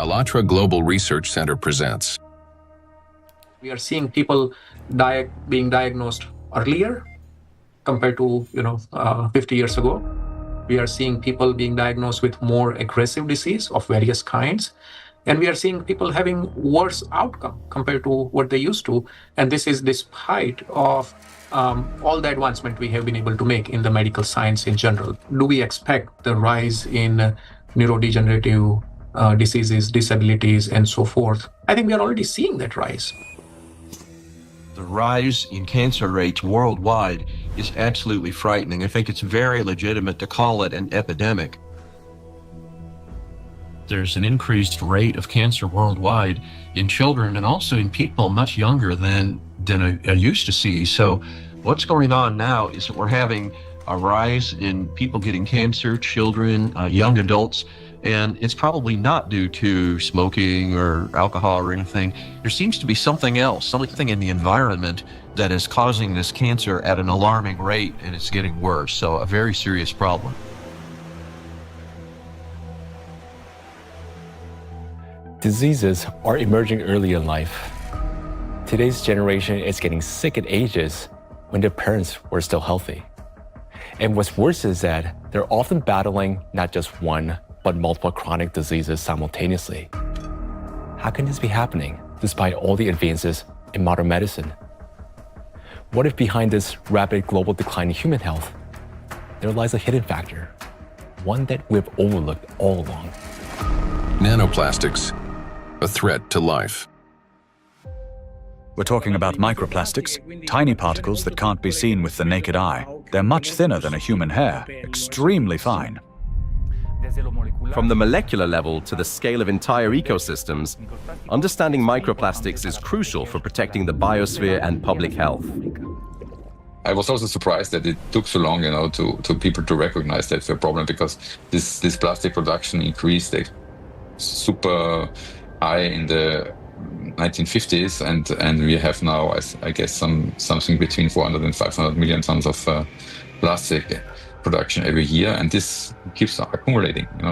ALLATRA Global Research Center presents. We are seeing people being diagnosed earlier compared to 50 years ago. We are seeing people being diagnosed with more aggressive disease of various kinds. And we are seeing people having worse outcome compared to what they used to. And this is despite of all the advancement we have been able to make in the medical science in general. Do we expect the rise in neurodegenerative diseases, disabilities, and so forth? I think we are already seeing that rise. The rise in cancer rates worldwide is absolutely frightening. I think it's very legitimate to call it an epidemic. There's an increased rate of cancer worldwide in children and also in people much younger than I used to see. So what's going on now is that we're having a rise in people getting cancer, children, young adults, and it's probably not due to smoking or alcohol or anything. There seems to be something else, something in the environment that is causing this cancer at an alarming rate, and it's getting worse. So a very serious problem. Diseases are emerging early in life. Today's generation is getting sick at ages when their parents were still healthy. And what's worse is that they're often battling not just one, but multiple chronic diseases simultaneously. How can this be happening despite all the advances in modern medicine? What if behind this rapid global decline in human health, there lies a hidden factor, one that we've overlooked all along? Nanoplastics, a threat to life. We're talking about microplastics, tiny particles that can't be seen with the naked eye. They're much thinner than a human hair, extremely fine. From the molecular level to the scale of entire ecosystems, understanding microplastics is crucial for protecting the biosphere and public health. I was also surprised that it took so long, to people to recognize that's a problem, because this plastic production increased super high in the 1950s, and we have now, I guess, something between 400 and 500 million tons of plastic production every year, and this keeps accumulating, in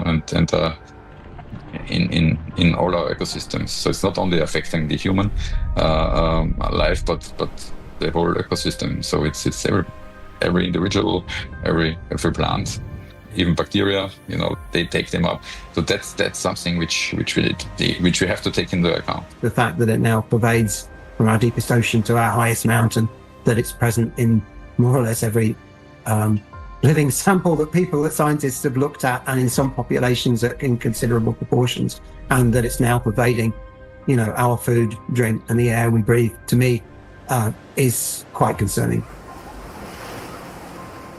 all our ecosystems. So it's not only affecting the human life, but the whole ecosystem. So it's every individual, every plant, even bacteria. They take them up. So that's something which we have to take into account. The fact that it now pervades from our deepest ocean to our highest mountain, that it's present in more or less every living sample that scientists have looked at, and in some populations in considerable proportions, and that it's now pervading, our food, drink, and the air we breathe, to me, is quite concerning.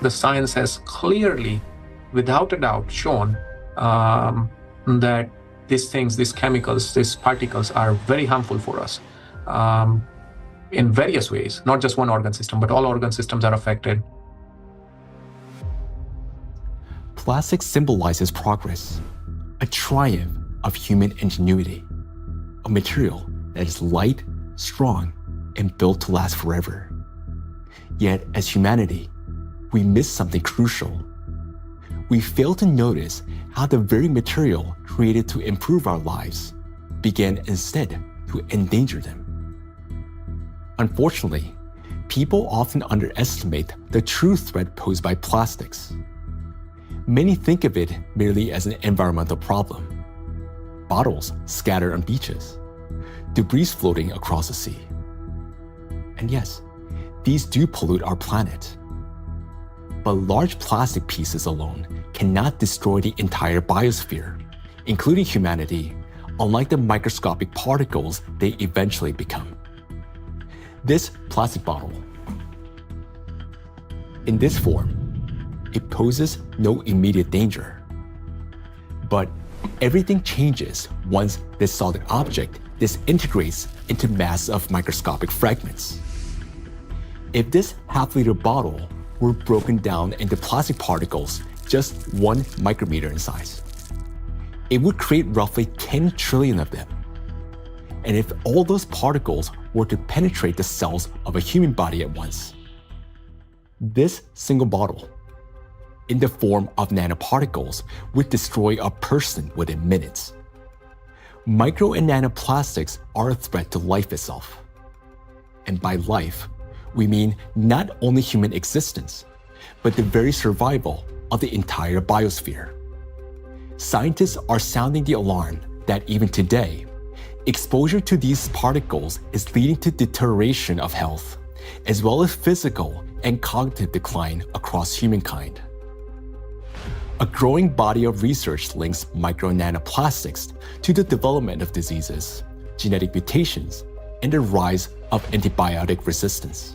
The science has clearly, without a doubt, shown that these chemicals, these particles are very harmful for us in various ways, not just one organ system, but all organ systems are affected. Plastic symbolizes progress, a triumph of human ingenuity, a material that is light, strong, and built to last forever. Yet, as humanity, we miss something crucial. We fail to notice how the very material created to improve our lives began instead to endanger them. Unfortunately, people often underestimate the true threat posed by plastics. Many think of it merely as an environmental problem. Bottles scattered on beaches, debris floating across the sea. And yes, these do pollute our planet. But large plastic pieces alone cannot destroy the entire biosphere, including humanity, unlike the microscopic particles they eventually become. This plastic bottle, in this form, it poses no immediate danger. But everything changes once this solid object disintegrates into mass of microscopic fragments. If this half-liter bottle were broken down into plastic particles just 1 micrometer in size, it would create roughly 10 trillion of them. And if all those particles were to penetrate the cells of a human body at once, this single bottle, in the form of nanoparticles, would destroy a person within minutes. Micro and nanoplastics are a threat to life itself. And by life, we mean not only human existence, but the very survival of the entire biosphere. Scientists are sounding the alarm that even today, exposure to these particles is leading to deterioration of health, as well as physical and cognitive decline across humankind. A growing body of research links micro and nanoplastics to the development of diseases, genetic mutations, and the rise of antibiotic resistance.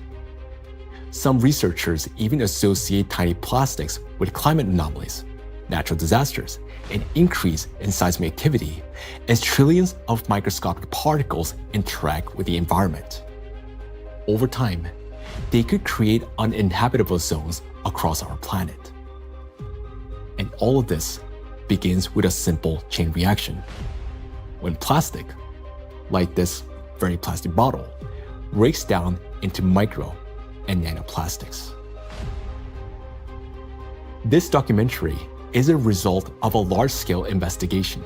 Some researchers even associate tiny plastics with climate anomalies, natural disasters, an increase in seismic activity as trillions of microscopic particles interact with the environment. Over time, they could create uninhabitable zones across our planet. And all of this begins with a simple chain reaction. When plastic, like this very plastic bottle, breaks down into micro and nanoplastics. This documentary is a result of a large-scale investigation.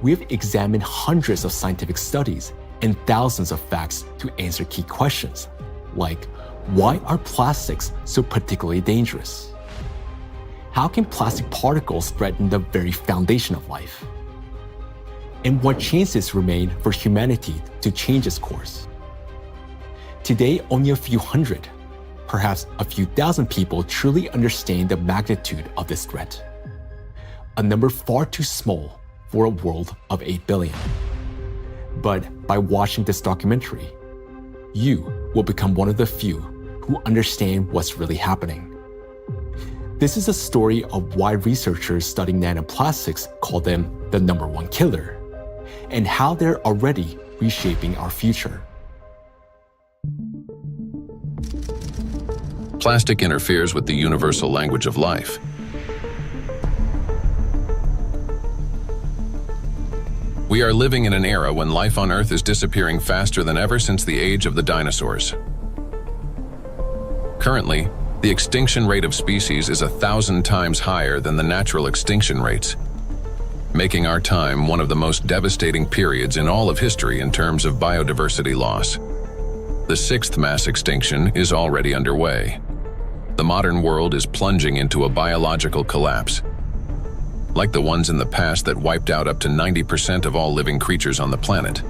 We have examined hundreds of scientific studies and thousands of facts to answer key questions, like why are plastics so particularly dangerous? How can plastic particles threaten the very foundation of life? And what chances remain for humanity to change its course? Today, only a few hundred, perhaps a few thousand people truly understand the magnitude of this threat. A number far too small for a world of 8 billion. But by watching this documentary, you will become one of the few who understand what's really happening. This is a story of why researchers studying nanoplastics call them the #1 killer, and how they're already reshaping our future. Plastic interferes with the universal language of life. We are living in an era when life on Earth is disappearing faster than ever since the age of the dinosaurs. Currently, the extinction rate of species is 1,000 times higher than the natural extinction rates, making our time one of the most devastating periods in all of history in terms of biodiversity loss. The 6th mass extinction is already underway. The modern world is plunging into a biological collapse, like the ones in the past that wiped out up to 90% of all living creatures on the planet.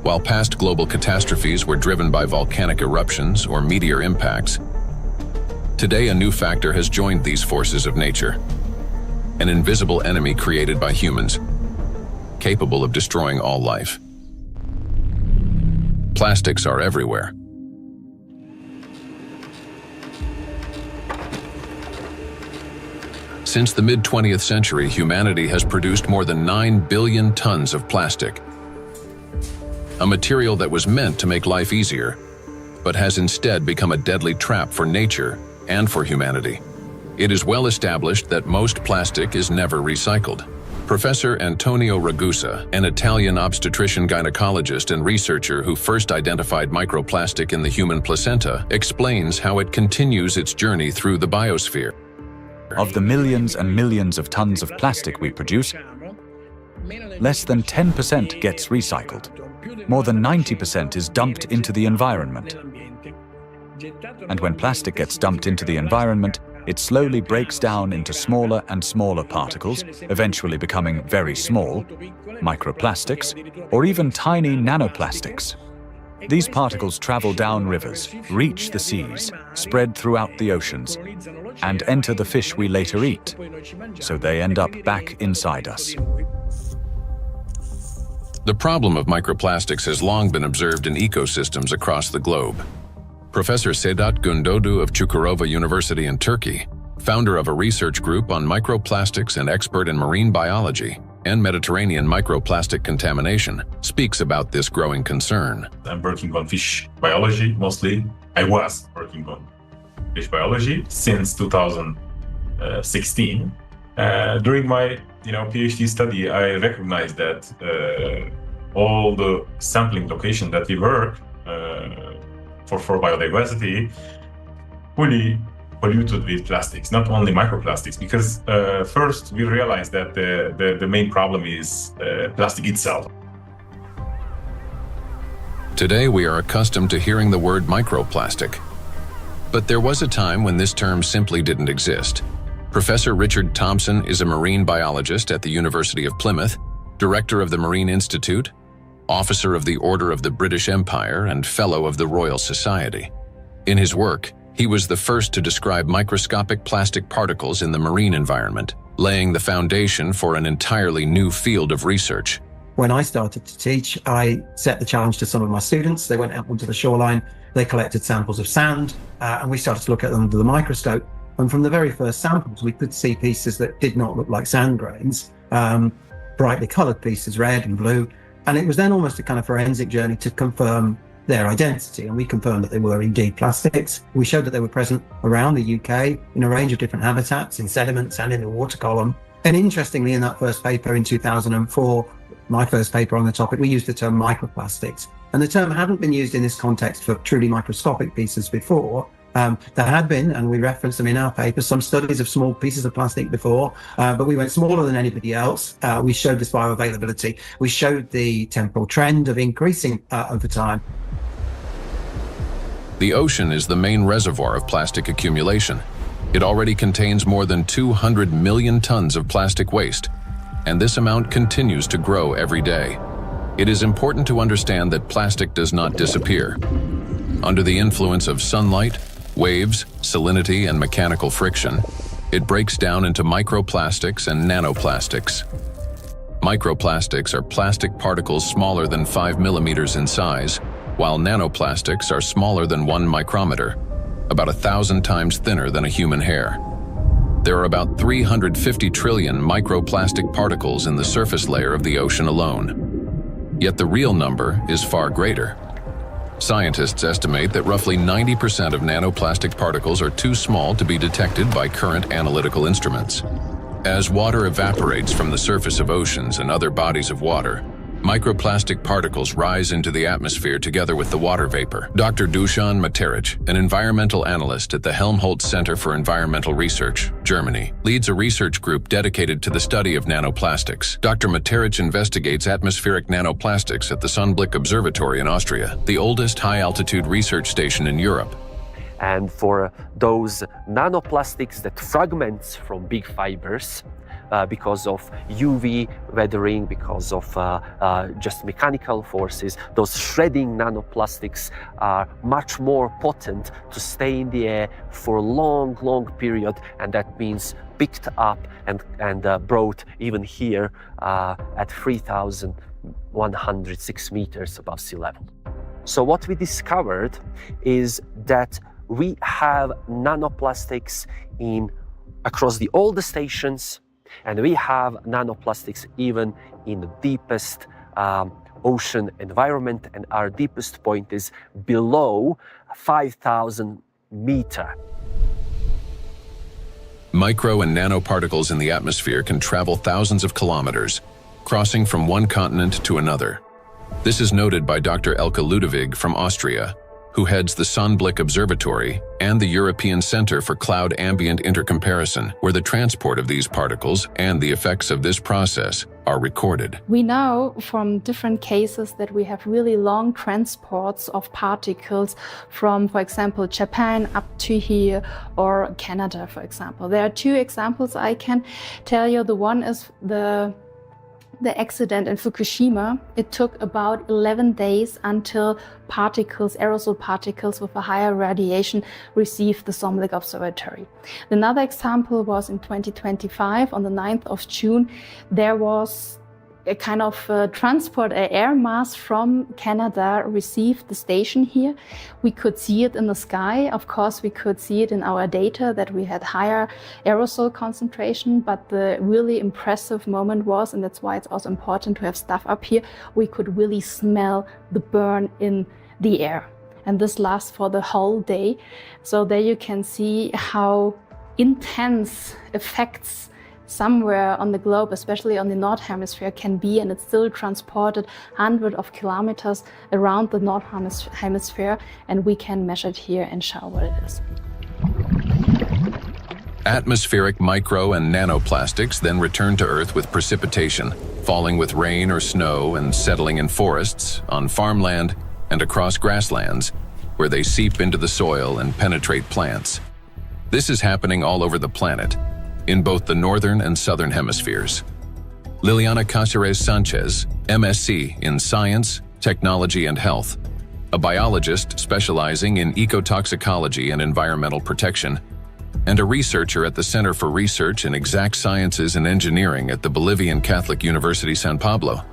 While past global catastrophes were driven by volcanic eruptions or meteor impacts, today a new factor has joined these forces of nature, an invisible enemy created by humans, capable of destroying all life. Plastics are everywhere. Since the mid-20th century, humanity has produced more than 9 billion tons of plastic, a material that was meant to make life easier, but has instead become a deadly trap for nature and for humanity. It is well established that most plastic is never recycled. Professor Antonio Ragusa, an Italian obstetrician gynecologist and researcher who first identified microplastic in the human placenta, explains how it continues its journey through the biosphere. Of the millions and millions of tons of plastic we produce, less than 10% gets recycled. More than 90% is dumped into the environment. And when plastic gets dumped into the environment, it slowly breaks down into smaller and smaller particles, eventually becoming very small, microplastics, or even tiny nanoplastics. These particles travel down rivers, reach the seas, spread throughout the oceans, and enter the fish we later eat, so they end up back inside us. The problem of microplastics has long been observed in ecosystems across the globe. Professor Sedat Gündoğdu of Çukurova University in Turkey, founder of a research group on microplastics and expert in marine biology and Mediterranean microplastic contamination, speaks about this growing concern. I'm working on fish biology mostly. I was working on fish biology since 2016. During my PhD study, I recognized that all the sampling location that we work for biodiversity fully polluted with plastics, not only microplastics, because first we realized that the main problem is plastic itself. Today we are accustomed to hearing the word microplastic. But there was a time when this term simply didn't exist. Professor Richard Thompson is a marine biologist at the University of Plymouth, director of the Marine Institute, officer of the Order of the British Empire, and fellow of the Royal Society. In his work, he was the first to describe microscopic plastic particles in the marine environment, laying the foundation for an entirely new field of research. When I started to teach, I set the challenge to some of my students. They went out onto the shoreline, they collected samples of sand, and we started to look at them under the microscope. And from the very first samples, we could see pieces that did not look like sand grains, brightly colored pieces, red and blue. And it was then almost a kind of forensic journey to confirm their identity. And we confirmed that they were indeed plastics. We showed that they were present around the UK in a range of different habitats, in sediments and in the water column. And interestingly, in that first paper in 2004, my first paper on the topic, we used the term microplastics. And the term hadn't been used in this context for truly microscopic pieces before. There had been, and we referenced them in our paper, some studies of small pieces of plastic before, but we went smaller than anybody else. We showed this bioavailability. We showed the temporal trend of increasing over time. The ocean is the main reservoir of plastic accumulation. It already contains more than 200 million tons of plastic waste, and this amount continues to grow every day. It is important to understand that plastic does not disappear. Under the influence of sunlight, waves, salinity, and mechanical friction, it breaks down into microplastics and nanoplastics. Microplastics are plastic particles smaller than 5 millimeters in size, while nanoplastics are smaller than 1 micrometer, about 1,000 times thinner than a human hair. There are about 350 trillion microplastic particles in the surface layer of the ocean alone. Yet the real number is far greater. Scientists estimate that roughly 90% of nanoplastic particles are too small to be detected by current analytical instruments. As water evaporates from the surface of oceans and other bodies of water, microplastic particles rise into the atmosphere together with the water vapor. Dr. Dusan Materic, an environmental analyst at the Helmholtz Center for Environmental Research, Germany, leads a research group dedicated to the study of nanoplastics. Dr. Materic investigates atmospheric nanoplastics at the Sonnenblick Observatory in Austria, the oldest high-altitude research station in Europe. And for those nanoplastics that fragments from big fibers, because of UV weathering, because of just mechanical forces, those shredding nanoplastics are much more potent to stay in the air for a long, long period, and that means picked up and brought even here at 3,106 meters above sea level. So what we discovered is that we have nanoplastics across all the stations, and we have nanoplastics even in the deepest ocean environment, and our deepest point is below 5,000 meters. Micro and nanoparticles in the atmosphere can travel thousands of kilometers, crossing from one continent to another. This is noted by Dr. Elke Ludewig from Austria, who heads the Sonnenblick Observatory and the European Center for Cloud Ambient Intercomparison, where the transport of these particles and the effects of this process are recorded. We know from different cases that we have really long transports of particles from, for example, Japan up to here, or Canada, for example. There are two examples I can tell you. The one is the accident in Fukushima. It took about 11 days until particles, aerosol particles with a higher radiation, received the Sonnenblick Observatory. Another example was in 2025, on the 9th of June, there was a kind of transport, an air mass from Canada received the station here. We could see it in the sky. Of course, we could see it in our data that we had higher aerosol concentration, but the really impressive moment was, and that's why it's also important to have stuff up here, we could really smell the burn in the air. And this lasts for the whole day. So there you can see how intense effects somewhere on the globe, especially on the North Hemisphere, can be, and it's still transported hundreds of kilometers around the North Hemisphere, and we can measure it here and show what it is. Atmospheric micro and nanoplastics then return to Earth with precipitation, falling with rain or snow and settling in forests, on farmland, and across grasslands, where they seep into the soil and penetrate plants. This is happening all over the planet, in both the northern and southern hemispheres. Liliana Cáceres Sanchez, MSc in Science, Technology and Health, a biologist specializing in ecotoxicology and environmental protection, and a researcher at the Center for Research in Exact Sciences and Engineering at the Bolivian Catholic University San Pablo,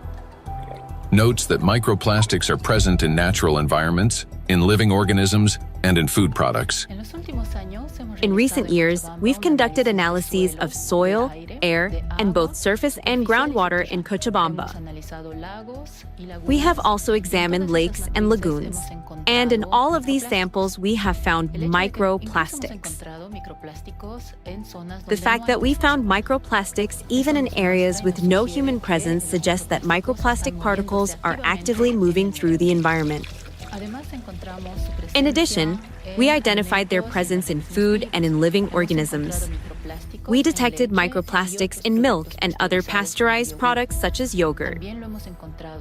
notes that microplastics are present in natural environments, in living organisms, and in food products. In recent years, we've conducted analyses of soil, air, and both surface and groundwater in Cochabamba. We have also examined lakes and lagoons, and in all of these samples, we have found microplastics. The fact that we found microplastics even in areas with no human presence suggests that microplastic particles are actively moving through the environment. In addition, we identified their presence in food and in living organisms. We detected microplastics in milk and other pasteurized products such as yogurt.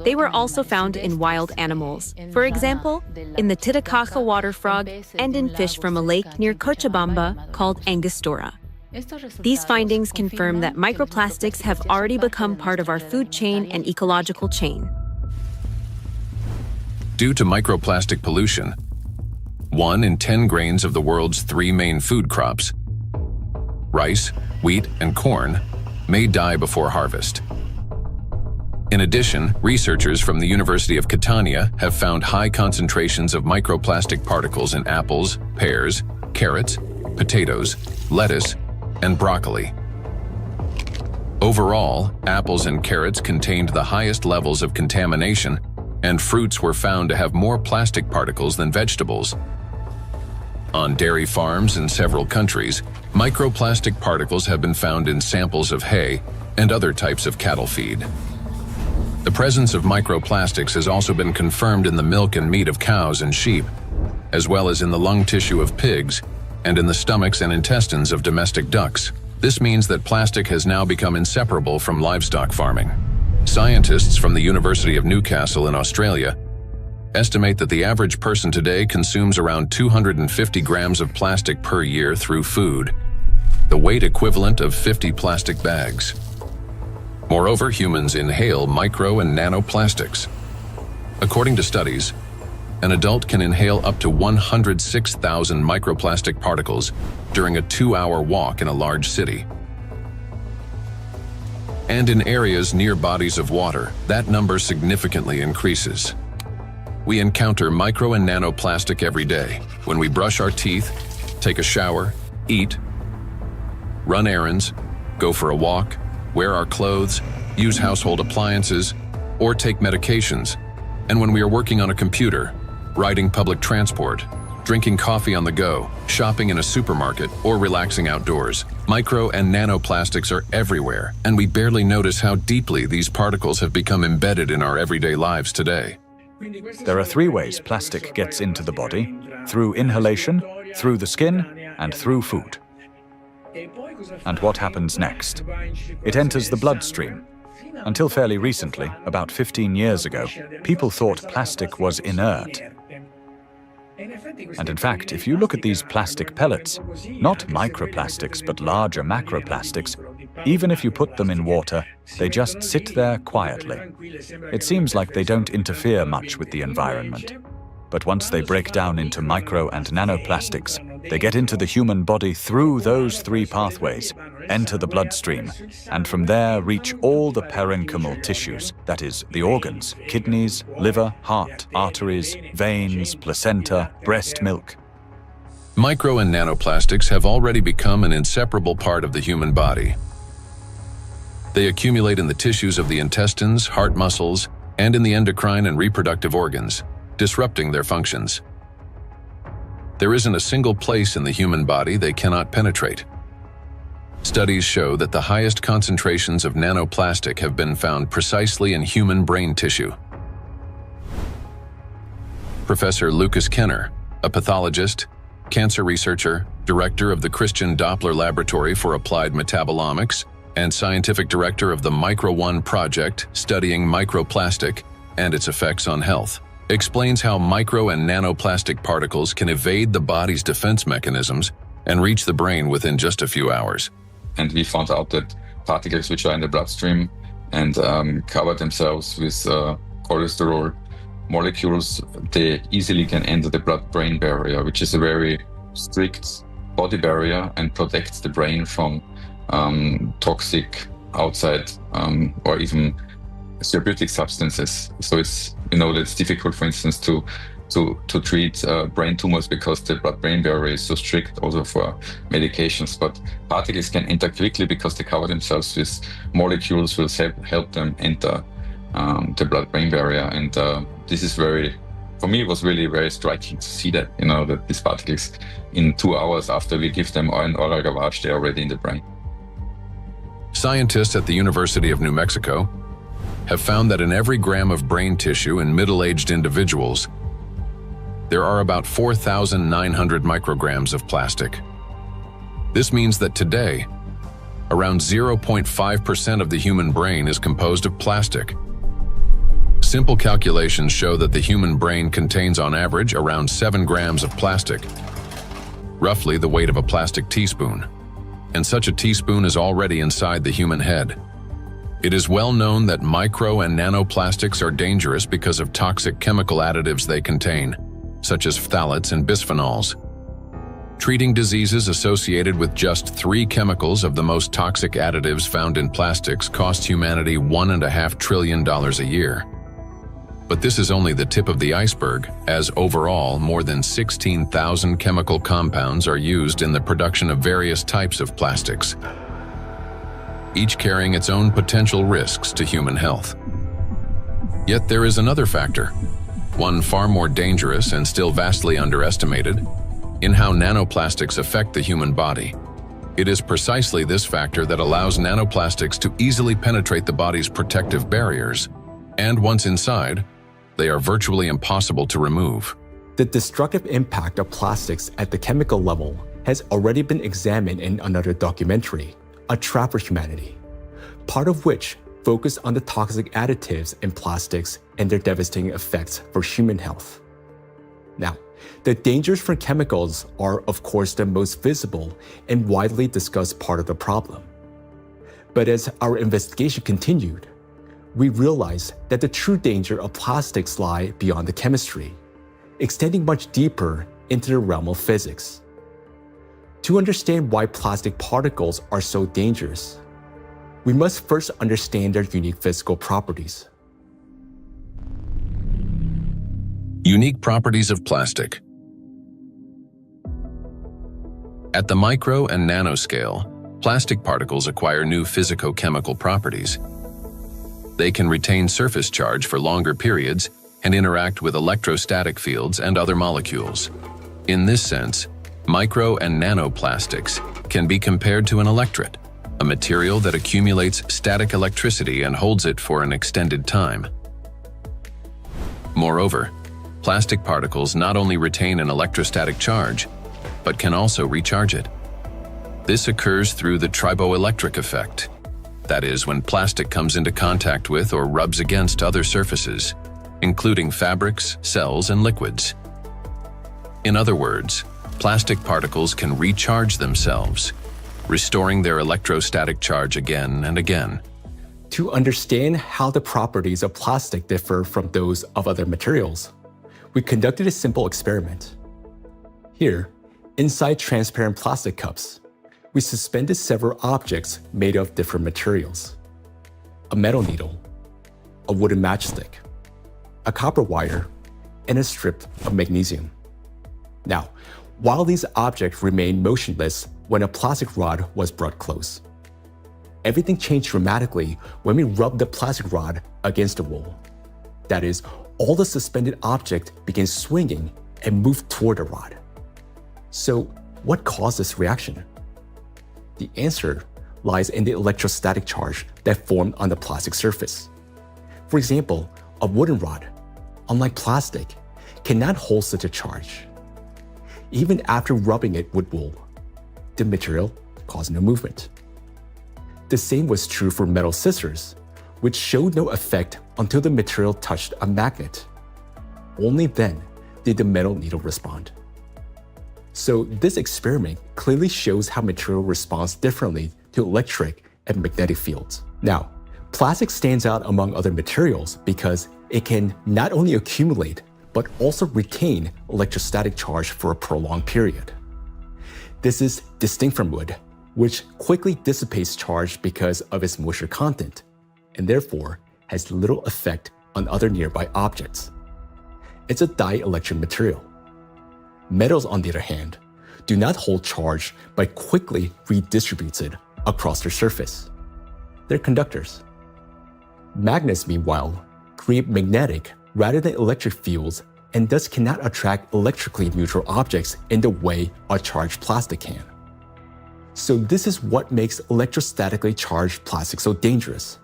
They were also found in wild animals, for example, in the Titicaca water frog and in fish from a lake near Cochabamba called Angostura. These findings confirm that microplastics have already become part of our food chain and ecological chain. Due to microplastic pollution, 1 in 10 grains of the world's 3 main food crops, rice, wheat, and corn, may die before harvest. In addition, researchers from the University of Catania have found high concentrations of microplastic particles in apples, pears, carrots, potatoes, lettuce, and broccoli. Overall, apples and carrots contained the highest levels of contamination, and fruits were found to have more plastic particles than vegetables. On dairy farms in several countries, microplastic particles have been found in samples of hay and other types of cattle feed. The presence of microplastics has also been confirmed in the milk and meat of cows and sheep, as well as in the lung tissue of pigs and in the stomachs and intestines of domestic ducks. This means that plastic has now become inseparable from livestock farming. Scientists from the University of Newcastle in Australia estimate that the average person today consumes around 250 grams of plastic per year through food, the weight equivalent of 50 plastic bags. Moreover, humans inhale micro and nanoplastics. According to studies, an adult can inhale up to 106,000 microplastic particles during a 2-hour walk in a large city. And in areas near bodies of water, that number significantly increases. We encounter micro and nanoplastic every day when we brush our teeth, take a shower, eat, run errands, go for a walk, wear our clothes, use household appliances, or take medications, and when we are working on a computer, riding public transport, drinking coffee on the go, shopping in a supermarket, or relaxing outdoors. Micro and nanoplastics are everywhere, and we barely notice how deeply these particles have become embedded in our everyday lives today. There are 3 ways plastic gets into the body: through inhalation, through the skin, and through food. And what happens next? It enters the bloodstream. Until fairly recently, about 15 years ago, people thought plastic was inert. And in fact, if you look at these plastic pellets, not microplastics but larger macroplastics, even if you put them in water, they just sit there quietly. It seems like they don't interfere much with the environment. But once they break down into micro and nanoplastics, they get into the human body through those 3 pathways, enter the bloodstream, and from there reach all the parenchymal tissues, that is, the organs, kidneys, liver, heart, arteries, veins, placenta, breast milk. Micro and nanoplastics have already become an inseparable part of the human body. They accumulate in the tissues of the intestines, heart muscles, and in the endocrine and reproductive organs, disrupting their functions. There isn't a single place in the human body they cannot penetrate. Studies show that the highest concentrations of nanoplastic have been found precisely in human brain tissue. Professor Lucas Kenner, a pathologist, cancer researcher, director of the Christian Doppler Laboratory for Applied Metabolomics, and scientific director of the Micro One project studying microplastic and its effects on health, explains how micro and nanoplastic particles can evade the body's defense mechanisms and reach the brain within just a few hours. And we found out that particles which are in the bloodstream and cover themselves with cholesterol molecules, they easily can enter the blood-brain barrier, which is a very strict body barrier and protects the brain from toxic outside or even therapeutic substances. So it's, that's difficult, for instance, to treat brain tumors because the blood-brain barrier is so strict also for medications. But particles can enter quickly because they cover themselves with molecules will help them enter the blood-brain barrier. And this is for me, it was really very striking to see that, that these particles in 2 hours after we give them an oral lavage, they're already in the brain. Scientists at the University of New Mexico have found that in every gram of brain tissue in middle-aged individuals, there are about 4,900 micrograms of plastic. This means that today, around 0.5% of the human brain is composed of plastic. Simple calculations show that the human brain contains on average around 7 grams of plastic, roughly the weight of a plastic teaspoon. And such a teaspoon is already inside the human head. It is well known that micro and nanoplastics are dangerous because of toxic chemical additives they contain, such as phthalates and bisphenols. Treating diseases associated with just 3 chemicals of the most toxic additives found in plastics costs humanity $1.5 trillion a year. But this is only the tip of the iceberg, as overall more than 16,000 chemical compounds are used in the production of various types of plastics, each carrying its own potential risks to human health. Yet there is another factor, one far more dangerous and still vastly underestimated, in how nanoplastics affect the human body. It is precisely this factor that allows nanoplastics to easily penetrate the body's protective barriers, and once inside, they are virtually impossible to remove. The destructive impact of plastics at the chemical level has already been examined in another documentary, A Trap for Humanity, part of which focused on the toxic additives in plastics and their devastating effects for human health. Now, the dangers from chemicals are, of course, the most visible and widely discussed part of the problem. But as our investigation continued, we realized that the true danger of plastics lie beyond the chemistry, extending much deeper into the realm of physics. To understand why plastic particles are so dangerous, we must first understand their unique physical properties. Unique properties of plastic. At the micro and nanoscale, plastic particles acquire new physicochemical properties. They can retain surface charge for longer periods and interact with electrostatic fields and other molecules. In this sense, micro and nanoplastics can be compared to an electret, a material that accumulates static electricity and holds it for an extended time. Moreover, plastic particles not only retain an electrostatic charge, but can also recharge it. This occurs through the triboelectric effect. That is, when plastic comes into contact with or rubs against other surfaces, including fabrics, cells, and liquids. In other words, plastic particles can recharge themselves, restoring their electrostatic charge again and again. To understand how the properties of plastic differ from those of other materials, we conducted a simple experiment. Here, inside transparent plastic cups, we suspended several objects made of different materials: a metal needle, a wooden matchstick, a copper wire, and a strip of magnesium. Now, while these objects remained motionless when a plastic rod was brought close, everything changed dramatically when we rubbed the plastic rod against the wall. That is, all the suspended objects began swinging and moved toward the rod. So, what caused this reaction? The answer lies in the electrostatic charge that formed on the plastic surface. For example, a wooden rod, unlike plastic, cannot hold such a charge. Even after rubbing it with wool, active material causing no movement. The same was true for metal scissors, which showed no effect until the material touched a magnet. Only then did the metal needle respond. So this experiment clearly shows how material responds differently to electric and magnetic fields. Now, plastic stands out among other materials because it can not only accumulate, but also retain electrostatic charge for a prolonged period. This is distinct from wood, which quickly dissipates charge because of its moisture content, and therefore has little effect on other nearby objects. It's a dielectric material. Metals, on the other hand, do not hold charge but quickly redistributes it across their surface. They're conductors. Magnets, meanwhile, create magnetic rather than electric fields and thus cannot attract electrically neutral objects in the way a charged plastic can. So this is what makes electrostatically charged plastic so dangerous.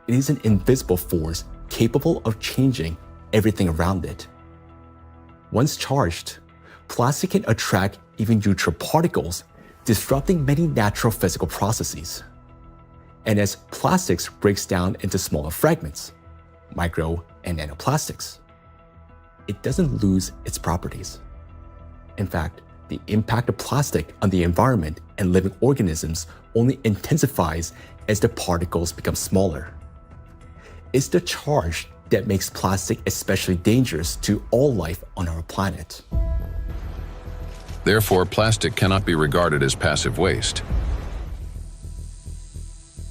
It is an invisible force capable of changing everything around it. Once charged, plastic can attract even neutral particles, disrupting many natural physical processes. And as plastics breaks down into smaller fragments, micro and nanoplastics, it doesn't lose its properties. In fact, the impact of plastic on the environment and living organisms only intensifies as the particles become smaller. It's the charge that makes plastic especially dangerous to all life on our planet. Therefore, plastic cannot be regarded as passive waste.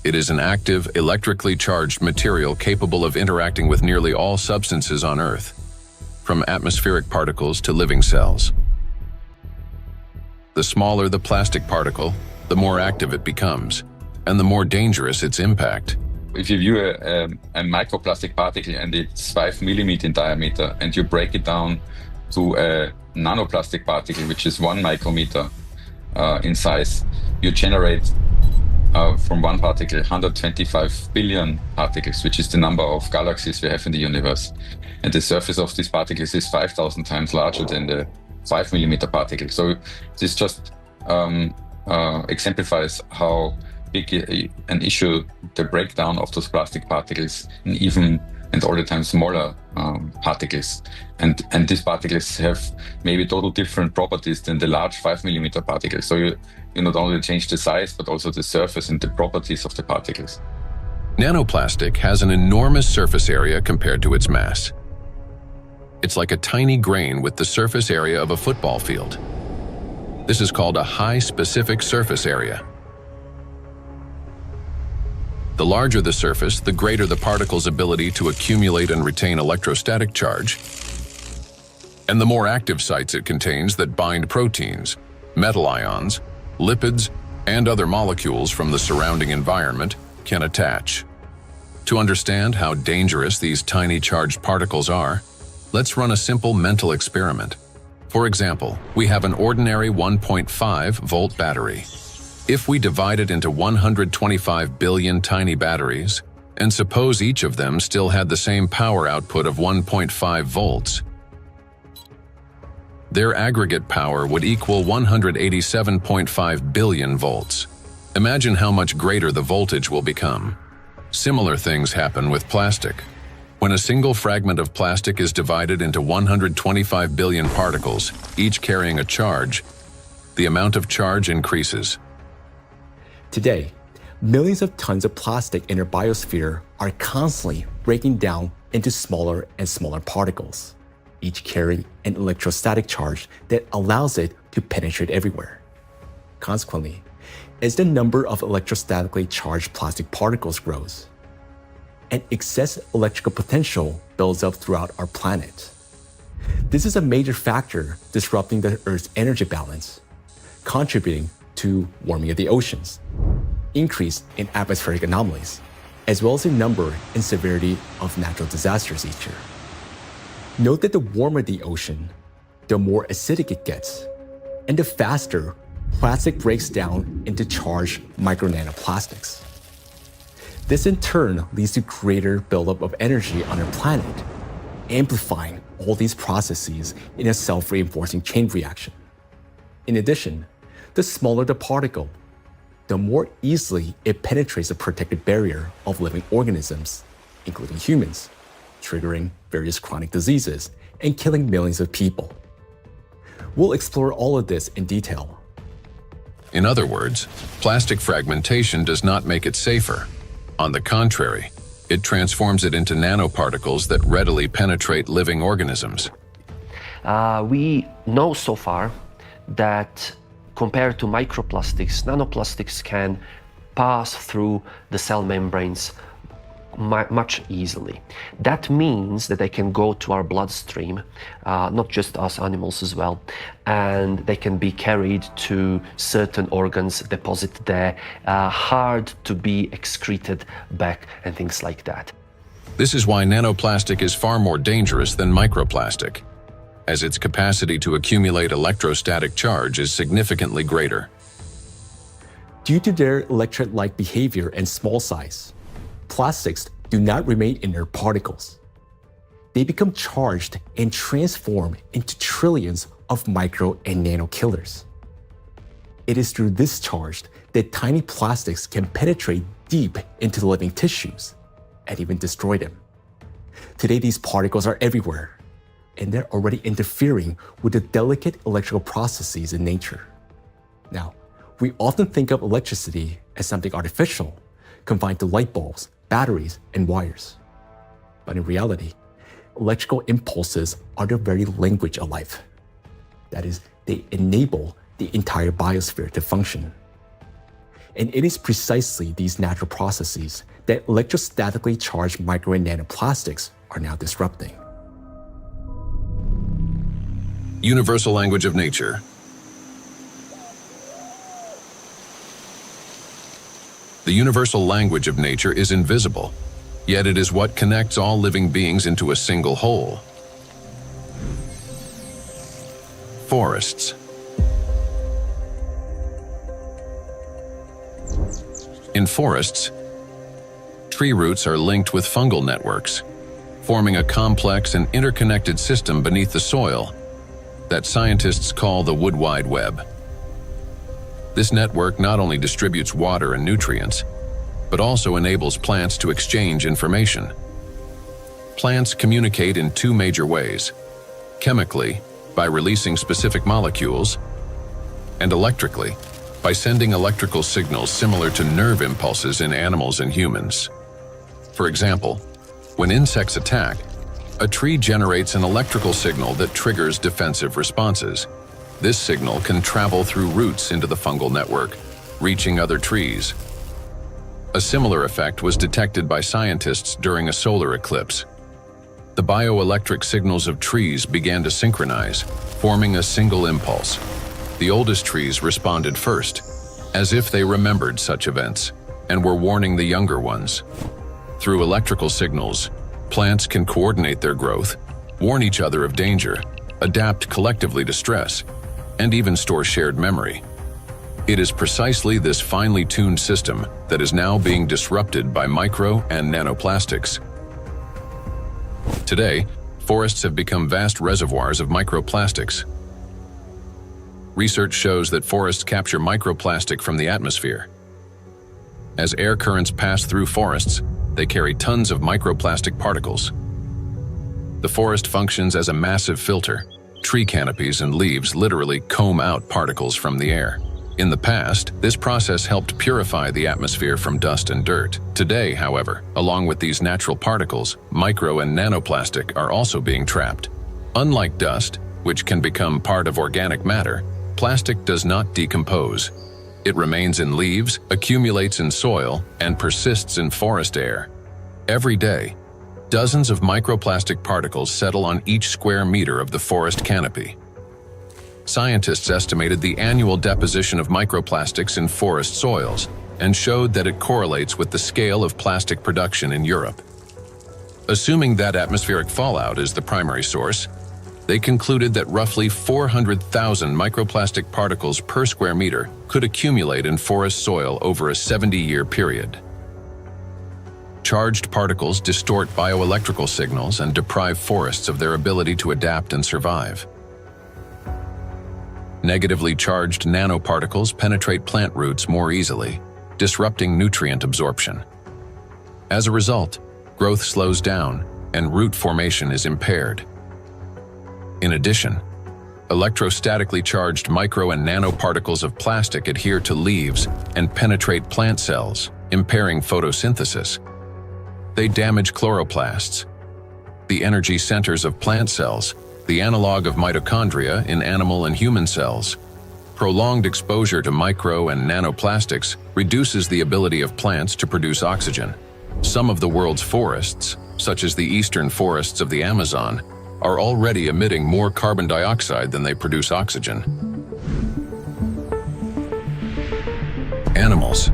It is an active, electrically charged material capable of interacting with nearly all substances on Earth, from atmospheric particles to living cells. The smaller the plastic particle, the more active it becomes, and the more dangerous its impact. If you view a microplastic particle and it's 5 millimeters in diameter, and you break it down to a nanoplastic particle, which is 1 micrometer in size, you generate from one particle 125 billion particles, which is the number of galaxies we have in the universe. And the surface of these particles is 5,000 times larger than the 5 millimeter particle. So this just exemplifies how big an issue the breakdown of those plastic particles in even and all the time smaller particles. And these particles have maybe total different properties than the large 5 millimeter particles. So you not only change the size, but also the surface and the properties of the particles. Nanoplastic has an enormous surface area compared to its mass. It's like a tiny grain with the surface area of a football field. This is called a high specific surface area. The larger the surface, the greater the particle's ability to accumulate and retain electrostatic charge, and the more active sites it contains that bind proteins, metal ions, lipids, and other molecules from the surrounding environment can attach. To understand how dangerous these tiny charged particles are, let's run a simple mental experiment. For example, we have an ordinary 1.5 volt battery. If we divide it into 125 billion tiny batteries, and suppose each of them still had the same power output of 1.5 volts, their aggregate power would equal 187.5 billion volts. Imagine how much greater the voltage will become. Similar things happen with plastic. When a single fragment of plastic is divided into 125 billion particles, each carrying a charge, the amount of charge increases. Today, millions of tons of plastic in our biosphere are constantly breaking down into smaller and smaller particles, each carrying an electrostatic charge that allows it to penetrate everywhere. Consequently, as the number of electrostatically charged plastic particles grows, an excess electrical potential builds up throughout our planet. This is a major factor disrupting the Earth's energy balance, contributing to warming of the oceans, increase in atmospheric anomalies, as well as the number and severity of natural disasters each year. Note that the warmer the ocean, the more acidic it gets, and the faster plastic breaks down into charged micro-nanoplastics. This in turn leads to greater buildup of energy on our planet, amplifying all these processes in a self-reinforcing chain reaction. In addition, the smaller the particle, the more easily it penetrates the protective barrier of living organisms, including humans, triggering various chronic diseases and killing millions of people. We'll explore all of this in detail. In other words, plastic fragmentation does not make it safer. On the contrary, it transforms it into nanoparticles that readily penetrate living organisms. We know so far that compared to microplastics, nanoplastics can pass through the cell membranes much easily. That means that they can go to our bloodstream, not just us animals as well, and they can be carried to certain organs, deposited there, hard to be excreted back and things like that. This is why nanoplastic is far more dangerous than microplastic, as its capacity to accumulate electrostatic charge is significantly greater. Due to their electrolyte behavior and small size, plastics do not remain inert particles. They become charged and transform into trillions of micro and nano killers. It is through this charge that tiny plastics can penetrate deep into the living tissues and even destroy them. Today, these particles are everywhere, and they're already interfering with the delicate electrical processes in nature. Now, we often think of electricity as something artificial, confined to light bulbs, batteries, and wires. But in reality, electrical impulses are the very language of life. That is, they enable the entire biosphere to function. And it is precisely these natural processes that electrostatically charged micro and nanoplastics are now disrupting. Universal language of nature. The universal language of nature is invisible, yet it is what connects all living beings into a single whole. Forests. In forests, tree roots are linked with fungal networks, forming a complex and interconnected system beneath the soil that scientists call the wood wide web. This network not only distributes water and nutrients, but also enables plants to exchange information. Plants communicate in two major ways: chemically, by releasing specific molecules, and electrically, by sending electrical signals similar to nerve impulses in animals and humans. For example, when insects attack, a tree generates an electrical signal that triggers defensive responses. This signal can travel through roots into the fungal network, reaching other trees. A similar effect was detected by scientists during a solar eclipse. The bioelectric signals of trees began to synchronize, forming a single impulse. The oldest trees responded first, as if they remembered such events, and were warning the younger ones. Through electrical signals, plants can coordinate their growth, warn each other of danger, adapt collectively to stress, and even store shared memory. It is precisely this finely tuned system that is now being disrupted by micro and nanoplastics. Today, forests have become vast reservoirs of microplastics. Research shows that forests capture microplastic from the atmosphere. As air currents pass through forests, they carry tons of microplastic particles. The forest functions as a massive filter. Tree canopies and leaves literally comb out particles from the air. In the past, this process helped purify the atmosphere from dust and dirt. Today, however, along with these natural particles, micro and nanoplastic are also being trapped. Unlike dust, which can become part of organic matter, plastic does not decompose. It remains in leaves, accumulates in soil, and persists in forest air. Every day, dozens of microplastic particles settle on each square meter of the forest canopy. Scientists estimated the annual deposition of microplastics in forest soils and showed that it correlates with the scale of plastic production in Europe. Assuming that atmospheric fallout is the primary source, they concluded that roughly 400,000 microplastic particles per square meter could accumulate in forest soil over a 70-year period. Charged particles distort bioelectrical signals and deprive forests of their ability to adapt and survive. Negatively charged nanoparticles penetrate plant roots more easily, disrupting nutrient absorption. As a result, growth slows down and root formation is impaired. In addition, electrostatically charged micro and nanoparticles of plastic adhere to leaves and penetrate plant cells, impairing photosynthesis. They damage chloroplasts, the energy centers of plant cells, the analog of mitochondria in animal and human cells. Prolonged exposure to micro and nanoplastics reduces the ability of plants to produce oxygen. Some of the world's forests, such as the eastern forests of the Amazon, are already emitting more carbon dioxide than they produce oxygen. Animals.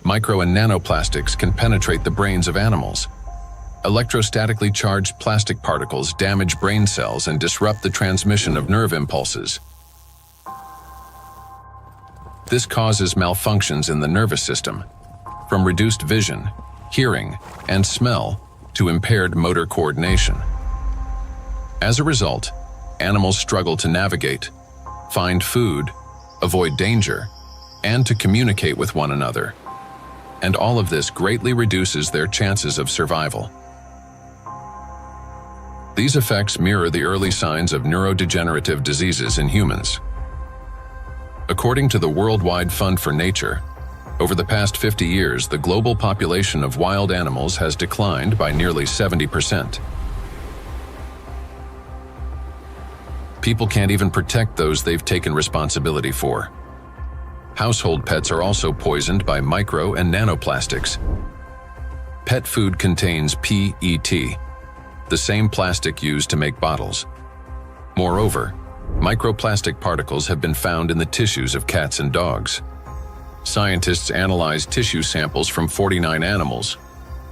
Micro and nanoplastics can penetrate the brains of animals. Electrostatically charged plastic particles damage brain cells and disrupt the transmission of nerve impulses. This causes malfunctions in the nervous system, from reduced vision, hearing, and smell to impaired motor coordination. As a result, animals struggle to navigate, find food, avoid danger, and to communicate with one another. And all of this greatly reduces their chances of survival. These effects mirror the early signs of neurodegenerative diseases in humans. According to the Worldwide Fund for Nature, over the past 50 years, the global population of wild animals has declined by nearly 70%. People can't even protect those they've taken responsibility for. Household pets are also poisoned by micro and nanoplastics. Pet food contains PET, the same plastic used to make bottles. Moreover, microplastic particles have been found in the tissues of cats and dogs. Scientists analyzed tissue samples from 49 animals,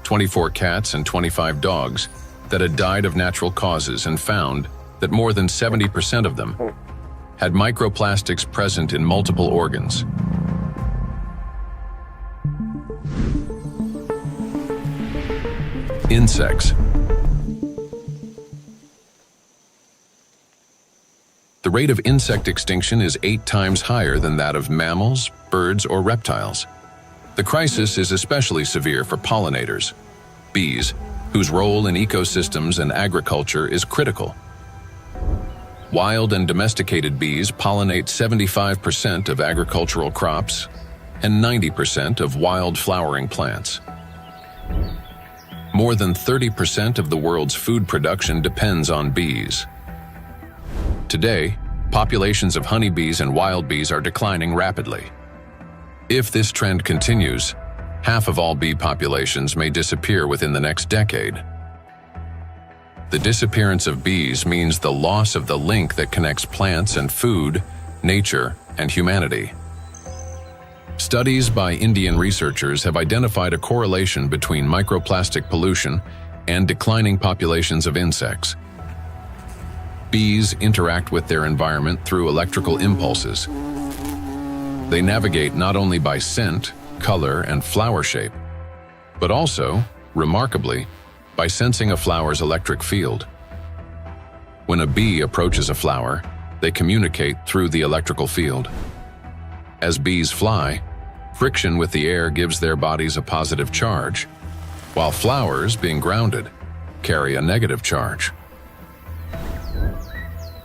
24 cats and 25 dogs, that had died of natural causes and found that more than 70% of them had microplastics present in multiple organs. Insects. The rate of insect extinction is 8 times higher than that of mammals, birds, or reptiles. The crisis is especially severe for pollinators, bees, whose role in ecosystems and agriculture is critical. Wild and domesticated bees pollinate 75% of agricultural crops and 90% of wild flowering plants. More than 30% of the world's food production depends on bees. Today, populations of honeybees and wild bees are declining rapidly. If this trend continues, half of all bee populations may disappear within the next decade. The disappearance of bees means the loss of the link that connects plants and food, nature, and humanity. Studies by Indian researchers have identified a correlation between microplastic pollution and declining populations of insects. Bees interact with their environment through electrical impulses. They navigate not only by scent, color, and flower shape, but also, remarkably, by sensing a flower's electric field. When a bee approaches a flower, they communicate through the electrical field. As bees fly, friction with the air gives their bodies a positive charge, while flowers, being grounded, carry a negative charge.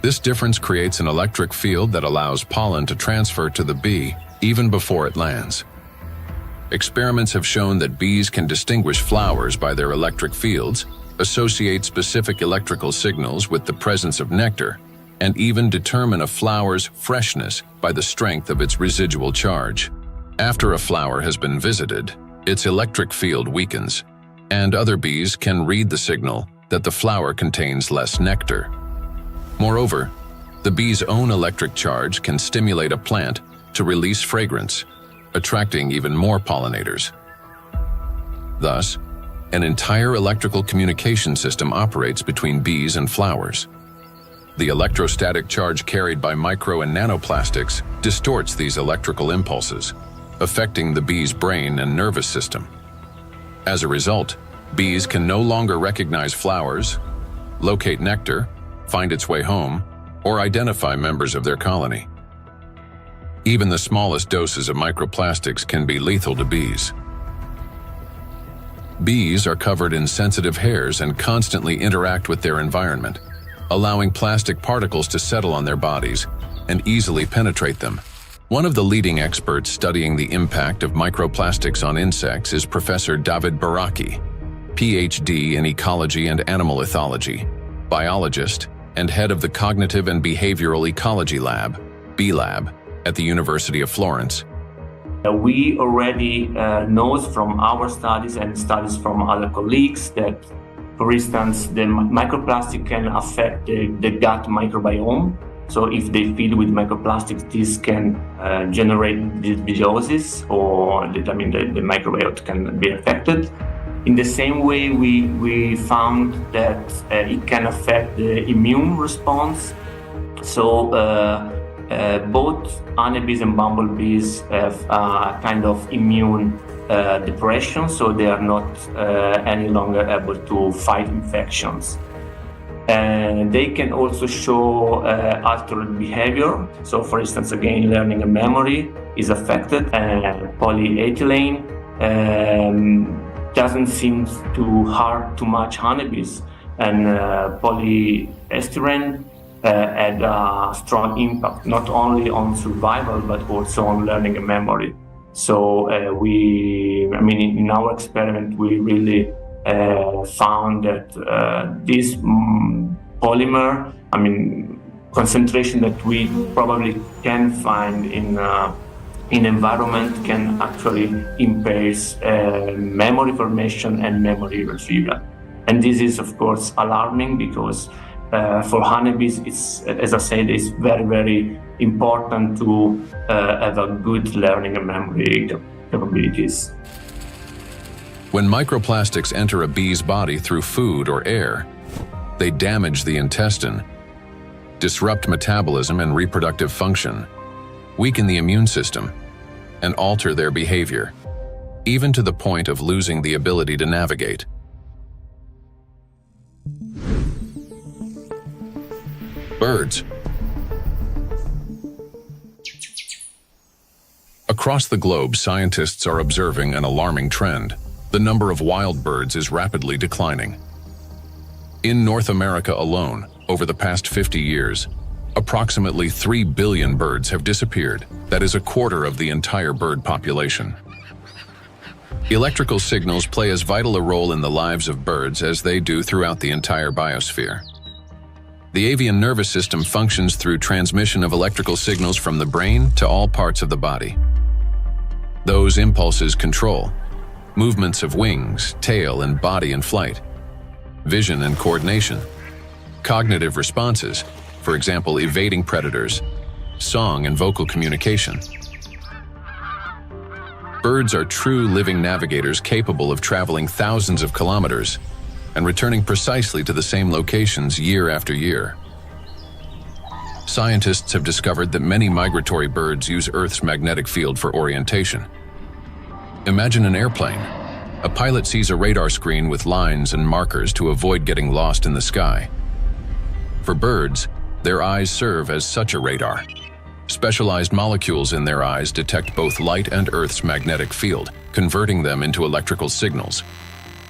This difference creates an electric field that allows pollen to transfer to the bee even before it lands. Experiments have shown that bees can distinguish flowers by their electric fields, associate specific electrical signals with the presence of nectar, and even determine a flower's freshness by the strength of its residual charge. After a flower has been visited, its electric field weakens, and other bees can read the signal that the flower contains less nectar. Moreover, the bee's own electric charge can stimulate a plant to release fragrance, attracting even more pollinators. Thus, an entire electrical communication system operates between bees and flowers. The electrostatic charge carried by micro and nanoplastics distorts these electrical impulses, affecting the bee's brain and nervous system. As a result, bees can no longer recognize flowers, locate nectar, find its way home, or identify members of their colony. Even the smallest doses of microplastics can be lethal to bees. Bees are covered in sensitive hairs and constantly interact with their environment, allowing plastic particles to settle on their bodies and easily penetrate them. One of the leading experts studying the impact of microplastics on insects is Professor David Baraki, PhD in ecology and animal ethology, biologist, and head of the Cognitive and Behavioral Ecology Lab, B-Lab, at the University of Florence. We already know from our studies and studies from other colleagues that, for instance, the microplastic can affect the gut microbiome. So if they feed with microplastics, this can generate dysbiosis, or the microbiota can be affected. In the same way, we found that it can affect the immune response. So both honeybees and bumblebees have a kind of immune depression, so they are not any longer able to fight infections. And they can also show altered behavior. So for instance, again, learning and memory is affected. Polyethylene doesn't seem to hurt too much honeybees, and polyestyrene had a strong impact not only on survival but also on learning and memory. So in our experiment, we really found that this polymer, concentration that we probably can find in environment can actually impair memory formation and memory retrieval. And this is, of course, alarming because for honeybees, as I said, it's very, very important to have a good learning and memory capabilities. When microplastics enter a bee's body through food or air, they damage the intestine, disrupt metabolism and reproductive function, weaken the immune system, and alter their behavior, even to the point of losing the ability to navigate. Birds. Across the globe, scientists are observing an alarming trend. The number of wild birds is rapidly declining. In North America alone, over the past 50 years, approximately 3 billion birds have disappeared. That is a quarter of the entire bird population. Electrical signals play as vital a role in the lives of birds as they do throughout the entire biosphere. The avian nervous system functions through transmission of electrical signals from the brain to all parts of the body. Those impulses control movements of wings, tail, and body in flight, vision and coordination, cognitive responses, for example, evading predators, song and vocal communication. Birds are true living navigators capable of traveling thousands of kilometers and returning precisely to the same locations year after year. Scientists have discovered that many migratory birds use Earth's magnetic field for orientation. Imagine an airplane. A pilot sees a radar screen with lines and markers to avoid getting lost in the sky. For birds, their eyes serve as such a radar. Specialized molecules in their eyes detect both light and Earth's magnetic field, converting them into electrical signals.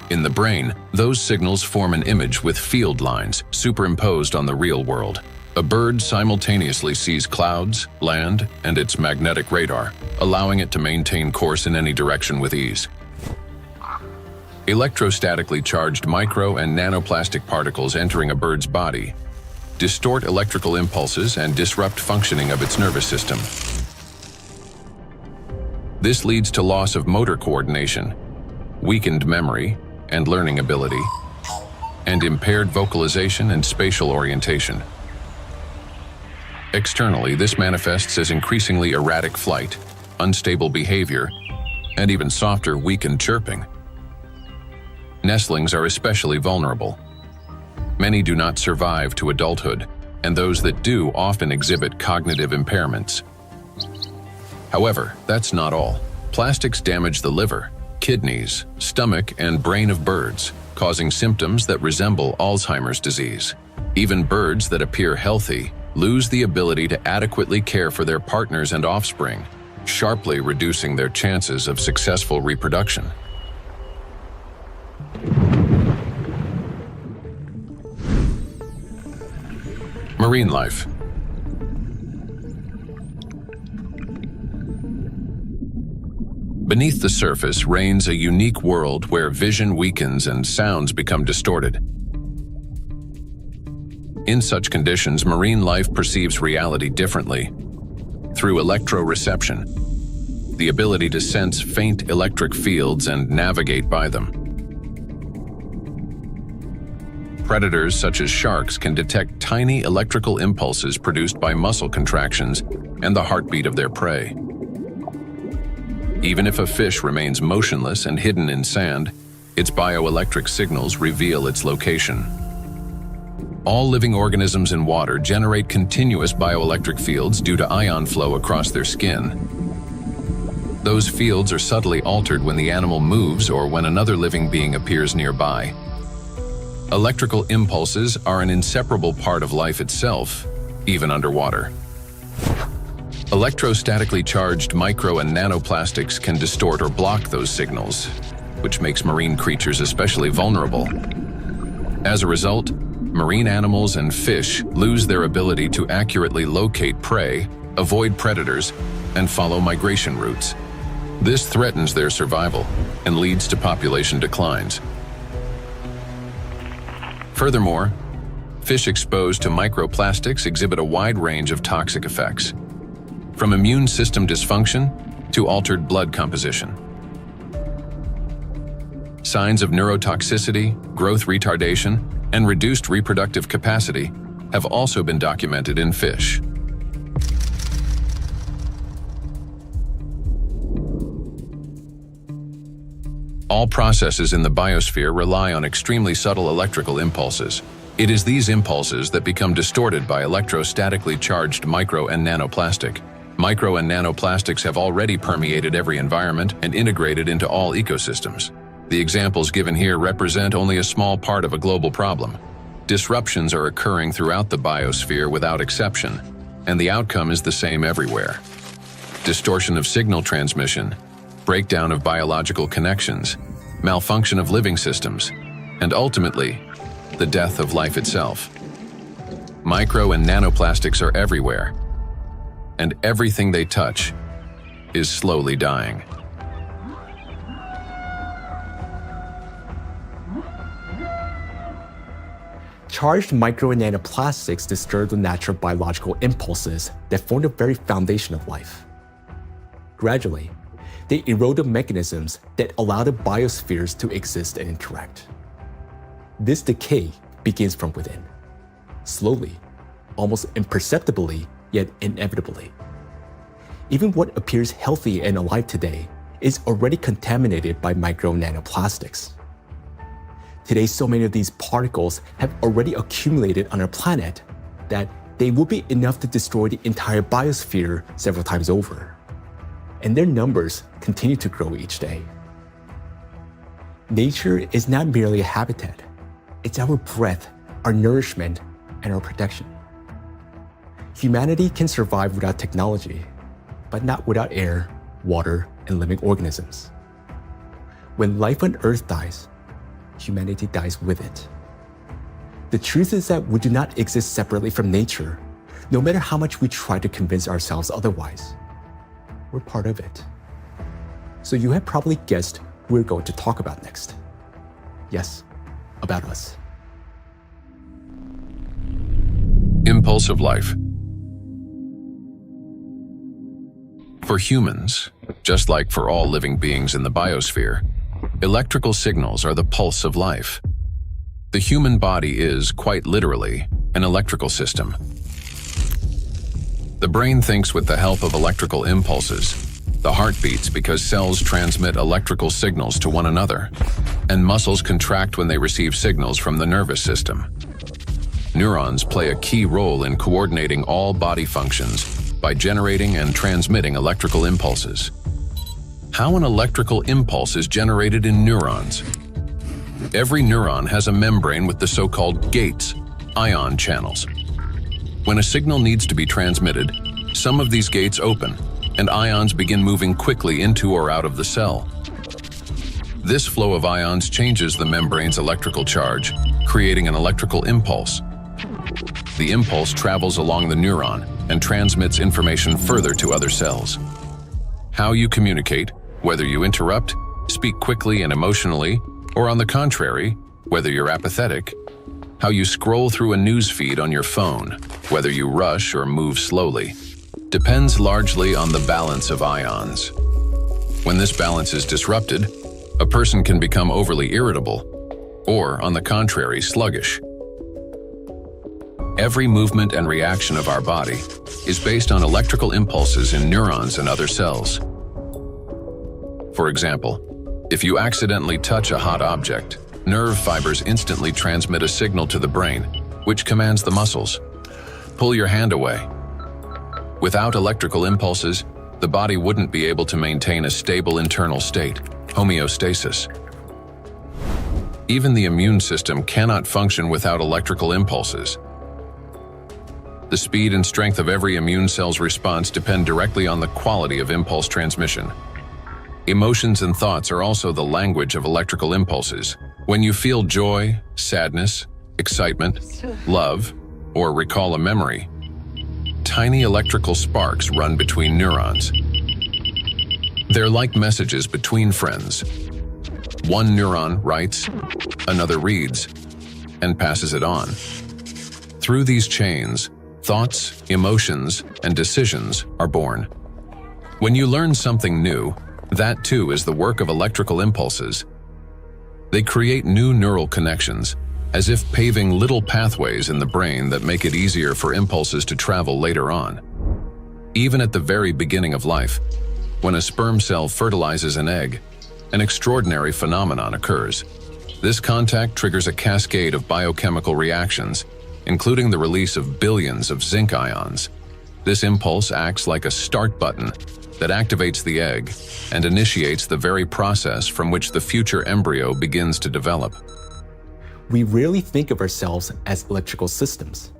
In the brain, those signals form an image with field lines superimposed on the real world. A bird simultaneously sees clouds, land, and its magnetic radar, allowing it to maintain course in any direction with ease. Electrostatically charged micro and nanoplastic particles entering a bird's body distort electrical impulses and disrupt functioning of its nervous system. This leads to loss of motor coordination, weakened memory and learning ability, and impaired vocalization and spatial orientation. Externally, this manifests as increasingly erratic flight, unstable behavior, and even softer, weakened chirping. Nestlings are especially vulnerable. Many do not survive to adulthood, and those that do often exhibit cognitive impairments. However, that's not all. Plastics damage the liver, kidneys, stomach, and brain of birds, causing symptoms that resemble Alzheimer's disease. Even birds that appear healthy lose the ability to adequately care for their partners and offspring, sharply reducing their chances of successful reproduction. Marine life. Beneath the surface reigns a unique world where vision weakens and sounds become distorted. In such conditions, marine life perceives reality differently. Through electroreception, the ability to sense faint electric fields and navigate by them. Predators such as sharks can detect tiny electrical impulses produced by muscle contractions and the heartbeat of their prey. Even if a fish remains motionless and hidden in sand, its bioelectric signals reveal its location. All living organisms in water generate continuous bioelectric fields due to ion flow across their skin. Those fields are subtly altered when the animal moves or when another living being appears nearby. Electrical impulses are an inseparable part of life itself, even underwater. Electrostatically charged micro and nanoplastics can distort or block those signals, which makes marine creatures especially vulnerable. As a result, marine animals and fish lose their ability to accurately locate prey, avoid predators, and follow migration routes. This threatens their survival and leads to population declines. Furthermore, fish exposed to microplastics exhibit a wide range of toxic effects, from immune system dysfunction to altered blood composition. Signs of neurotoxicity, growth retardation, and reduced reproductive capacity have also been documented in fish. All processes in the biosphere rely on extremely subtle electrical impulses. It is these impulses that become distorted by electrostatically charged micro and nanoplastic. Micro and nanoplastics have already permeated every environment and integrated into all ecosystems. The examples given here represent only a small part of a global problem. Disruptions are occurring throughout the biosphere without exception, and the outcome is the same everywhere. Distortion of signal transmission, breakdown of biological connections, malfunction of living systems, and ultimately, the death of life itself. Micro and nanoplastics are everywhere, and everything they touch is slowly dying. Charged micro and nanoplastics disturb the natural biological impulses that form the very foundation of life. Gradually, they erode the mechanisms that allow the biospheres to exist and interact. This decay begins from within, slowly, almost imperceptibly, yet inevitably. Even what appears healthy and alive today is already contaminated by micro nanoplastics. Today, so many of these particles have already accumulated on our planet that they will be enough to destroy the entire biosphere several times over. And their numbers continue to grow each day. Nature is not merely a habitat. It's our breath, our nourishment, and our protection. Humanity can survive without technology, but not without air, water, and living organisms. When life on Earth dies, humanity dies with it. The truth is that we do not exist separately from nature, no matter how much we try to convince ourselves otherwise. We're part of it. So you have probably guessed who we're going to talk about next. Yes, about us. Impulse of life. For humans, just like for all living beings in the biosphere, electrical signals are the pulse of life. The human body is, quite literally, an electrical system. The brain thinks with the help of electrical impulses. The heart beats because cells transmit electrical signals to one another, and muscles contract when they receive signals from the nervous system. Neurons play a key role in coordinating all body functions by generating and transmitting electrical impulses. How an electrical impulse is generated in neurons? Every neuron has a membrane with the so-called gates, ion channels. When a signal needs to be transmitted, some of these gates open, and ions begin moving quickly into or out of the cell. This flow of ions changes the membrane's electrical charge, creating an electrical impulse. The impulse travels along the neuron and transmits information further to other cells. How you communicate, whether you interrupt, speak quickly and emotionally, or on the contrary, whether you're apathetic, how you scroll through a news feed on your phone, whether you rush or move slowly, depends largely on the balance of ions. When this balance is disrupted, a person can become overly irritable, or, on the contrary, sluggish. Every movement and reaction of our body is based on electrical impulses in neurons and other cells. For example, if you accidentally touch a hot object, nerve fibers instantly transmit a signal to the brain, which commands the muscles. Pull your hand away. Without electrical impulses, the body wouldn't be able to maintain a stable internal state, homeostasis. Even the immune system cannot function without electrical impulses. The speed and strength of every immune cell's response depend directly on the quality of impulse transmission. Emotions and thoughts are also the language of electrical impulses. When you feel joy, sadness, excitement, love, or recall a memory, tiny electrical sparks run between neurons. They're like messages between friends. One neuron writes, another reads, and passes it on. Through these chains, thoughts, emotions, and decisions are born. When you learn something new, that too is the work of electrical impulses. They create new neural connections, as if paving little pathways in the brain that make it easier for impulses to travel later on. Even at the very beginning of life, when a sperm cell fertilizes an egg, an extraordinary phenomenon occurs. This contact triggers a cascade of biochemical reactions, including the release of billions of zinc ions. This impulse acts like a start button that activates the egg and initiates the very process from which the future embryo begins to develop. We rarely think of ourselves as electrical systems,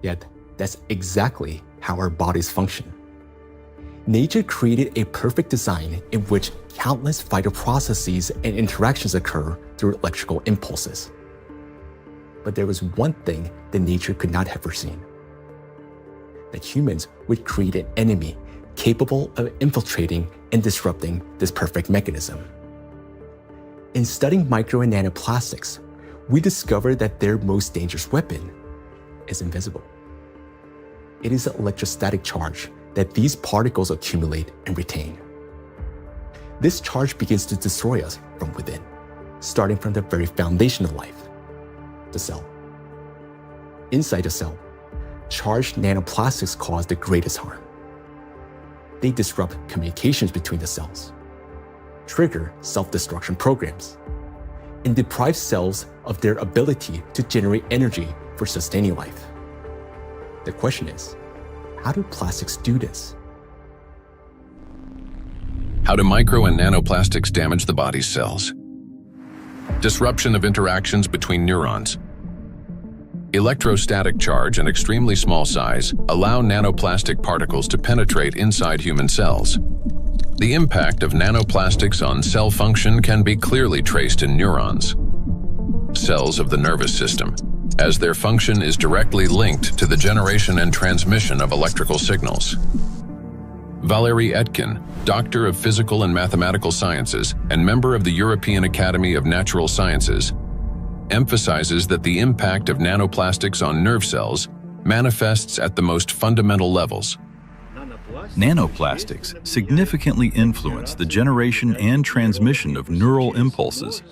yet that's exactly how our bodies function. Nature created a perfect design in which countless vital processes and interactions occur through electrical impulses. But there was one thing that nature could not have foreseen: that humans would create an enemy capable of infiltrating and disrupting this perfect mechanism. In studying micro and nanoplastics, we discovered that their most dangerous weapon is invisible. It is the electrostatic charge that these particles accumulate and retain. This charge begins to destroy us from within, starting from the very foundation of life, the cell. Inside the cell, charged nanoplastics cause the greatest harm. They disrupt communications between the cells, trigger self-destruction programs, and deprive cells of their ability to generate energy for sustaining life. The question is, how do plastics do this? How do micro and nanoplastics damage the body's cells? Disruption of interactions between neurons. Electrostatic charge and extremely small size allow nanoplastic particles to penetrate inside human cells. The impact of nanoplastics on cell function can be clearly traced in neurons, cells of the nervous system, as their function is directly linked to the generation and transmission of electrical signals. Valérie Etkin, Doctor of Physical and Mathematical Sciences and member of the European Academy of Natural Sciences, emphasizes that the impact of nanoplastics on nerve cells manifests at the most fundamental levels. Nanoplastics significantly influence the generation and transmission of neural impulses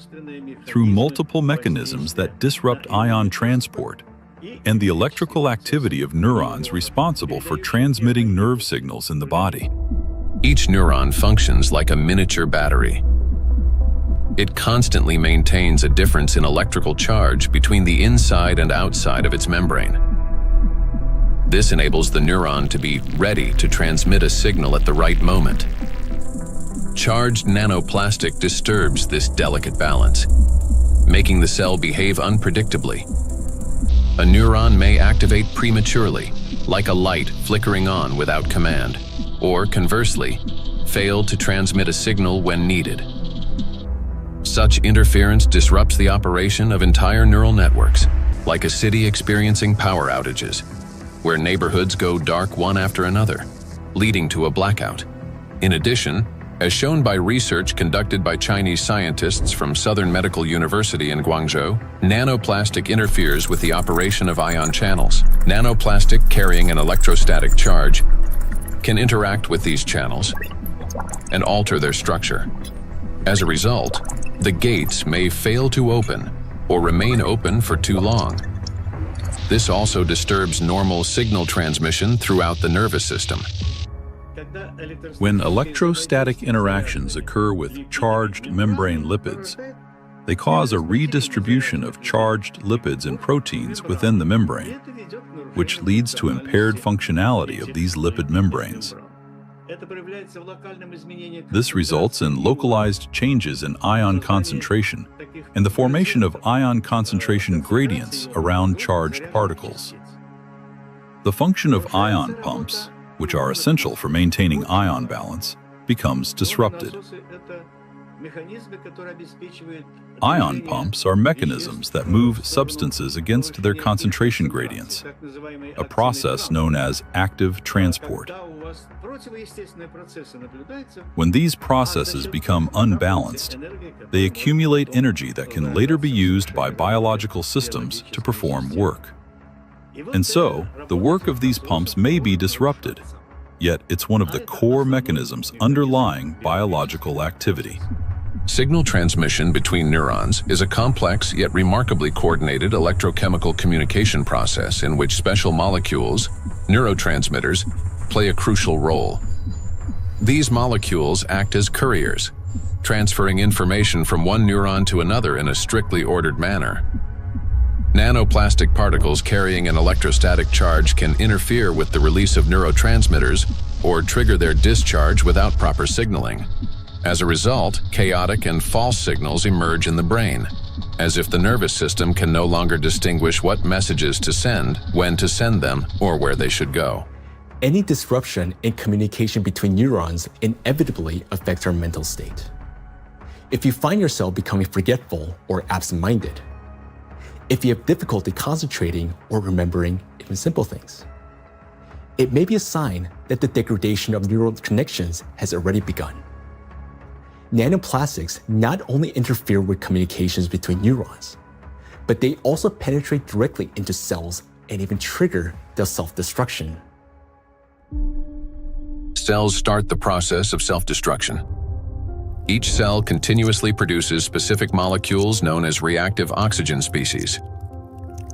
through multiple mechanisms that disrupt ion transport and the electrical activity of neurons responsible for transmitting nerve signals in the body. Each neuron functions like a miniature battery. It constantly maintains a difference in electrical charge between the inside and outside of its membrane. This enables the neuron to be ready to transmit a signal at the right moment. Charged nanoplastic disturbs this delicate balance, making the cell behave unpredictably. A neuron may activate prematurely, like a light flickering on without command, or conversely, fail to transmit a signal when needed. Such interference disrupts the operation of entire neural networks, like a city experiencing power outages, where neighborhoods go dark one after another, leading to a blackout. In addition, as shown by research conducted by Chinese scientists from Southern Medical University in Guangzhou, nanoplastic interferes with the operation of ion channels. Nanoplastic carrying an electrostatic charge can interact with these channels and alter their structure. As a result, the gates may fail to open or remain open for too long. This also disturbs normal signal transmission throughout the nervous system. When electrostatic interactions occur with charged membrane lipids, they cause a redistribution of charged lipids and proteins within the membrane, which leads to impaired functionality of these lipid membranes. This results in localized changes in ion concentration and the formation of ion concentration gradients around charged particles. The function of ion pumps, which are essential for maintaining ion balance, becomes disrupted. Ion pumps are mechanisms that move substances against their concentration gradients, a process known as active transport. When these processes become unbalanced, they accumulate energy that can later be used by biological systems to perform work. And so, the work of these pumps may be disrupted, yet it's one of the core mechanisms underlying biological activity. Signal transmission between neurons is a complex yet remarkably coordinated electrochemical communication process in which special molecules, neurotransmitters, play a crucial role. These molecules act as couriers, transferring information from one neuron to another in a strictly ordered manner. Nanoplastic particles carrying an electrostatic charge can interfere with the release of neurotransmitters or trigger their discharge without proper signaling. As a result, chaotic and false signals emerge in the brain, as if the nervous system can no longer distinguish what messages to send, when to send them, or where they should go. Any disruption in communication between neurons inevitably affects our mental state. If you find yourself becoming forgetful or absent-minded, if you have difficulty concentrating or remembering even simple things, it may be a sign that the degradation of neural connections has already begun. Nanoplastics not only interfere with communications between neurons, but they also penetrate directly into cells and even trigger their self-destruction. Cells start the process of self-destruction. Each cell continuously produces specific molecules known as reactive oxygen species.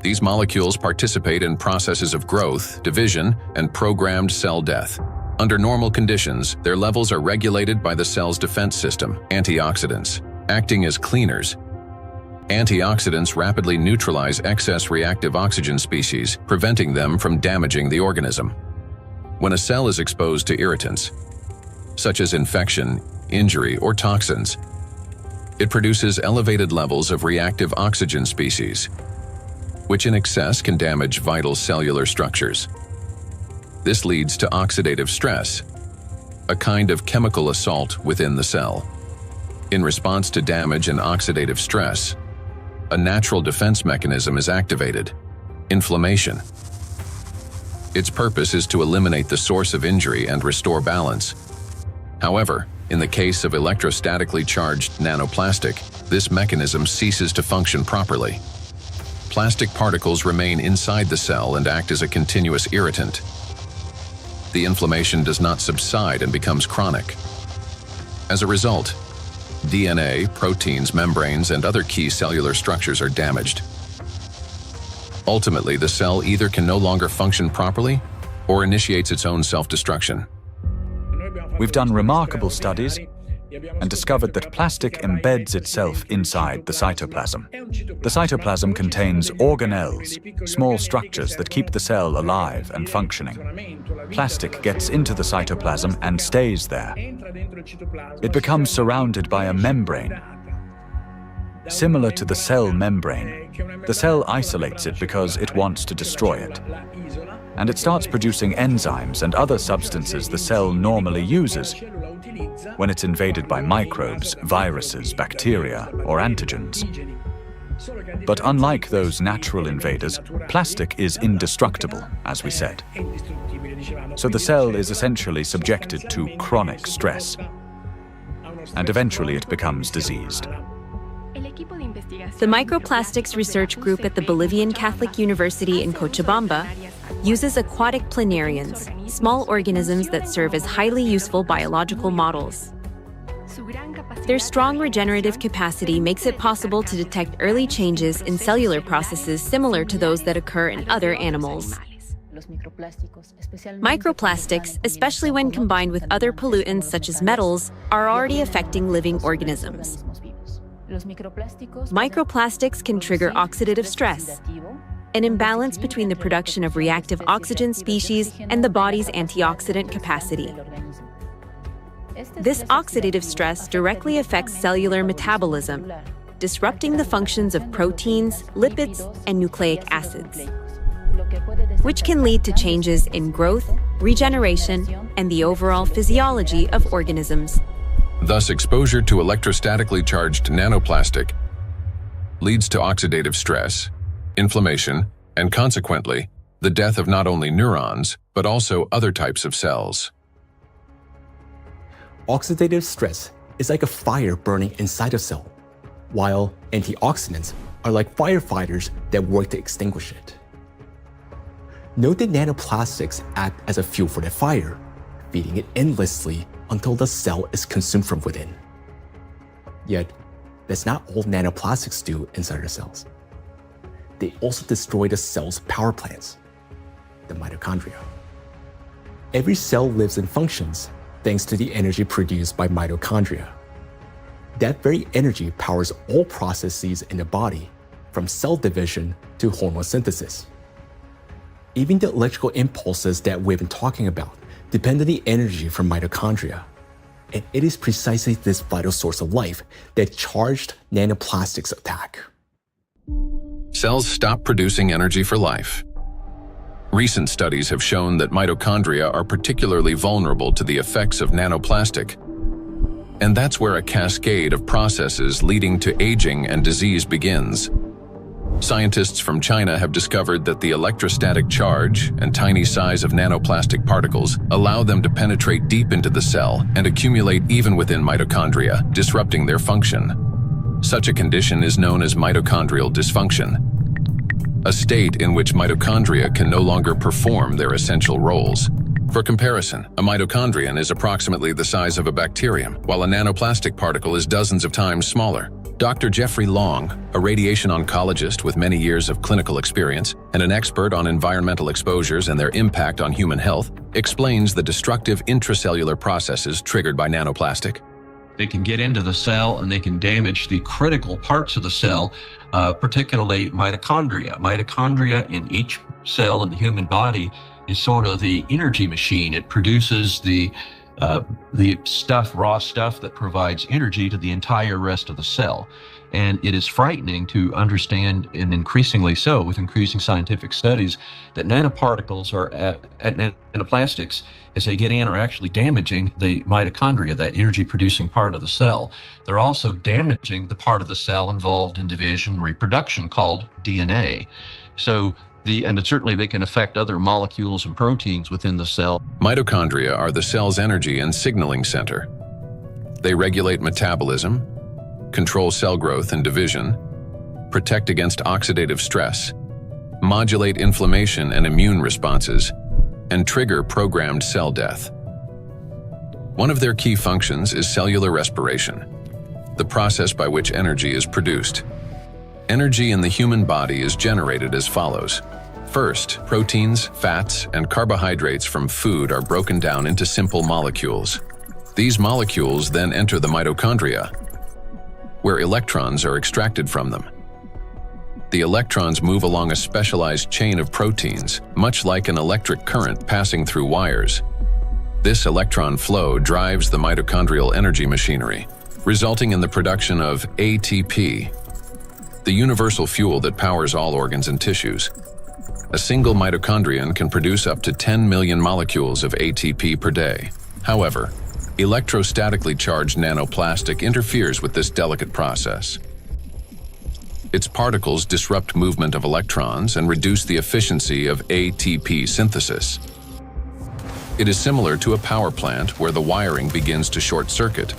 These molecules participate in processes of growth, division, and programmed cell death. Under normal conditions, their levels are regulated by the cell's defense system, antioxidants, acting as cleaners. Antioxidants rapidly neutralize excess reactive oxygen species, preventing them from damaging the organism. When a cell is exposed to irritants, such as infection, injury, or toxins, it produces elevated levels of reactive oxygen species, which in excess can damage vital cellular structures. This leads to oxidative stress, a kind of chemical assault within the cell. In response to damage and oxidative stress, a natural defense mechanism is activated: inflammation. Its purpose is to eliminate the source of injury and restore balance. However, in the case of electrostatically charged nanoplastic, this mechanism ceases to function properly. Plastic particles remain inside the cell and act as a continuous irritant. The inflammation does not subside and becomes chronic. As a result, DNA, proteins, membranes, and other key cellular structures are damaged. Ultimately, the cell either can no longer function properly or initiates its own self-destruction. We've done remarkable studies and discovered that plastic embeds itself inside the cytoplasm. The cytoplasm contains organelles, small structures that keep the cell alive and functioning. Plastic gets into the cytoplasm and stays there. It becomes surrounded by a membrane. Similar to the cell membrane, The cell isolates it because it wants to destroy it. And it starts producing enzymes and other substances the cell normally uses when it's invaded by microbes, viruses, bacteria, or antigens. But unlike those natural invaders, plastic is indestructible, as we said. So the cell is essentially subjected to chronic stress, and eventually it becomes diseased. The Microplastics Research Group at the Bolivian Catholic University in Cochabamba uses aquatic planarians, small organisms that serve as highly useful biological models. Their strong regenerative capacity makes it possible to detect early changes in cellular processes similar to those that occur in other animals. Microplastics, especially when combined with other pollutants such as metals, are already affecting living organisms. Microplastics can trigger oxidative stress, an imbalance between the production of reactive oxygen species and the body's antioxidant capacity. This oxidative stress directly affects cellular metabolism, disrupting the functions of proteins, lipids, and nucleic acids, which can lead to changes in growth, regeneration, and the overall physiology of organisms. Thus, exposure to electrostatically charged nanoplastic leads to oxidative stress, inflammation, and consequently, the death of not only neurons, but also other types of cells. Oxidative stress is like a fire burning inside a cell, while antioxidants are like firefighters that work to extinguish it. Note that nanoplastics act as a fuel for the fire, feeding it endlessly until the cell is consumed from within. Yet, that's not all nanoplastics do inside our cells. They also destroy the cell's power plants, the mitochondria. Every cell lives and functions thanks to the energy produced by mitochondria. That very energy powers all processes in the body, from cell division to hormone synthesis. Even the electrical impulses that we've been talking about depend on the energy from mitochondria. And it is precisely this vital source of life that charged nanoplastics attack. Cells stop producing energy for life. Recent studies have shown that mitochondria are particularly vulnerable to the effects of nanoplastic. And that's where a cascade of processes leading to aging and disease begins. Scientists from China have discovered that the electrostatic charge and tiny size of nanoplastic particles allow them to penetrate deep into the cell and accumulate even within mitochondria, disrupting their function. Such a condition is known as mitochondrial dysfunction, a state in which mitochondria can no longer perform their essential roles. For comparison, a mitochondrion is approximately the size of a bacterium, while a nanoplastic particle is dozens of times smaller. Dr. Jeffrey Long, a radiation oncologist with many years of clinical experience and an expert on environmental exposures and their impact on human health, explains the destructive intracellular processes triggered by nanoplastic. They can get into the cell and they can damage the critical parts of the cell, particularly mitochondria. Mitochondria in each cell in the human body is sort of the energy machine. It produces the raw stuff that provides energy to the entire rest of the cell. And it is frightening to understand, and increasingly so with increasing scientific studies, that nanoparticles nanoplastics, as they get in, are actually damaging the mitochondria, that energy-producing part of the cell. They're also damaging the part of the cell involved in division and reproduction called DNA. And certainly they can affect other molecules and proteins within the cell. Mitochondria are the cell's energy and signaling center. They regulate metabolism, control cell growth and division, protect against oxidative stress, modulate inflammation and immune responses, and trigger programmed cell death. One of their key functions is cellular respiration, the process by which energy is produced. Energy in the human body is generated as follows. First, proteins, fats, and carbohydrates from food are broken down into simple molecules. These molecules then enter the mitochondria, where electrons are extracted from them. The electrons move along a specialized chain of proteins, much like an electric current passing through wires. This electron flow drives the mitochondrial energy machinery, resulting in the production of ATP, the universal fuel that powers all organs and tissues. A single mitochondrion can produce up to 10 million molecules of ATP per day. However, electrostatically charged nanoplastic interferes with this delicate process. Its particles disrupt movement of electrons and reduce the efficiency of ATP synthesis. It is similar to a power plant where the wiring begins to short circuit.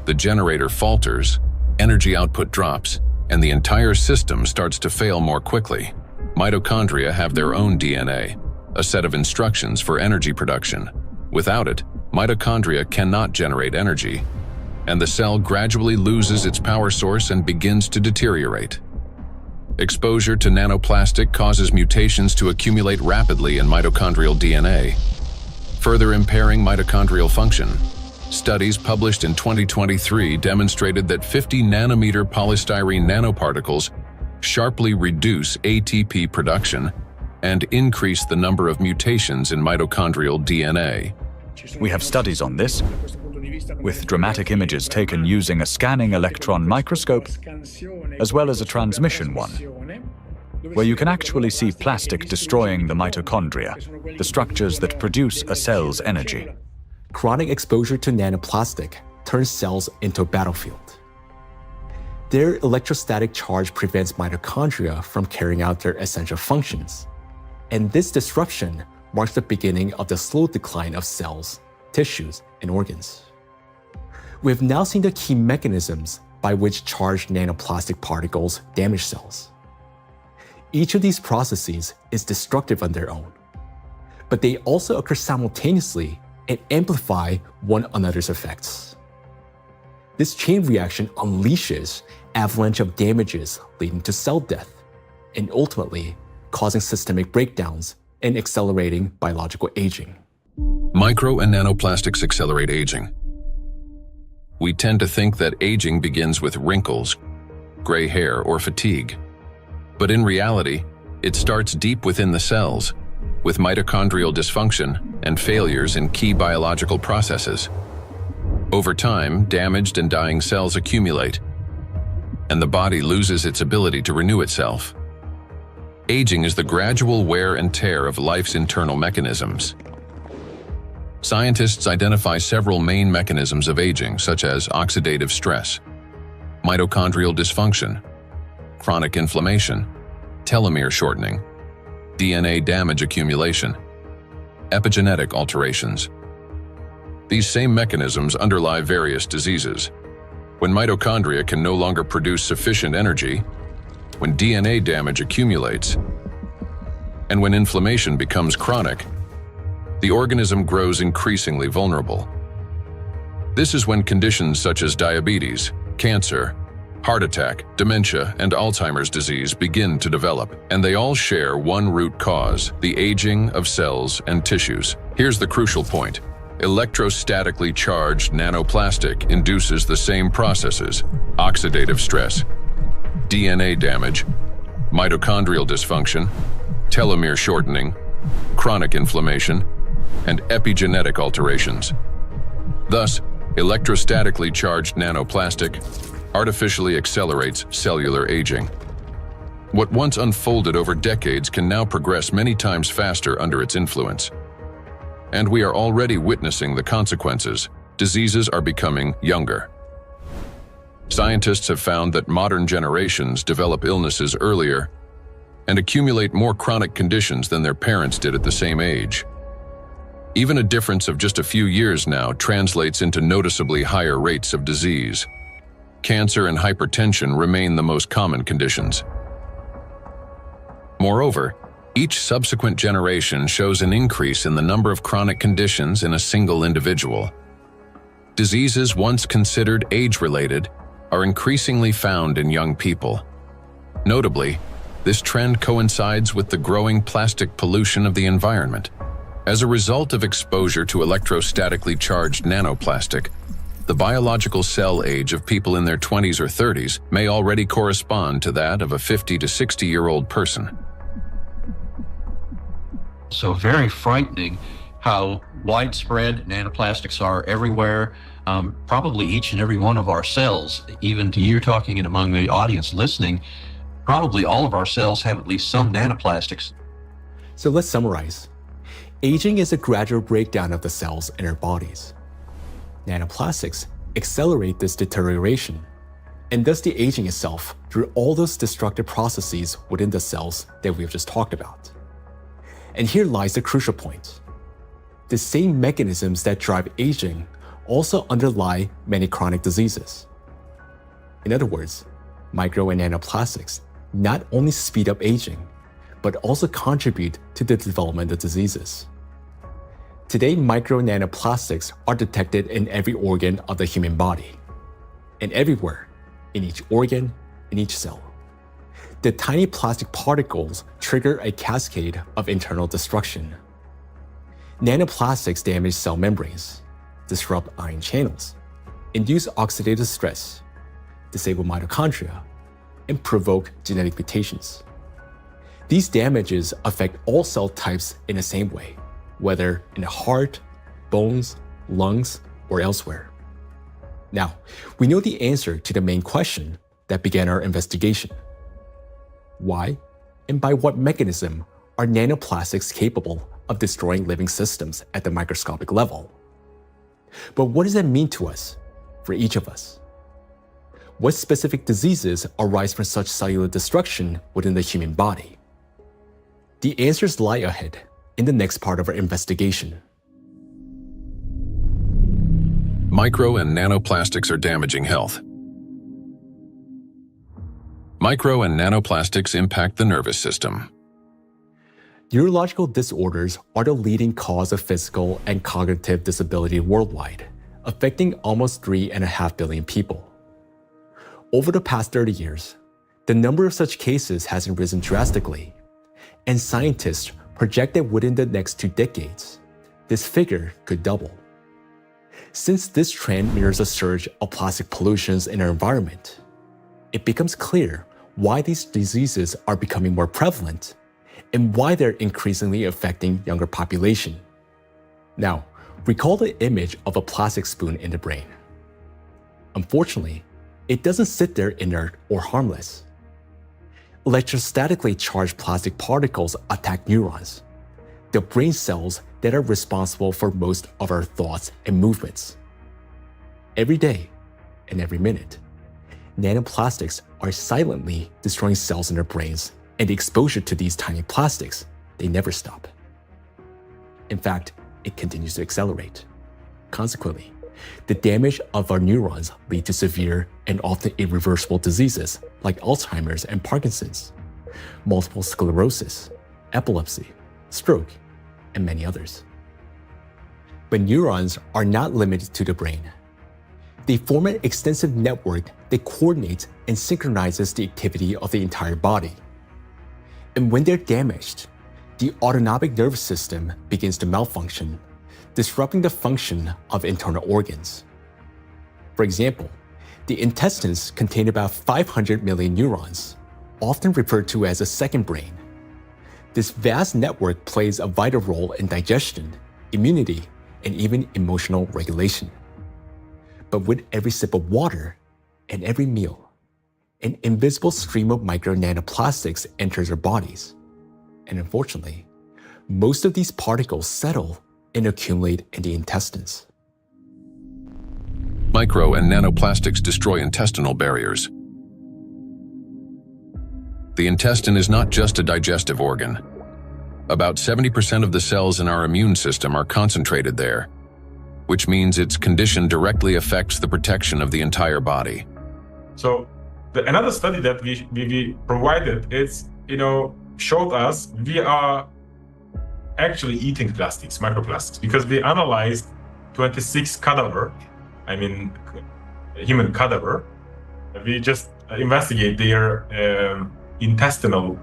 The generator falters, energy output drops, and the entire system starts to fail more quickly. Mitochondria have their own DNA, a set of instructions for energy production. Without it, mitochondria cannot generate energy, and the cell gradually loses its power source and begins to deteriorate. Exposure to nanoplastic causes mutations to accumulate rapidly in mitochondrial DNA, further impairing mitochondrial function. Studies published in 2023 demonstrated that 50 nanometer polystyrene nanoparticles sharply reduce ATP production and increase the number of mutations in mitochondrial DNA. We have studies on this, with dramatic images taken using a scanning electron microscope, as well as a transmission one, where you can actually see plastic destroying the mitochondria, the structures that produce a cell's energy. Chronic exposure to nanoplastic turns cells into a battlefield. Their electrostatic charge prevents mitochondria from carrying out their essential functions, and this disruption marks the beginning of the slow decline of cells, tissues, and organs. We have now seen the key mechanisms by which charged nanoplastic particles damage cells. Each of these processes is destructive on their own, but they also occur simultaneously and amplify one another's effects. This chain reaction unleashes avalanche of damages leading to cell death, and ultimately causing systemic breakdowns and accelerating biological aging. Micro and nanoplastics accelerate aging. We tend to think that aging begins with wrinkles, gray hair, or fatigue. But in reality, it starts deep within the cells, with mitochondrial dysfunction and failures in key biological processes. Over time, damaged and dying cells accumulate, and the body loses its ability to renew itself. Aging is the gradual wear and tear of life's internal mechanisms. Scientists identify several main mechanisms of aging, such as oxidative stress, mitochondrial dysfunction, chronic inflammation, telomere shortening, DNA damage accumulation, epigenetic alterations. These same mechanisms underlie various diseases. When mitochondria can no longer produce sufficient energy, when DNA damage accumulates, and when inflammation becomes chronic, the organism grows increasingly vulnerable. This is when conditions such as diabetes, cancer, heart attack, dementia, and Alzheimer's disease begin to develop, and they all share one root cause: the aging of cells and tissues. Here's the crucial point. Electrostatically charged nanoplastic induces the same processes: oxidative stress, DNA damage, mitochondrial dysfunction, telomere shortening, chronic inflammation, and epigenetic alterations. Thus, electrostatically charged nanoplastic artificially accelerates cellular aging. What once unfolded over decades can now progress many times faster under its influence. And we are already witnessing the consequences. Diseases are becoming younger. Scientists have found that modern generations develop illnesses earlier and accumulate more chronic conditions than their parents did at the same age. Even a difference of just a few years now translates into noticeably higher rates of disease. Cancer and hypertension remain the most common conditions. Moreover, each subsequent generation shows an increase in the number of chronic conditions in a single individual. Diseases once considered age-related are increasingly found in young people. Notably, this trend coincides with the growing plastic pollution of the environment. As a result of exposure to electrostatically charged nanoplastic, the biological cell age of people in their 20s or 30s may already correspond to that of a 50 to 60-year-old person. So very frightening how widespread nanoplastics are everywhere, probably each and every one of our cells. Even to you talking and among the audience listening, probably all of our cells have at least some nanoplastics. So let's summarize. Aging is a gradual breakdown of the cells in our bodies. Nanoplastics accelerate this deterioration, and thus the aging itself through all those destructive processes within the cells that we've just talked about. And here lies the crucial point. The same mechanisms that drive aging also underlie many chronic diseases. In other words, micro and nanoplastics not only speed up aging, but also contribute to the development of diseases. Today, micro and nanoplastics are detected in every organ of the human body, and everywhere, in each organ, in each cell. The tiny plastic particles trigger a cascade of internal destruction. Nanoplastics damage cell membranes, disrupt ion channels, induce oxidative stress, disable mitochondria, and provoke genetic mutations. These damages affect all cell types in the same way, whether in the heart, bones, lungs, or elsewhere. Now, we know the answer to the main question that began our investigation. Why and by what mechanism are nanoplastics capable of destroying living systems at the microscopic level? But what does that mean to us, for each of us? What specific diseases arise from such cellular destruction within the human body? The answers lie ahead in the next part of our investigation. Micro and nanoplastics are damaging health. Micro and nanoplastics impact the nervous system. Neurological disorders are the leading cause of physical and cognitive disability worldwide, affecting almost 3.5 billion people. Over the past 30 years, the number of such cases has risen drastically, and scientists project that within the next 2 decades, this figure could double. Since this trend mirrors a surge of plastic pollutions in our environment, it becomes clear why these diseases are becoming more prevalent and why they're increasingly affecting younger population. Now, recall the image of a plastic spoon in the brain. Unfortunately, it doesn't sit there inert or harmless. Electrostatically charged plastic particles attack neurons, the brain cells that are responsible for most of our thoughts and movements. Every day and every minute, nanoplastics are silently destroying cells in our brains, and the exposure to these tiny plastics, they never stop. In fact, it continues to accelerate. Consequently, the damage of our neurons lead to severe and often irreversible diseases like Alzheimer's and Parkinson's, multiple sclerosis, epilepsy, stroke, and many others. But neurons are not limited to the brain. They form an extensive network that coordinates and synchronizes the activity of the entire body. And when they're damaged, the autonomic nervous system begins to malfunction, disrupting the function of internal organs. For example, the intestines contain about 500 million neurons, often referred to as a second brain. This vast network plays a vital role in digestion, immunity, and even emotional regulation. But with every sip of water and every meal, an invisible stream of micro nanoplastics enters our bodies. And unfortunately, most of these particles settle and accumulate in the intestines. Micro and nanoplastics destroy intestinal barriers. The intestine is not just a digestive organ. About 70% of the cells in our immune system are concentrated there, which means its condition directly affects the protection of the entire body. So another study that we provided is, showed us we are actually eating plastics, microplastics, because we analyzed 26 human cadaver. We just investigate their intestinal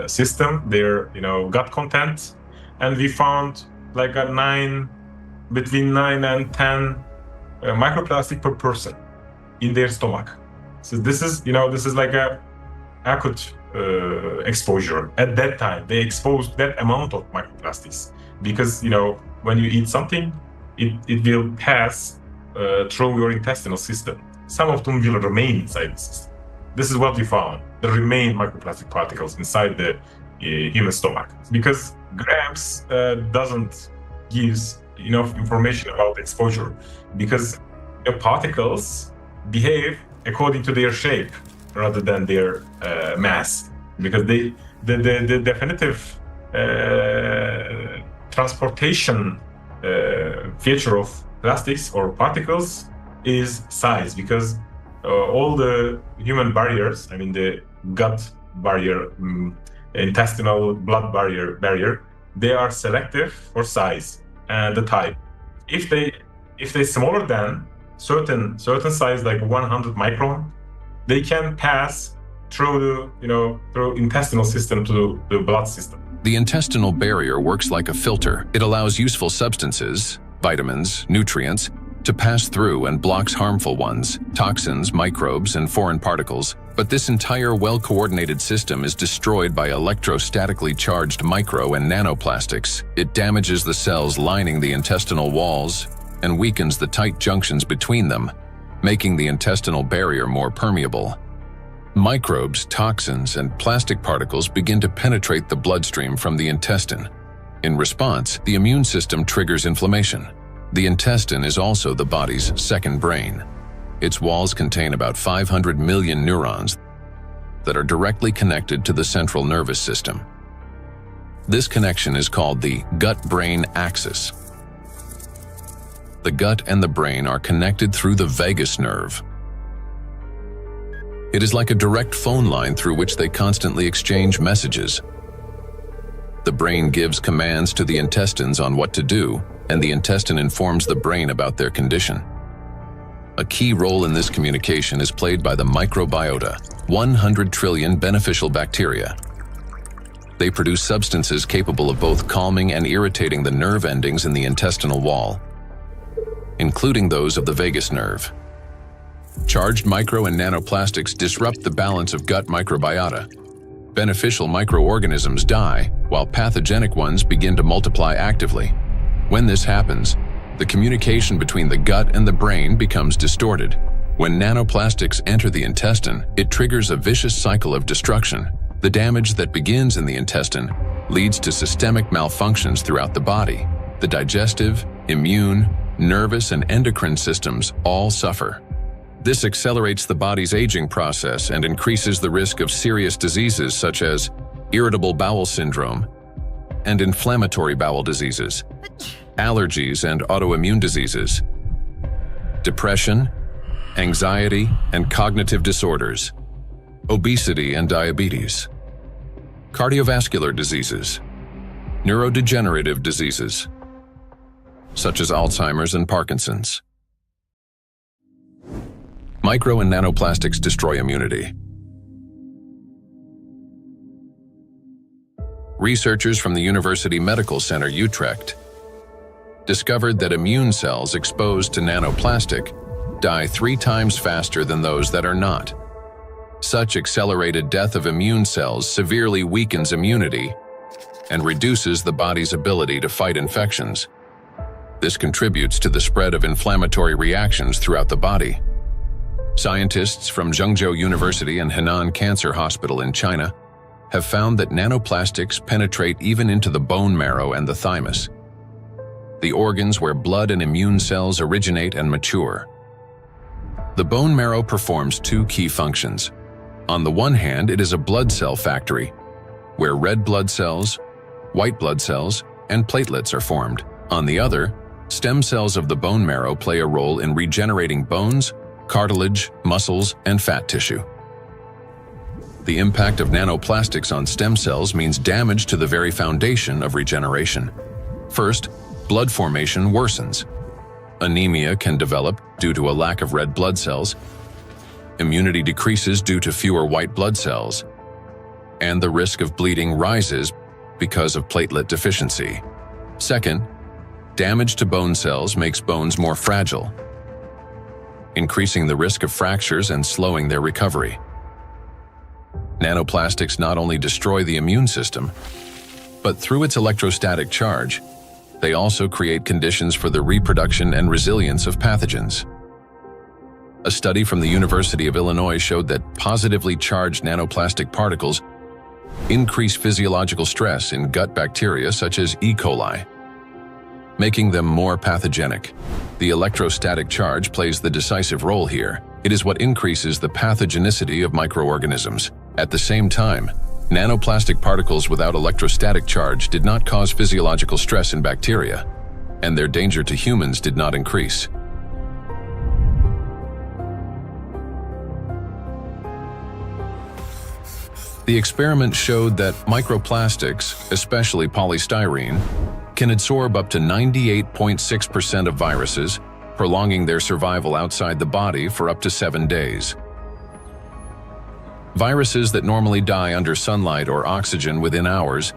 system, their gut content, and we found like between 9 and 10 microplastic per person in their stomach. So this is like a acute exposure. At that time, they exposed that amount of microplastics because when you eat something, it will pass through your intestinal system. Some of them will remain inside the system. This is what we found. the remain microplastic particles inside the human stomach, because grams doesn't give enough information about exposure, because the particles behave according to their shape rather than their mass, because the definitive transportation feature of plastics or particles is size, because all the human barriers, I mean the gut barrier, intestinal blood barrier, they are selective for size and the type. If they smaller than certain size, like 100 micron, they can pass through through intestinal system to the blood system. The intestinal barrier works like a filter. It allows useful substances, vitamins, nutrients, to pass through and blocks harmful ones, toxins, microbes, and foreign particles. But this entire well-coordinated system is destroyed by electrostatically charged micro and nanoplastics. It damages the cells lining the intestinal walls and weakens the tight junctions between them, making the intestinal barrier more permeable. Microbes, toxins, and plastic particles begin to penetrate the bloodstream from the intestine. In response, the immune system triggers inflammation. The intestine is also the body's second brain. Its walls contain about 500 million neurons that are directly connected to the central nervous system. This connection is called the gut-brain axis. The gut and the brain are connected through the vagus nerve. It is like a direct phone line through which they constantly exchange messages. The brain gives commands to the intestines on what to do, and the intestine informs the brain about their condition. A key role in this communication is played by the microbiota, 100 trillion beneficial bacteria. They produce substances capable of both calming and irritating the nerve endings in the intestinal wall, including those of the vagus nerve. Charged micro and nanoplastics disrupt the balance of gut microbiota. Beneficial microorganisms die, while pathogenic ones begin to multiply actively. When this happens, the communication between the gut and the brain becomes distorted. When nanoplastics enter the intestine, it triggers a vicious cycle of destruction. The damage that begins in the intestine leads to systemic malfunctions throughout the body. The digestive, immune, nervous, and endocrine systems all suffer. This accelerates the body's aging process and increases the risk of serious diseases such as irritable bowel syndrome and inflammatory bowel diseases, allergies and autoimmune diseases, depression, anxiety and cognitive disorders, obesity and diabetes, cardiovascular diseases, neurodegenerative diseases, such as Alzheimer's and Parkinson's. Micro and nanoplastics destroy immunity. Researchers from the University Medical Center Utrecht discovered that immune cells exposed to nanoplastic die 3 times faster than those that are not. Such accelerated death of immune cells severely weakens immunity and reduces the body's ability to fight infections. This contributes to the spread of inflammatory reactions throughout the body. Scientists from Zhengzhou University and Henan Cancer Hospital in China have found that nanoplastics penetrate even into the bone marrow and the thymus, the organs where blood and immune cells originate and mature. The bone marrow performs 2 key functions. On the one hand, it is a blood cell factory, where red blood cells, white blood cells, and platelets are formed. On the other, stem cells of the bone marrow play a role in regenerating bones, cartilage, muscles, and fat tissue. The impact of nanoplastics on stem cells means damage to the very foundation of regeneration. First, blood formation worsens. Anemia can develop due to a lack of red blood cells. Immunity decreases due to fewer white blood cells. And the risk of bleeding rises because of platelet deficiency. Second, damage to bone cells makes bones more fragile, increasing the risk of fractures and slowing their recovery. Nanoplastics not only destroy the immune system, but through its electrostatic charge, they also create conditions for the reproduction and resilience of pathogens. A study from the University of Illinois showed that positively charged nanoplastic particles increase physiological stress in gut bacteria such as E. coli, making them more pathogenic. The electrostatic charge plays the decisive role here. It is what increases the pathogenicity of microorganisms. At the same time, nanoplastic particles without electrostatic charge did not cause physiological stress in bacteria, and their danger to humans did not increase. The experiment showed that microplastics, especially polystyrene, can absorb up to 98.6% of viruses, prolonging their survival outside the body for up to 7 days. Viruses that normally die under sunlight or oxygen within hours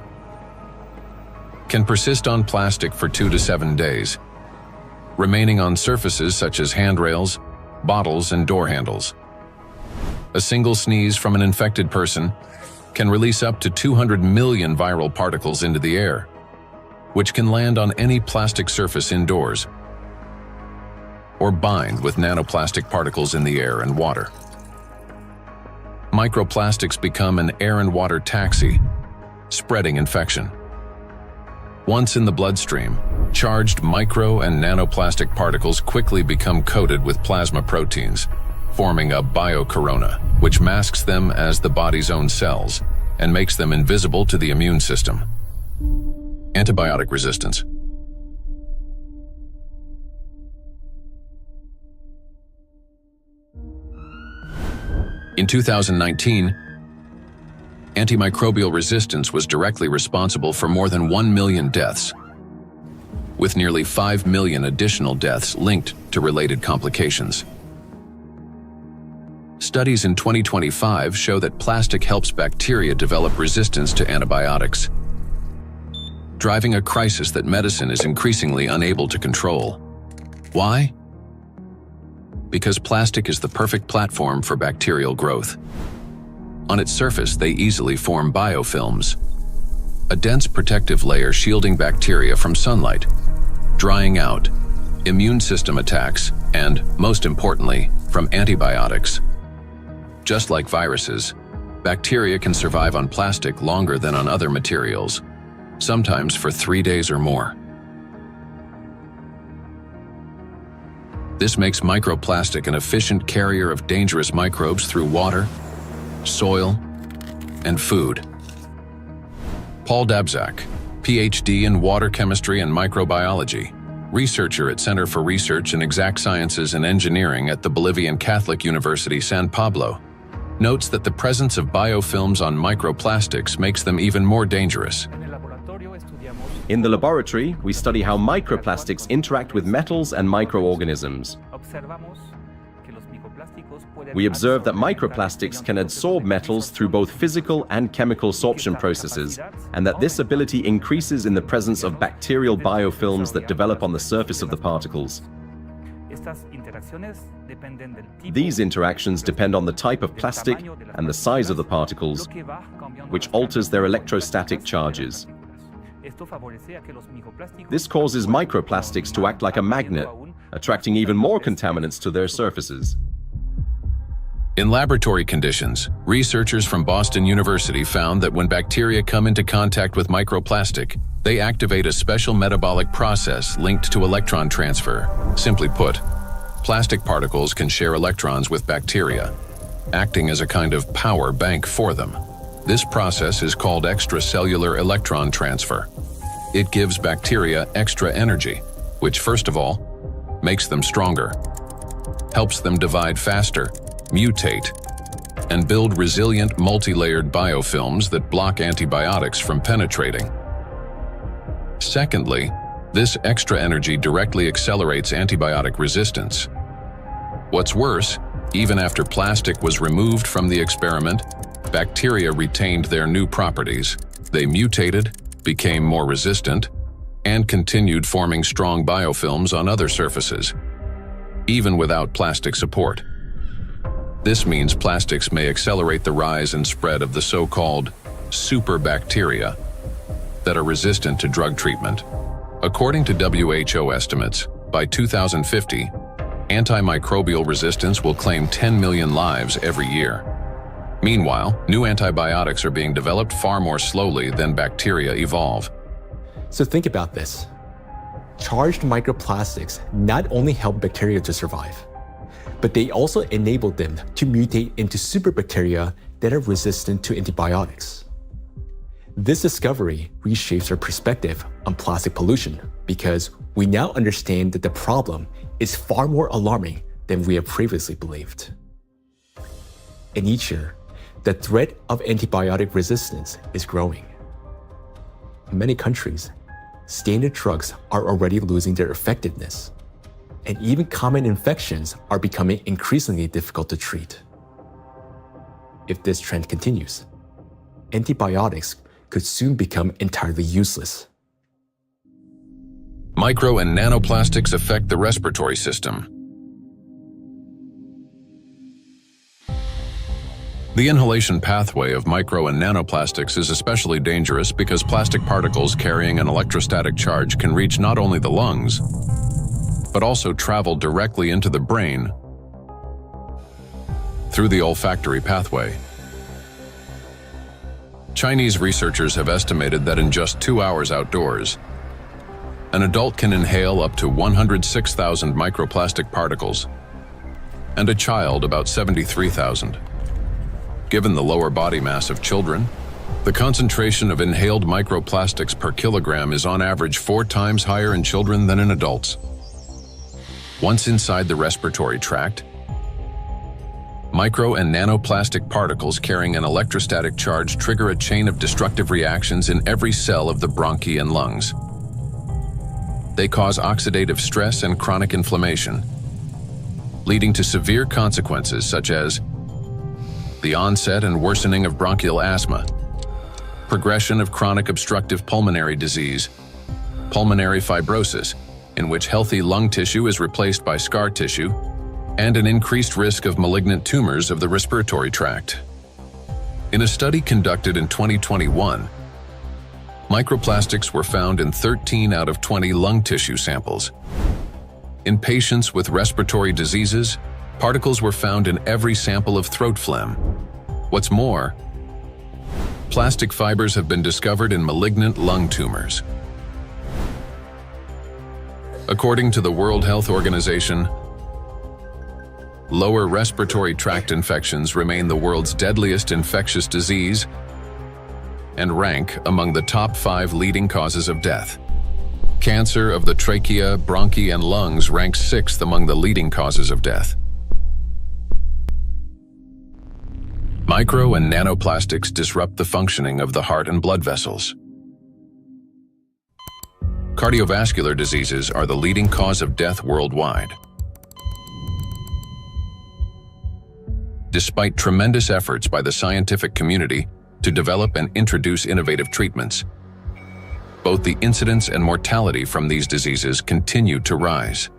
can persist on plastic for 2 to 7 days, remaining on surfaces such as handrails, bottles, and door handles. A single sneeze from an infected person can release up to 200 million viral particles into the air, which can land on any plastic surface indoors or bind with nanoplastic particles in the air and water. Microplastics become an air and water taxi, spreading infection. Once in the bloodstream, charged micro and nanoplastic particles quickly become coated with plasma proteins, forming a biocorona, which masks them as the body's own cells and makes them invisible to the immune system. Antibiotic resistance. In 2019, antimicrobial resistance was directly responsible for more than 1 million deaths, with nearly 5 million additional deaths linked to related complications. Studies in 2025 show that plastic helps bacteria develop resistance to antibiotics, driving a crisis that medicine is increasingly unable to control. Why? Because plastic is the perfect platform for bacterial growth. On its surface, they easily form biofilms, a dense protective layer shielding bacteria from sunlight, drying out, immune system attacks, and, most importantly, from antibiotics. Just like viruses, bacteria can survive on plastic longer than on other materials, sometimes for 3 days or more. This makes microplastic an efficient carrier of dangerous microbes through water, soil, and food. Paul Dabzak, PhD in water chemistry and microbiology, researcher at Center for Research in Exact Sciences and Engineering at the Bolivian Catholic University San Pablo, notes that the presence of biofilms on microplastics makes them even more dangerous. In the laboratory, we study how microplastics interact with metals and microorganisms. We observe that microplastics can adsorb metals through both physical and chemical sorption processes, and that this ability increases in the presence of bacterial biofilms that develop on the surface of the particles. These interactions depend on the type of plastic and the size of the particles, which alters their electrostatic charges. This causes microplastics to act like a magnet, attracting even more contaminants to their surfaces. In laboratory conditions, researchers from Boston University found that when bacteria come into contact with microplastic, they activate a special metabolic process linked to electron transfer. Simply put, plastic particles can share electrons with bacteria, acting as a kind of power bank for them. This process is called extracellular electron transfer. It gives bacteria extra energy, which first of all, makes them stronger, helps them divide faster, mutate, and build resilient multi-layered biofilms that block antibiotics from penetrating. Secondly, this extra energy directly accelerates antibiotic resistance. What's worse, even after plastic was removed from the experiment, bacteria retained their new properties. They mutated, became more resistant, and continued forming strong biofilms on other surfaces, even without plastic support. This means plastics may accelerate the rise and spread of the so-called superbacteria that are resistant to drug treatment. According to WHO estimates, by 2050, antimicrobial resistance will claim 10 million lives every year. Meanwhile, new antibiotics are being developed far more slowly than bacteria evolve. So think about this. Charged microplastics not only help bacteria to survive, but they also enable them to mutate into superbacteria that are resistant to antibiotics. This discovery reshapes our perspective on plastic pollution because we now understand that the problem is far more alarming than we have previously believed. And each year, the threat of antibiotic resistance is growing. In many countries, standard drugs are already losing their effectiveness, and even common infections are becoming increasingly difficult to treat. If this trend continues, antibiotics could soon become entirely useless. Micro and nanoplastics affect the respiratory system. The inhalation pathway of micro and nanoplastics is especially dangerous because plastic particles carrying an electrostatic charge can reach not only the lungs, but also travel directly into the brain through the olfactory pathway. Chinese researchers have estimated that in just 2 hours outdoors, an adult can inhale up to 106,000 microplastic particles, and a child about 73,000. Given the lower body mass of children, the concentration of inhaled microplastics per kilogram is on average 4 times higher in children than in adults. Once inside the respiratory tract, micro and nanoplastic particles carrying an electrostatic charge trigger a chain of destructive reactions in every cell of the bronchi and lungs. They cause oxidative stress and chronic inflammation, leading to severe consequences such as the onset and worsening of bronchial asthma, progression of chronic obstructive pulmonary disease, pulmonary fibrosis, in which healthy lung tissue is replaced by scar tissue, and an increased risk of malignant tumors of the respiratory tract. In a study conducted in 2021, microplastics were found in 13 out of 20 lung tissue samples. In patients with respiratory diseases, particles were found in every sample of throat phlegm. What's more, plastic fibers have been discovered in malignant lung tumors. According to the World Health Organization, lower respiratory tract infections remain the world's deadliest infectious disease and rank among the top 5 leading causes of death. Cancer of the trachea, bronchi, and lungs ranks 6th among the leading causes of death. Micro and nanoplastics disrupt the functioning of the heart and blood vessels. Cardiovascular diseases are the leading cause of death worldwide. Despite tremendous efforts by the scientific community to develop and introduce innovative treatments, both the incidence and mortality from these diseases continue to rise.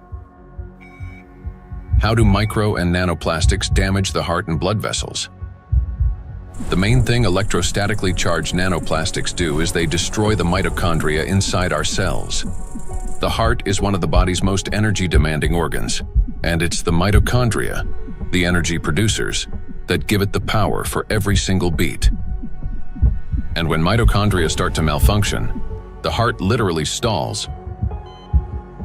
How do micro and nanoplastics damage the heart and blood vessels? The main thing electrostatically charged nanoplastics do is they destroy the mitochondria inside our cells. The heart is one of the body's most energy-demanding organs, and it's the mitochondria, the energy producers, that give it the power for every single beat. And when mitochondria start to malfunction, the heart literally stalls.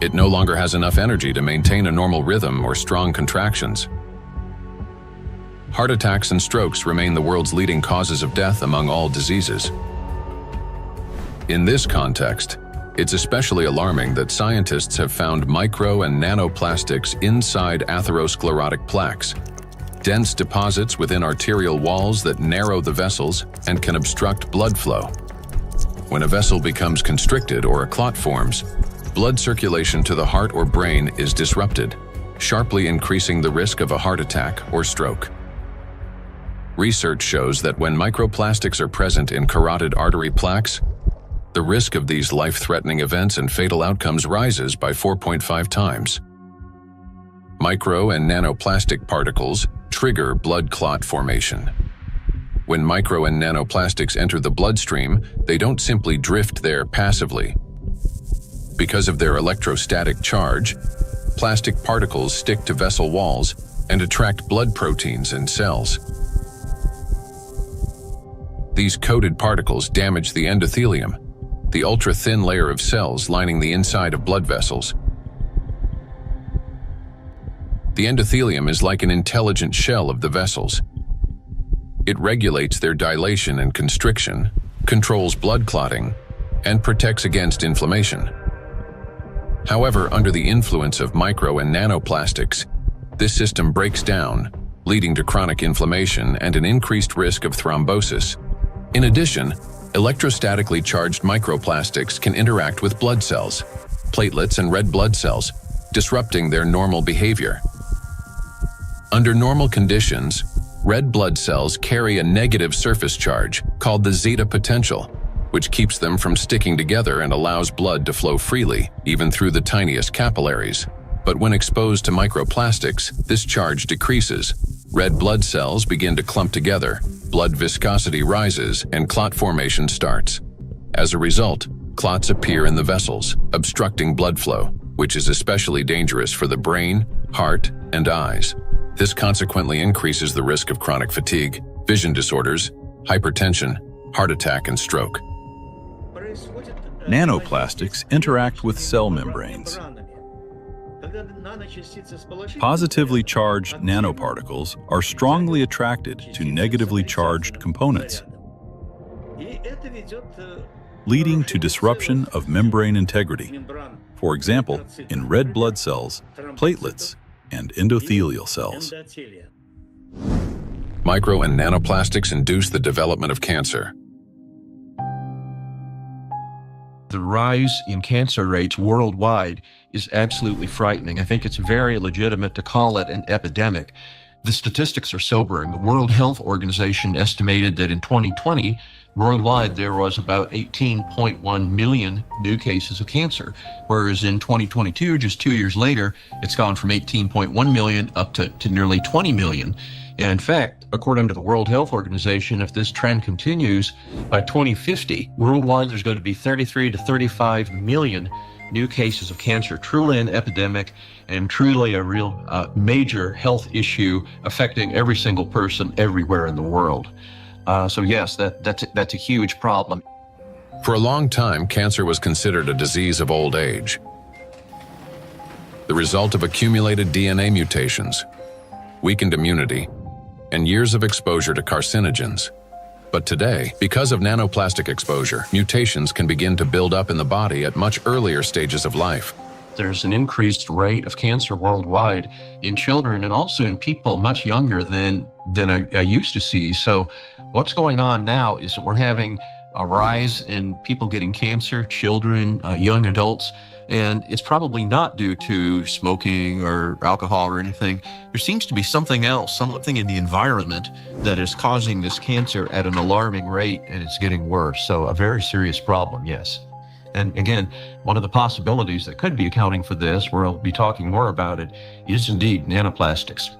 It no longer has enough energy to maintain a normal rhythm or strong contractions. Heart attacks and strokes remain the world's leading causes of death among all diseases. In this context, it's especially alarming that scientists have found micro and nanoplastics inside atherosclerotic plaques, dense deposits within arterial walls that narrow the vessels and can obstruct blood flow. When a vessel becomes constricted or a clot forms, blood circulation to the heart or brain is disrupted, sharply increasing the risk of a heart attack or stroke. Research shows that when microplastics are present in carotid artery plaques, the risk of these life-threatening events and fatal outcomes rises by 4.5 times. Micro and nanoplastic particles trigger blood clot formation. When micro and nanoplastics enter the bloodstream, they don't simply drift there passively. Because of their electrostatic charge, plastic particles stick to vessel walls and attract blood proteins in cells. These coated particles damage the endothelium, the ultra-thin layer of cells lining the inside of blood vessels. The endothelium is like an intelligent shell of the vessels. It regulates their dilation and constriction, controls blood clotting, and protects against inflammation. However, under the influence of micro and nanoplastics, this system breaks down, leading to chronic inflammation and an increased risk of thrombosis. In addition, electrostatically charged microplastics can interact with blood cells, platelets, and red blood cells, disrupting their normal behavior. Under normal conditions, red blood cells carry a negative surface charge called the zeta potential, which keeps them from sticking together and allows blood to flow freely, even through the tiniest capillaries. But when exposed to microplastics, this charge decreases. Red blood cells begin to clump together, blood viscosity rises, and clot formation starts. As a result, clots appear in the vessels, obstructing blood flow, which is especially dangerous for the brain, heart, and eyes. This consequently increases the risk of chronic fatigue, vision disorders, hypertension, heart attack, and stroke. Nanoplastics interact with cell membranes. Positively charged nanoparticles are strongly attracted to negatively charged components, leading to disruption of membrane integrity, for example, in red blood cells, platelets, and endothelial cells. Micro and nanoplastics induce the development of cancer. The rise in cancer rates worldwide is absolutely frightening. I think it's very legitimate to call it an epidemic. The statistics are sobering. The World Health Organization estimated that in 2020, worldwide there was about 18.1 million new cases of cancer, whereas in 2022, just 2 years later, it's gone from 18.1 million up to nearly 20 million. And in fact, according to the World Health Organization, if this trend continues, by 2050, worldwide there's going to be 33 to 35 million new cases of cancer, truly an epidemic and truly a real major health issue affecting every single person everywhere in the world. So yes, that's a huge problem. For a long time, cancer was considered a disease of old age, the result of accumulated DNA mutations, weakened immunity, and years of exposure to carcinogens. But today, because of nanoplastic exposure, mutations can begin to build up in the body at much earlier stages of life. There's an increased rate of cancer worldwide in children and also in people much younger than I used to see. So what's going on now is that we're having a rise in people getting cancer, children, young adults, and it's probably not due to smoking or alcohol or anything. There seems to be something else, something in the environment that is causing this cancer at an alarming rate, and it's getting worse. So a very serious problem, yes. And again, one of the possibilities that could be accounting for this, we'll be talking more about it, is indeed nanoplastics.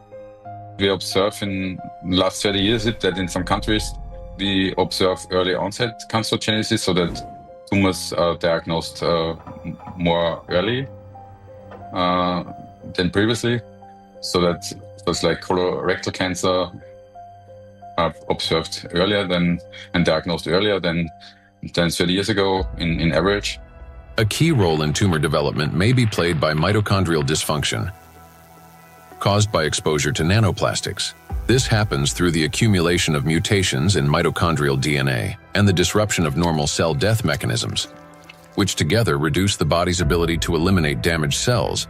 We observe in the last 30 years that in some countries, we observe early onset cancerogenesis, so that tumors are diagnosed more early than previously. So that was like colorectal cancer are observed earlier and diagnosed earlier than 30 years ago in average. A key role in tumor development may be played by mitochondrial dysfunction, caused by exposure to nanoplastics. This happens through the accumulation of mutations in mitochondrial DNA and the disruption of normal cell death mechanisms, which together reduce the body's ability to eliminate damaged cells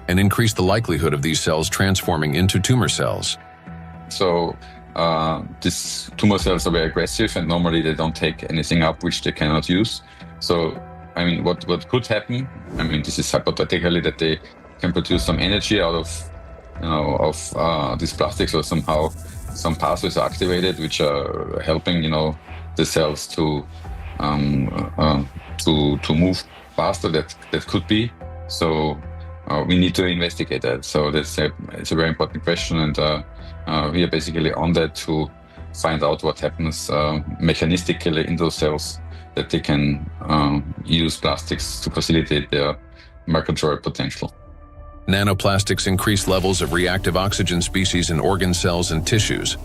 and increase the likelihood of these cells transforming into tumor cells. So these tumor cells are very aggressive, and normally they don't take anything up which they cannot use. So, I mean, what could happen, I mean, this is hypothetically that they can produce some energy out of these plastics, or somehow some pathways are activated which are helping, the cells to move faster. That could be. So we need to investigate that. So it's a very important question, and we are basically on that to find out what happens mechanistically in those cells, that they can use plastics to facilitate their microgenic potential. Nanoplastics increase levels of reactive oxygen species in organ cells and tissues,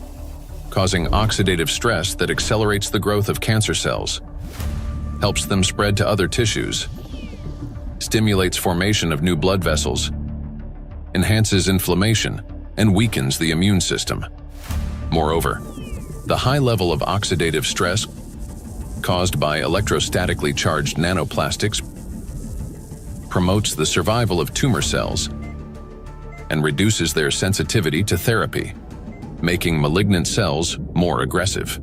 causing oxidative stress that accelerates the growth of cancer cells, helps them spread to other tissues, stimulates formation of new blood vessels, enhances inflammation, and weakens the immune system. Moreover, the high level of oxidative stress caused by electrostatically charged nanoplastics promotes the survival of tumor cells and reduces their sensitivity to therapy, making malignant cells more aggressive.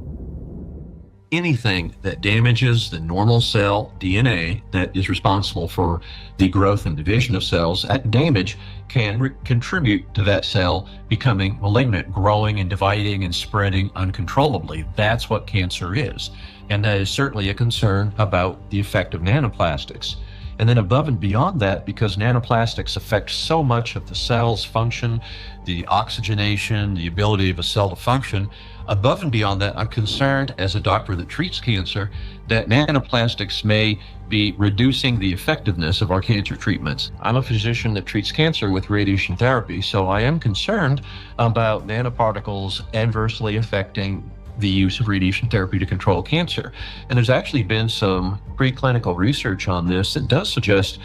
Anything that damages the normal cell DNA that is responsible for the growth and division of cells, that damage can contribute to that cell becoming malignant, growing and dividing and spreading uncontrollably. That's what cancer is. And that is certainly a concern about the effect of nanoplastics. And then above and beyond that, because nanoplastics affect so much of the cell's function, the oxygenation, the ability of a cell to function, above and beyond that, I'm concerned as a doctor that treats cancer that nanoplastics may be reducing the effectiveness of our cancer treatments. I'm a physician that treats cancer with radiation therapy, so I am concerned about nanoparticles adversely affecting the use of radiation therapy to control cancer. And there's actually been some preclinical research on this that does suggest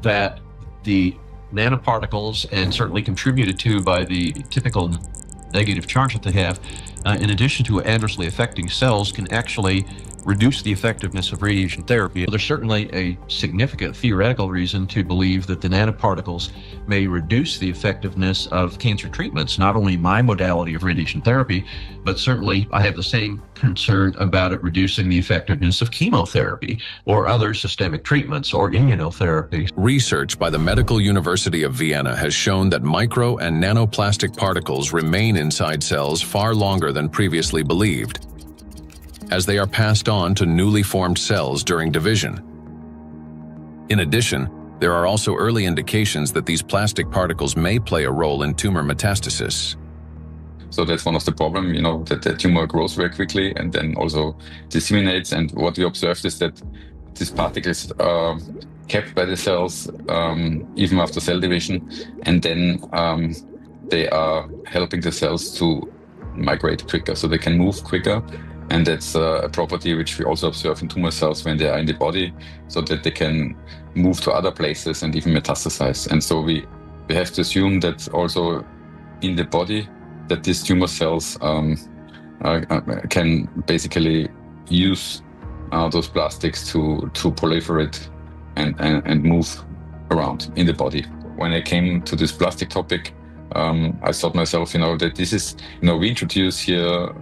that the nanoparticles, and certainly contributed to by the typical negative charge that they have, in addition to adversely affecting cells, can actually reduce the effectiveness of radiation therapy. There's certainly a significant theoretical reason to believe that the nanoparticles may reduce the effectiveness of cancer treatments, not only my modality of radiation therapy, but certainly I have the same concern about it reducing the effectiveness of chemotherapy or other systemic treatments or immunotherapy. Research by the Medical University of Vienna has shown that micro and nanoplastic particles remain inside cells far longer than previously believed, as they are passed on to newly formed cells during division. In addition, there are also early indications that these plastic particles may play a role in tumor metastasis. So that's one of the problems, that the tumor grows very quickly and then also disseminates. And what we observed is that these particles are kept by the cells even after cell division, and then they are helping the cells to migrate quicker, so they can move quicker. And that's a property which we also observe in tumor cells when they are in the body, so that they can move to other places and even metastasize. And so we have to assume that also in the body, that these tumor cells can basically use those plastics to proliferate and move around in the body. When I came to this plastic topic, I thought myself, that this is, we introduce here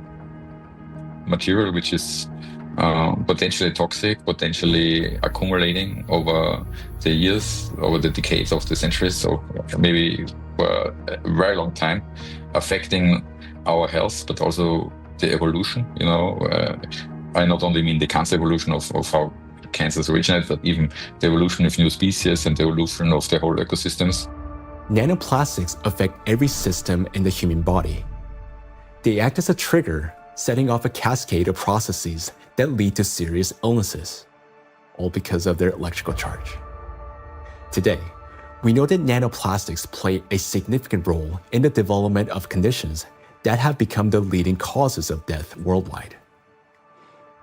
material which is potentially toxic, potentially accumulating over the years, over the decades of the centuries, so maybe for a very long time, affecting our health, but also the evolution. I not only mean the cancer evolution of how cancers originate, but even the evolution of new species and the evolution of the whole ecosystems. Nanoplastics affect every system in the human body. They act as a trigger, setting off a cascade of processes that lead to serious illnesses, all because of their electrical charge. Today, we know that nanoplastics play a significant role in the development of conditions that have become the leading causes of death worldwide.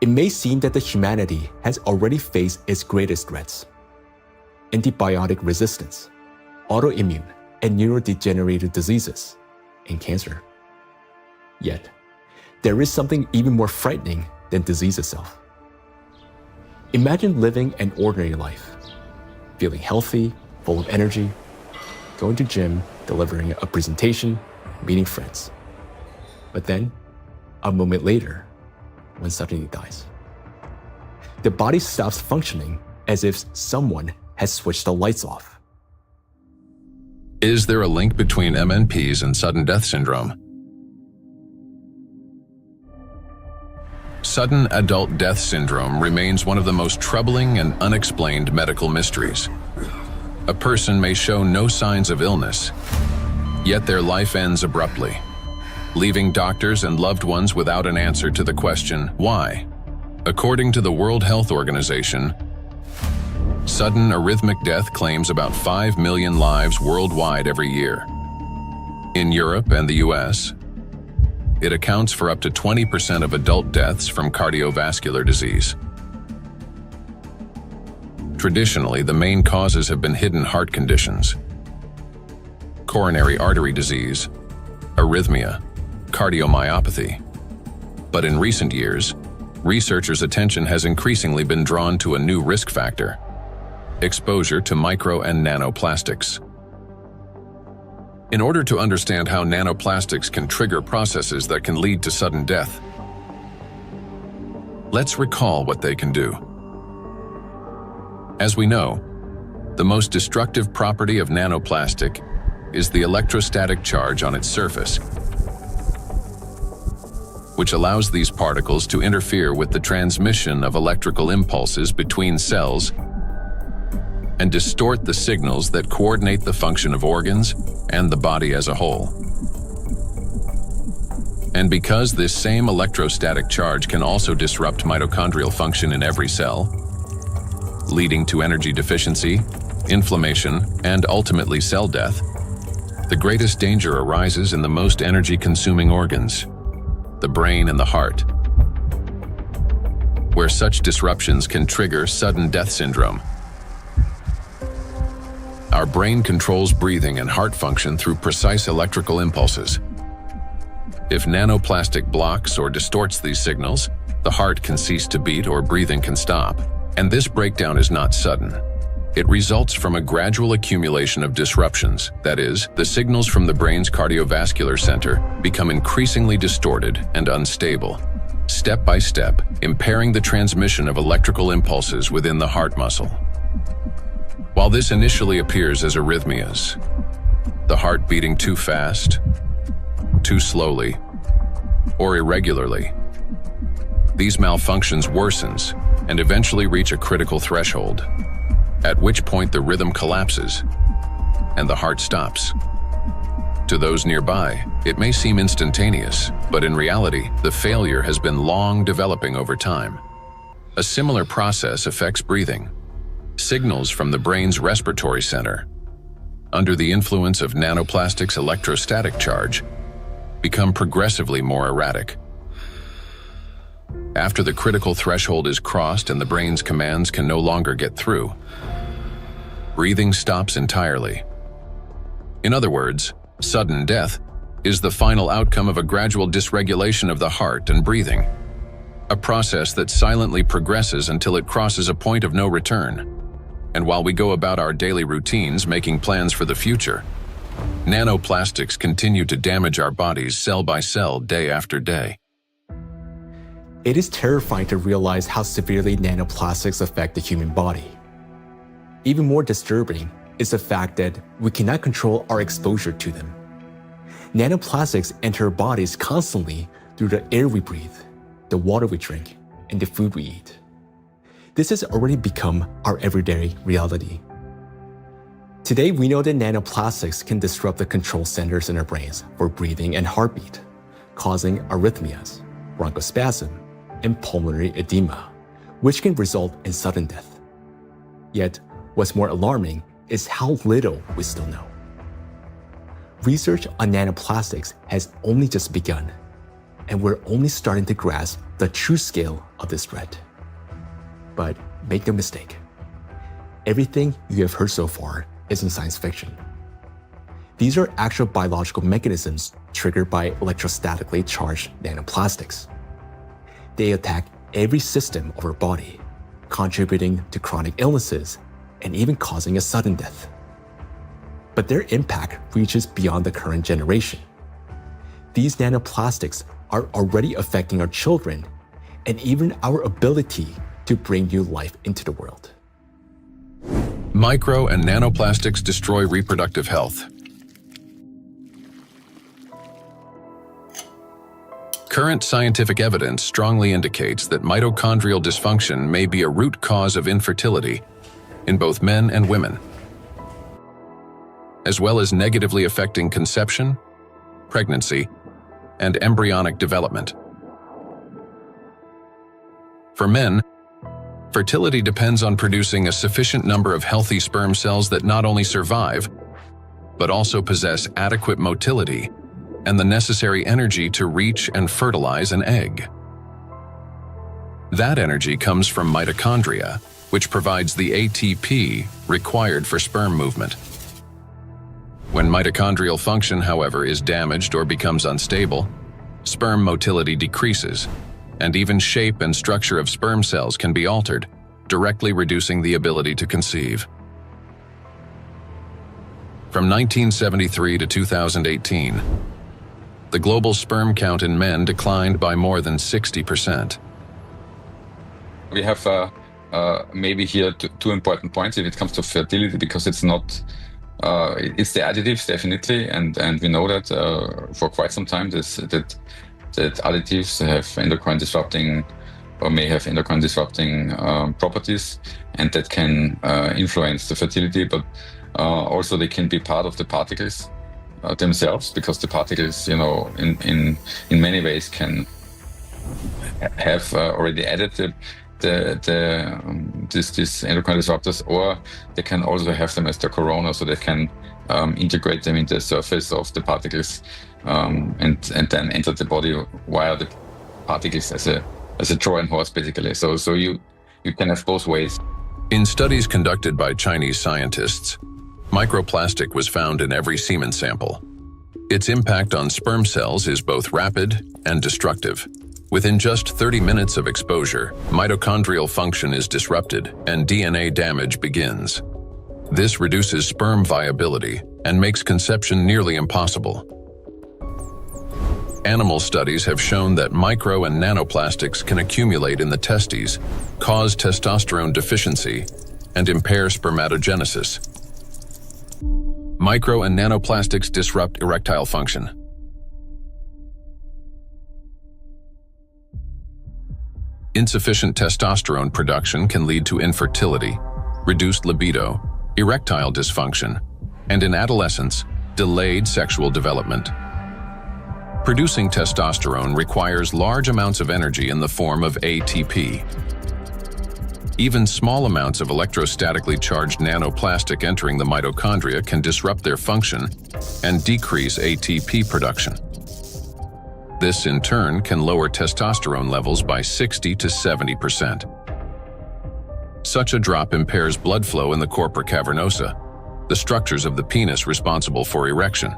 It may seem that the humanity has already faced its greatest threats: antibiotic resistance, autoimmune and neurodegenerative diseases, and cancer. Yet, there is something even more frightening than disease itself. Imagine living an ordinary life, feeling healthy, full of energy, going to gym, delivering a presentation, meeting friends. But then, a moment later, one suddenly dies. The body stops functioning as if someone has switched the lights off. Is there a link between MNPs and sudden death syndrome? Sudden adult death syndrome remains one of the most troubling and unexplained medical mysteries. A person may show no signs of illness, yet their life ends abruptly, leaving doctors and loved ones without an answer to the question, why? According to the World Health Organization, Sudden arrhythmic death claims about 5 million lives worldwide every year. In Europe and the US, it accounts for up to 20% of adult deaths from cardiovascular disease. Traditionally, the main causes have been hidden heart conditions, coronary artery disease, arrhythmia, cardiomyopathy. But in recent years, researchers' attention has increasingly been drawn to a new risk factor: exposure to micro and nanoplastics. In order to understand how nanoplastics can trigger processes that can lead to sudden death, let's recall what they can do. As we know, the most destructive property of nanoplastic is the electrostatic charge on its surface, which allows these particles to interfere with the transmission of electrical impulses between cells and distort the signals that coordinate the function of organs and the body as a whole. And because this same electrostatic charge can also disrupt mitochondrial function in every cell, leading to energy deficiency, inflammation, and ultimately cell death, the greatest danger arises in the most energy-consuming organs, the brain and the heart, where such disruptions can trigger sudden death syndrome. Our brain controls breathing and heart function through precise electrical impulses. If nanoplastic blocks or distorts these signals, the heart can cease to beat or breathing can stop. And this breakdown is not sudden. It results from a gradual accumulation of disruptions. That is, the signals from the brain's cardiovascular center become increasingly distorted and unstable, step by step, impairing the transmission of electrical impulses within the heart muscle. While this initially appears as arrhythmias, the heart beating too fast, too slowly, or irregularly, these malfunctions worsens and eventually reach a critical threshold, at which point the rhythm collapses and the heart stops. To those nearby, it may seem instantaneous, but in reality, the failure has been long developing over time. A similar process affects breathing. Signals from the brain's respiratory center, under the influence of nanoplastics' electrostatic charge, become progressively more erratic. After the critical threshold is crossed and the brain's commands can no longer get through, breathing stops entirely. In other words, sudden death is the final outcome of a gradual dysregulation of the heart and breathing, a process that silently progresses until it crosses a point of no return. And while we go about our daily routines making plans for the future, nanoplastics continue to damage our bodies cell by cell, day after day. It is terrifying to realize how severely nanoplastics affect the human body. Even more disturbing is the fact that we cannot control our exposure to them. Nanoplastics enter our bodies constantly through the air we breathe, the water we drink, and the food we eat. This has already become our everyday reality. Today, we know that nanoplastics can disrupt the control centers in our brains for breathing and heartbeat, causing arrhythmias, bronchospasm, and pulmonary edema, which can result in sudden death. Yet, what's more alarming is how little we still know. Research on nanoplastics has only just begun, and we're only starting to grasp the true scale of this threat. But make no mistake, everything you have heard so far isn't science fiction. These are actual biological mechanisms triggered by electrostatically charged nanoplastics. They attack every system of our body, contributing to chronic illnesses and even causing a sudden death. But their impact reaches beyond the current generation. These nanoplastics are already affecting our children and even our ability to bring new life into the world. Micro and nanoplastics destroy reproductive health. Current scientific evidence strongly indicates that mitochondrial dysfunction may be a root cause of infertility in both men and women, as well as negatively affecting conception, pregnancy, and embryonic development. For men, Fertility depends on producing a sufficient number of healthy sperm cells that not only survive, but also possess adequate motility and the necessary energy to reach and fertilize an egg. That energy comes from mitochondria, which provides the ATP required for sperm movement. When mitochondrial function, however, is damaged or becomes unstable, sperm motility decreases, and even shape and structure of sperm cells can be altered, directly reducing the ability to conceive. From 1973 to 2018, the global sperm count in men declined by more than 60%. We have maybe here two important points if it comes to fertility, because it's not, it's the additives definitely, and we know that for quite some time that additives have endocrine disrupting or may have endocrine disrupting properties, and that can influence the fertility, but also they can be part of the particles themselves, because the particles, you know, in many ways can have already added this endocrine disruptors, or they can also have them as the corona, so they can integrate them into the surface of the particles and then enter the body via the particles as a Trojan horse, basically. So you can have both ways. In studies conducted by Chinese scientists, microplastic was found in every semen sample. Its impact on sperm cells is both rapid and destructive. Within just 30 minutes of exposure, mitochondrial function is disrupted and DNA damage begins. This reduces sperm viability and makes conception nearly impossible. Animal studies have shown that micro and nanoplastics can accumulate in the testes, cause testosterone deficiency, and impair spermatogenesis. Micro and nanoplastics disrupt erectile function. Insufficient testosterone production can lead to infertility, reduced libido, erectile dysfunction, and in adolescence, delayed sexual development. Producing testosterone requires large amounts of energy in the form of ATP. Even small amounts of electrostatically charged nanoplastic entering the mitochondria can disrupt their function and decrease ATP production. This, in turn, can lower testosterone levels by 60 to 70%. Such a drop impairs blood flow in the corpora cavernosa, the structures of the penis responsible for erection.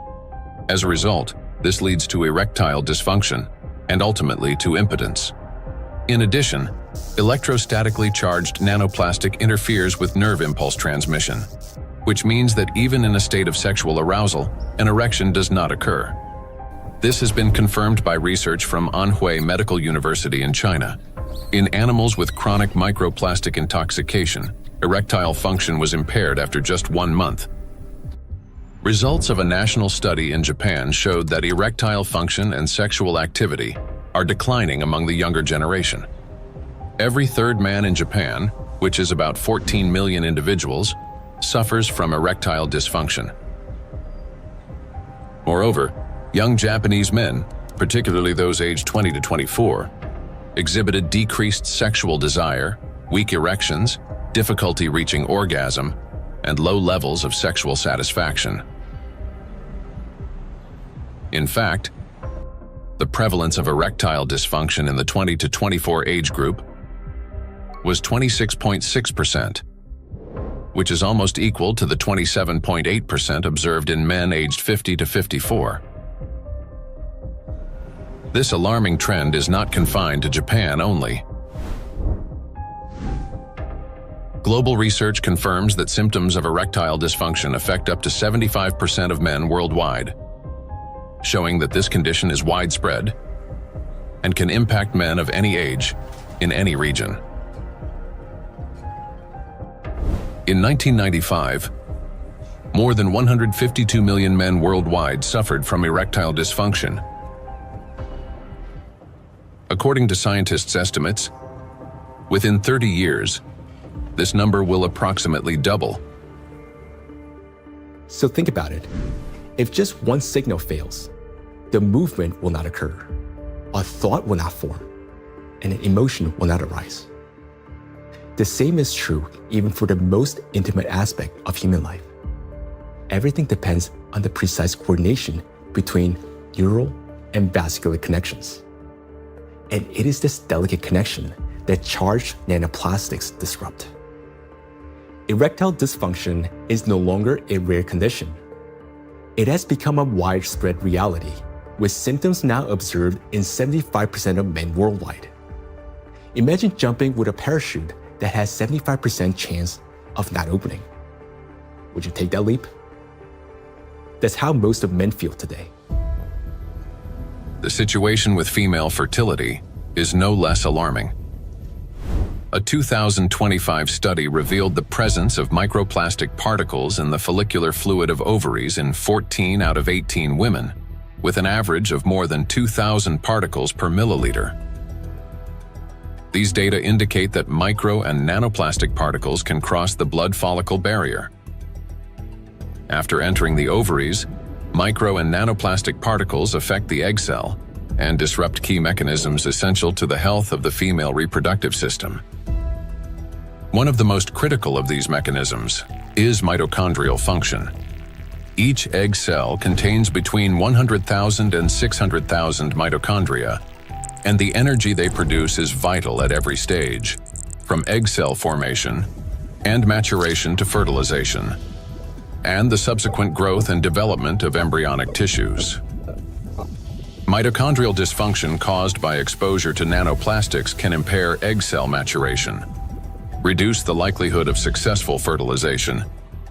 As a result, this leads to erectile dysfunction and ultimately to impotence. In addition, electrostatically charged nanoplastic interferes with nerve impulse transmission, which means that even in a state of sexual arousal, an erection does not occur. This has been confirmed by research from Anhui Medical University in China. In animals with chronic microplastic intoxication, erectile function was impaired after just 1 month. Results of a national study in Japan showed that erectile function and sexual activity are declining among the younger generation. Every third man in Japan, which is about 14 million individuals, suffers from erectile dysfunction. Moreover, young Japanese men, particularly those aged 20 to 24, exhibited decreased sexual desire, weak erections, difficulty reaching orgasm, and low levels of sexual satisfaction. In fact, the prevalence of erectile dysfunction in the 20 to 24 age group was 26.6%, which is almost equal to the 27.8% observed in men aged 50 to 54. This alarming trend is not confined to Japan only. Global research confirms that symptoms of erectile dysfunction affect up to 75% of men worldwide, showing that this condition is widespread and can impact men of any age in any region. In 1995, more than 152 million men worldwide suffered from erectile dysfunction. According to scientists' estimates, within 30 years, this number will approximately double. So think about it. If just one signal fails, the movement will not occur, a thought will not form, and an emotion will not arise. The same is true even for the most intimate aspect of human life. Everything depends on the precise coordination between neural and vascular connections. And it is this delicate connection that charged nanoplastics disrupt. Erectile dysfunction is no longer a rare condition. It has become a widespread reality, with symptoms now observed in 75% of men worldwide. Imagine jumping with a parachute that has 75% chance of not opening. Would you take that leap? That's how most of men feel today. The situation with female fertility is no less alarming. A 2025 study revealed the presence of microplastic particles in the follicular fluid of ovaries in 14 out of 18 women, with an average of more than 2,000 particles per milliliter. These data indicate that micro and nanoplastic particles can cross the blood follicle barrier. After entering the ovaries, micro and nanoplastic particles affect the egg cell and disrupt key mechanisms essential to the health of the female reproductive system. One of the most critical of these mechanisms is mitochondrial function. Each egg cell contains between 100,000 and 600,000 mitochondria, and the energy they produce is vital at every stage, from egg cell formation and maturation to fertilization, and the subsequent growth and development of embryonic tissues. Mitochondrial dysfunction caused by exposure to nanoplastics can impair egg cell maturation, reduce the likelihood of successful fertilization,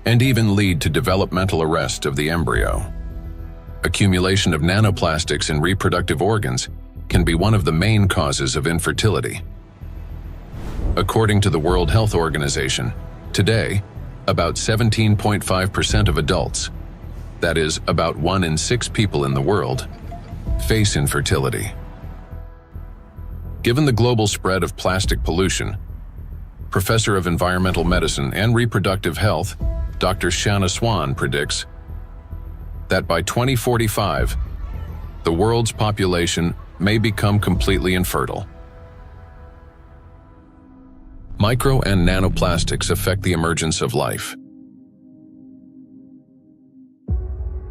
and even lead to developmental arrest of the embryo. Accumulation of nanoplastics in reproductive organs can be one of the main causes of infertility. According to the World Health Organization, today, about 17.5% of adults, that is, about 1 in 6 people in the world, face infertility. Given the global spread of plastic pollution, Professor of Environmental Medicine and Reproductive Health, Dr. Shanna Swan predicts that by 2045, the world's population may become completely infertile. Micro and nanoplastics affect the emergence of life.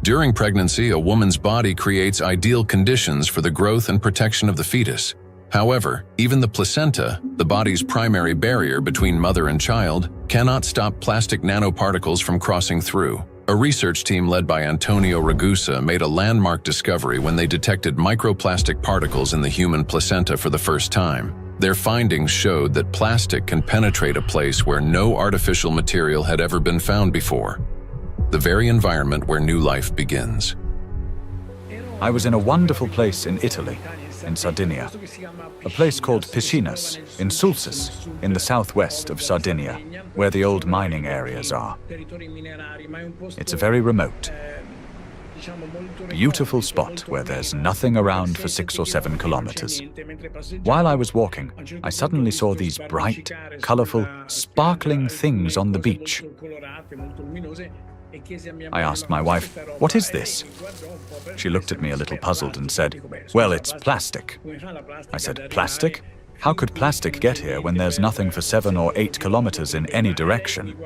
During pregnancy, a woman's body creates ideal conditions for the growth and protection of the fetus. However, even the placenta, the body's primary barrier between mother and child, cannot stop plastic nanoparticles from crossing through. A research team led by Antonio Ragusa made a landmark discovery when they detected microplastic particles in the human placenta for the first time. Their findings showed that plastic can penetrate a place where no artificial material had ever been found before, the very environment where new life begins. I was in a wonderful place in Italy, in Sardinia, a place called Piscinas, in Sulcis, in the southwest of Sardinia, where the old mining areas are. It's a very remote, beautiful spot where there's nothing around for 6 or 7 kilometers. While I was walking, I suddenly saw these bright, colorful, sparkling things on the beach. I asked my wife, "What is this?" She looked at me a little puzzled and said, "Well, it's plastic." I said, "Plastic? How could plastic get here when there's nothing for 7 or 8 kilometers in any direction?"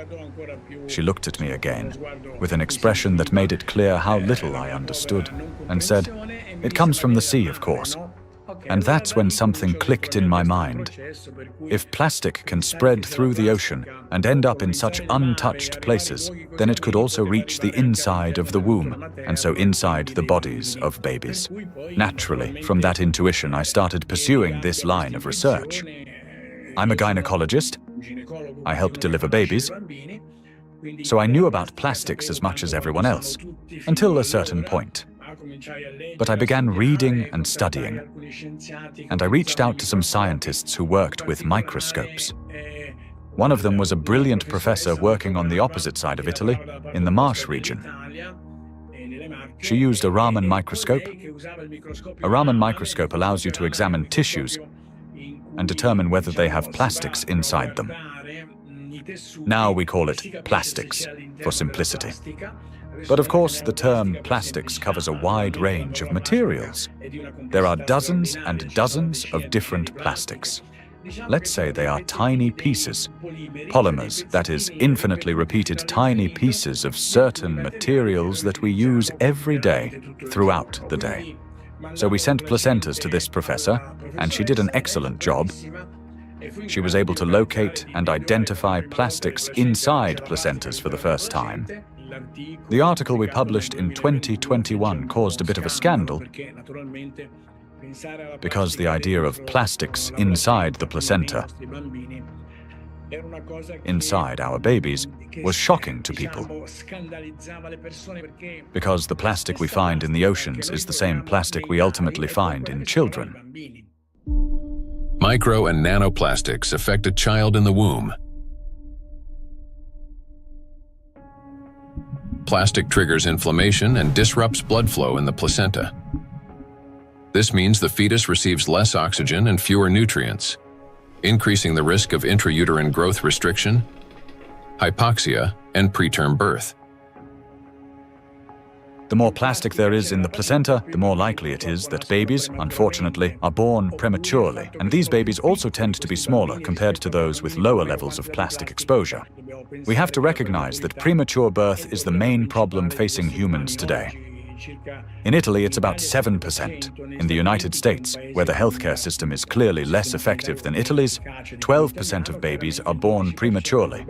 She looked at me again, with an expression that made it clear how little I understood, and said, "It comes from the sea, of course." And that's when something clicked in my mind. If plastic can spread through the ocean and end up in such untouched places, then it could also reach the inside of the womb, and so inside the bodies of babies. Naturally, from that intuition, I started pursuing this line of research. I'm a gynecologist. I help deliver babies. So I knew about plastics as much as everyone else, until a certain point. But I began reading and studying, and I reached out to some scientists who worked with microscopes. One of them was a brilliant professor working on the opposite side of Italy, in the Marsh region. She used a Raman microscope. A Raman microscope allows you to examine tissues and determine whether they have plastics inside them. Now we call it plastics, for simplicity. But of course, the term plastics covers a wide range of materials. There are dozens and dozens of different plastics. Let's say they are tiny pieces, polymers, that is, infinitely repeated tiny pieces of certain materials that we use every day, throughout the day. So we sent placentas to this professor, and she did an excellent job. She was able to locate and identify plastics inside placentas for the first time. The article we published in 2021 caused a bit of a scandal because the idea of plastics inside the placenta, inside our babies, was shocking to people. Because the plastic we find in the oceans is the same plastic we ultimately find in children. Micro and nanoplastics affect a child in the womb. Plastic triggers inflammation and disrupts blood flow in the placenta. This means the fetus receives less oxygen and fewer nutrients, increasing the risk of intrauterine growth restriction, hypoxia, and preterm birth. The more plastic there is in the placenta, the more likely it is that babies, unfortunately, are born prematurely. And these babies also tend to be smaller compared to those with lower levels of plastic exposure. We have to recognize that premature birth is the main problem facing humans today. In Italy, it's about 7%. In the United States, where the healthcare system is clearly less effective than Italy's, 12% of babies are born prematurely.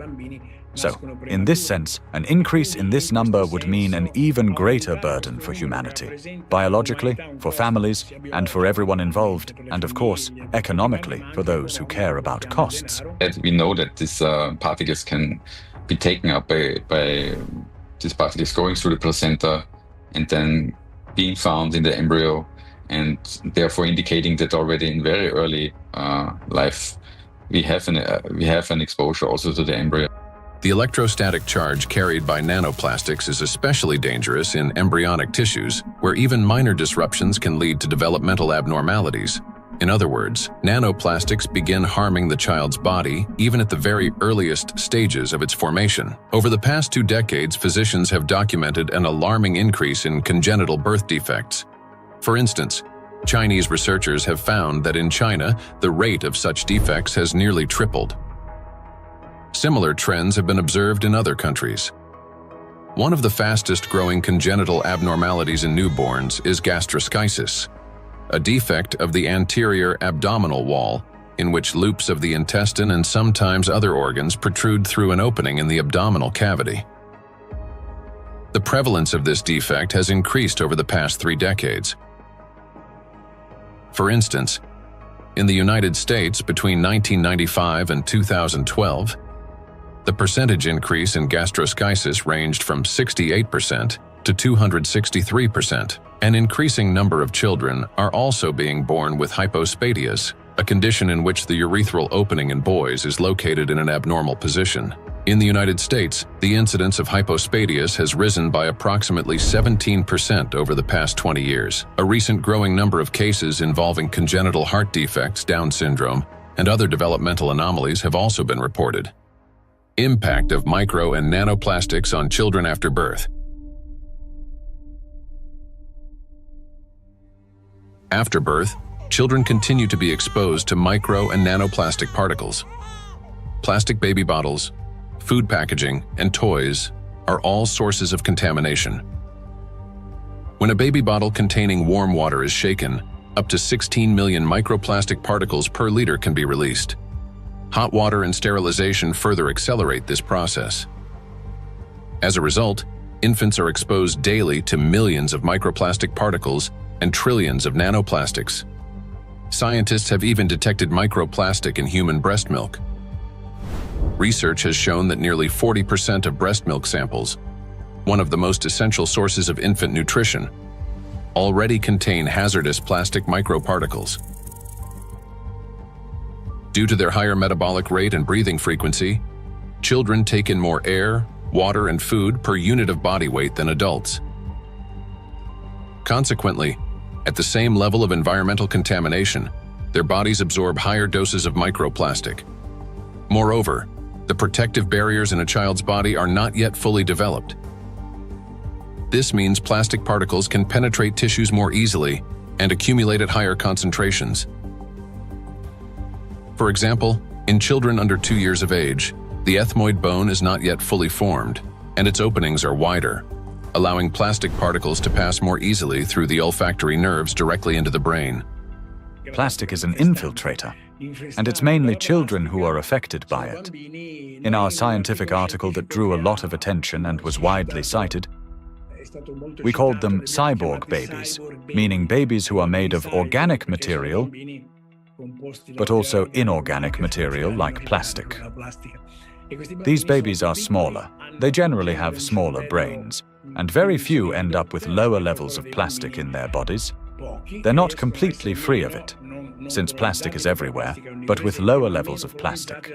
So, in this sense, an increase in this number would mean an even greater burden for humanity, biologically, for families, and for everyone involved, and of course, economically, for those who care about costs. We know that these particles can be taken up by these particles going through the placenta and then being found in the embryo, and therefore indicating that already in very early life we have an exposure also to the embryo. The electrostatic charge carried by nanoplastics is especially dangerous in embryonic tissues, where even minor disruptions can lead to developmental abnormalities. In other words, nanoplastics begin harming the child's body even at the very earliest stages of its formation. Over the past 2 decades, physicians have documented an alarming increase in congenital birth defects. For instance, Chinese researchers have found that in China, the rate of such defects has nearly tripled. Similar trends have been observed in other countries. One of the fastest-growing congenital abnormalities in newborns is gastroschisis, a defect of the anterior abdominal wall in which loops of the intestine and sometimes other organs protrude through an opening in the abdominal cavity. The prevalence of this defect has increased over the past 3 decades. For instance, in the United States between 1995 and 2012, the percentage increase in gastroschisis ranged from 68% to 263%. An increasing number of children are also being born with hypospadias, a condition in which the urethral opening in boys is located in an abnormal position. In the United States, the incidence of hypospadias has risen by approximately 17% over the past 20 years. A recent growing number of cases involving congenital heart defects, Down syndrome, and other developmental anomalies have also been reported. Impact of micro and nanoplastics on children after birth. After birth, children continue to be exposed to micro and nanoplastic particles. Plastic baby bottles, food packaging, and toys are all sources of contamination. When a baby bottle containing warm water is shaken, up to 16 million microplastic particles per liter can be released. Hot water and sterilization further accelerate this process. As a result, infants are exposed daily to millions of microplastic particles and trillions of nanoplastics. Scientists have even detected microplastic in human breast milk. Research has shown that nearly 40% of breast milk samples, one of the most essential sources of infant nutrition, already contain hazardous plastic microparticles. Due to their higher metabolic rate and breathing frequency, children take in more air, water, and food per unit of body weight than adults. Consequently, at the same level of environmental contamination, their bodies absorb higher doses of microplastic. Moreover, the protective barriers in a child's body are not yet fully developed. This means plastic particles can penetrate tissues more easily and accumulate at higher concentrations. For example, in children under 2 years of age, the ethmoid bone is not yet fully formed, and its openings are wider, allowing plastic particles to pass more easily through the olfactory nerves directly into the brain. Plastic is an infiltrator, and it's mainly children who are affected by it. In our scientific article that drew a lot of attention and was widely cited, we called them cyborg babies, meaning babies who are made of organic material, but also inorganic material like plastic. These babies are smaller. They generally have smaller brains, and very few end up with lower levels of plastic in their bodies. They're not completely free of it, since plastic is everywhere, but with lower levels of plastic.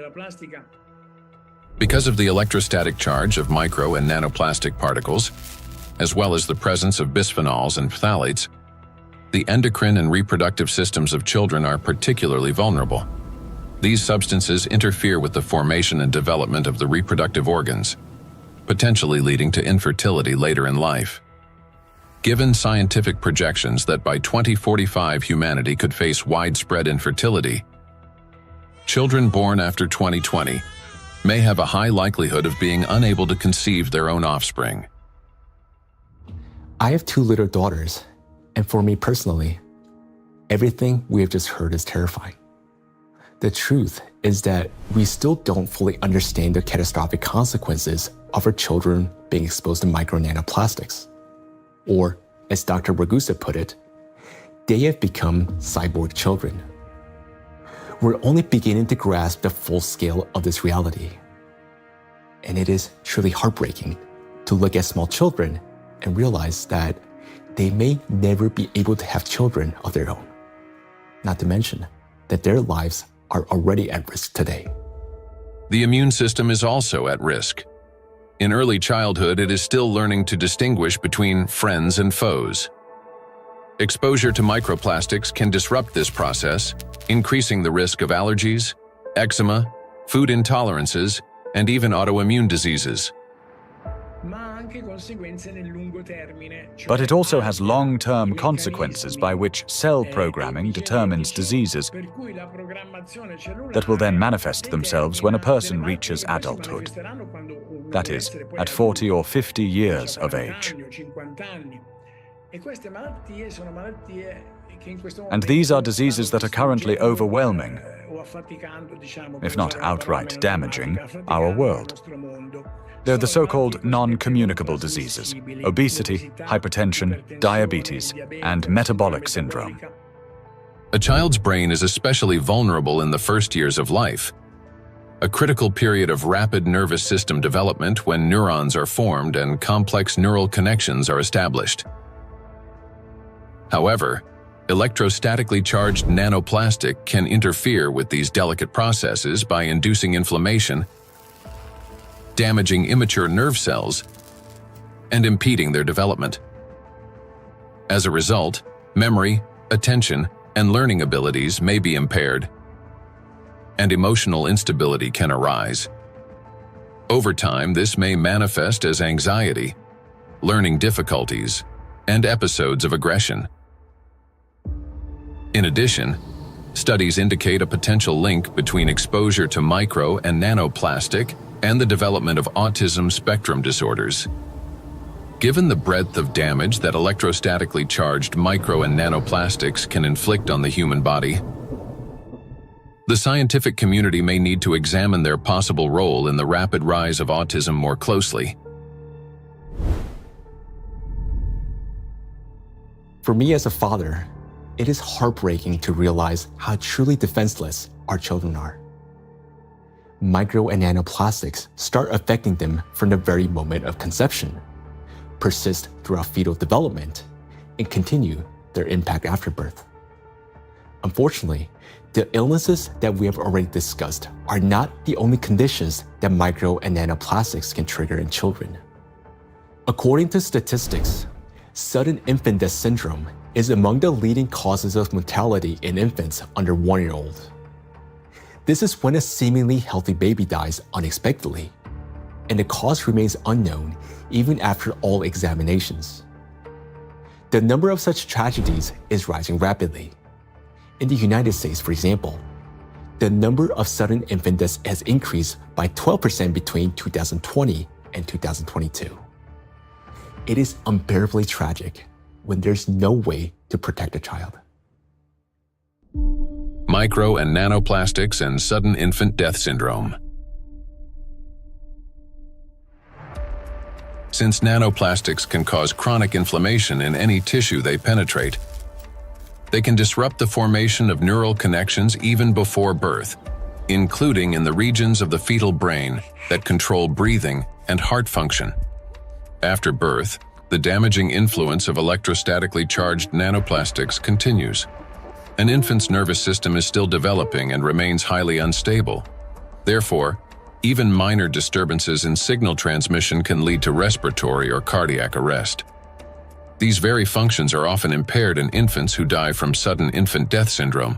Because of the electrostatic charge of micro and nanoplastic particles, as well as the presence of bisphenols and phthalates, the endocrine and reproductive systems of children are particularly vulnerable. These substances interfere with the formation and development of the reproductive organs, potentially leading to infertility later in life. Given scientific projections that by 2045 humanity could face widespread infertility, children born after 2020 may have a high likelihood of being unable to conceive their own offspring. I have 2 little daughters, and for me personally, everything we have just heard is terrifying. The truth is that we still don't fully understand the catastrophic consequences of our children being exposed to micro nanoplastics. Or, as Dr. Ragusa put it, they have become cyborg children. We're only beginning to grasp the full scale of this reality. And it is truly heartbreaking to look at small children and realize that they may never be able to have children of their own. Not to mention that their lives are already at risk today. The immune system is also at risk. In early childhood, it is still learning to distinguish between friends and foes. Exposure to microplastics can disrupt this process, increasing the risk of allergies, eczema, food intolerances, and even autoimmune diseases. But it also has long-term consequences by which cell programming determines diseases that will then manifest themselves when a person reaches adulthood. That is, at 40 or 50 years of age. And these are diseases that are currently overwhelming, if not outright damaging, our world. They're the so-called non-communicable diseases: obesity, hypertension, diabetes, and metabolic syndrome. A child's brain is especially vulnerable in the first years of life, a critical period of rapid nervous system development when neurons are formed and complex neural connections are established. However, electrostatically charged nanoplastic can interfere with these delicate processes by inducing inflammation, damaging immature nerve cells, and impeding their development. As a result, memory, attention, and learning abilities may be impaired, and emotional instability can arise. Over time, this may manifest as anxiety, learning difficulties, and episodes of aggression. In addition, studies indicate a potential link between exposure to micro and nanoplastic and the development of autism spectrum disorders. Given the breadth of damage that electrostatically charged micro and nanoplastics can inflict on the human body, the scientific community may need to examine their possible role in the rapid rise of autism more closely. For me as a father, it is heartbreaking to realize how truly defenseless our children are. Micro and nanoplastics start affecting them from the very moment of conception, persist throughout fetal development, and continue their impact after birth. Unfortunately, the illnesses that we have already discussed are not the only conditions that micro and nanoplastics can trigger in children. According to statistics, sudden infant death syndrome is among the leading causes of mortality in infants under 1 year old. This is when a seemingly healthy baby dies unexpectedly, and the cause remains unknown even after all examinations. The number of such tragedies is rising rapidly. In the United States, for example, the number of sudden infant deaths has increased by 12% between 2020 and 2022. It is unbearably tragic when there's no way to protect a child. Micro and nanoplastics and sudden infant death syndrome. Since nanoplastics can cause chronic inflammation in any tissue they penetrate, they can disrupt the formation of neural connections even before birth, including in the regions of the fetal brain that control breathing and heart function. After birth, the damaging influence of electrostatically charged nanoplastics continues. An infant's nervous system is still developing and remains highly unstable. Therefore, even minor disturbances in signal transmission can lead to respiratory or cardiac arrest. These very functions are often impaired in infants who die from sudden infant death syndrome.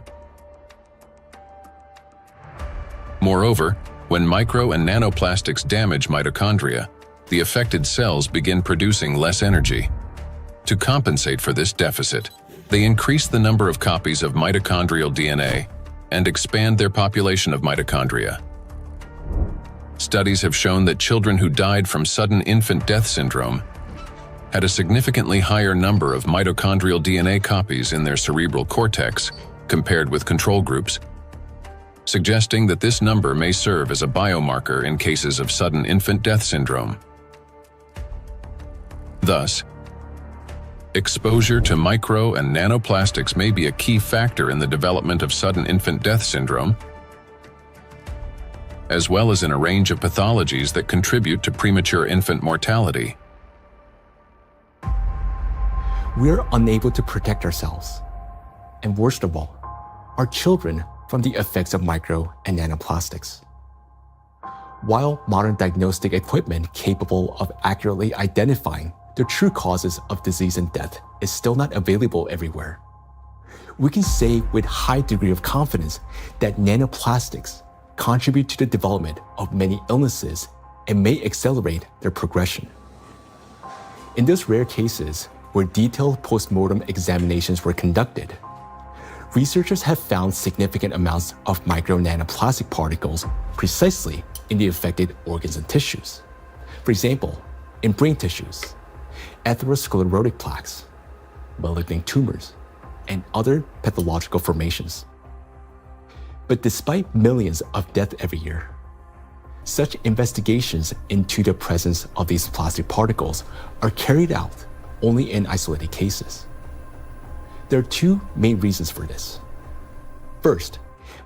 Moreover, when micro and nanoplastics damage mitochondria, the affected cells begin producing less energy. To compensate for this deficit, they increase the number of copies of mitochondrial DNA and expand their population of mitochondria. Studies have shown that children who died from sudden infant death syndrome had a significantly higher number of mitochondrial DNA copies in their cerebral cortex compared with control groups, suggesting that this number may serve as a biomarker in cases of sudden infant death syndrome. Thus, exposure to micro and nanoplastics may be a key factor in the development of sudden infant death syndrome, as well as in a range of pathologies that contribute to premature infant mortality. We're unable to protect ourselves, and worst of all, our children from the effects of micro and nanoplastics. While modern diagnostic equipment capable of accurately identifying the true causes of disease and death is still not available everywhere, we can say with high degree of confidence that nanoplastics contribute to the development of many illnesses and may accelerate their progression. In those rare cases where detailed postmortem examinations were conducted, researchers have found significant amounts of micro nanoplastic particles precisely in the affected organs and tissues. For example, in brain tissues, atherosclerotic plaques, malignant tumors, and other pathological formations. But despite millions of deaths every year, such investigations into the presence of these plastic particles are carried out only in isolated cases. There are two main reasons for this. First,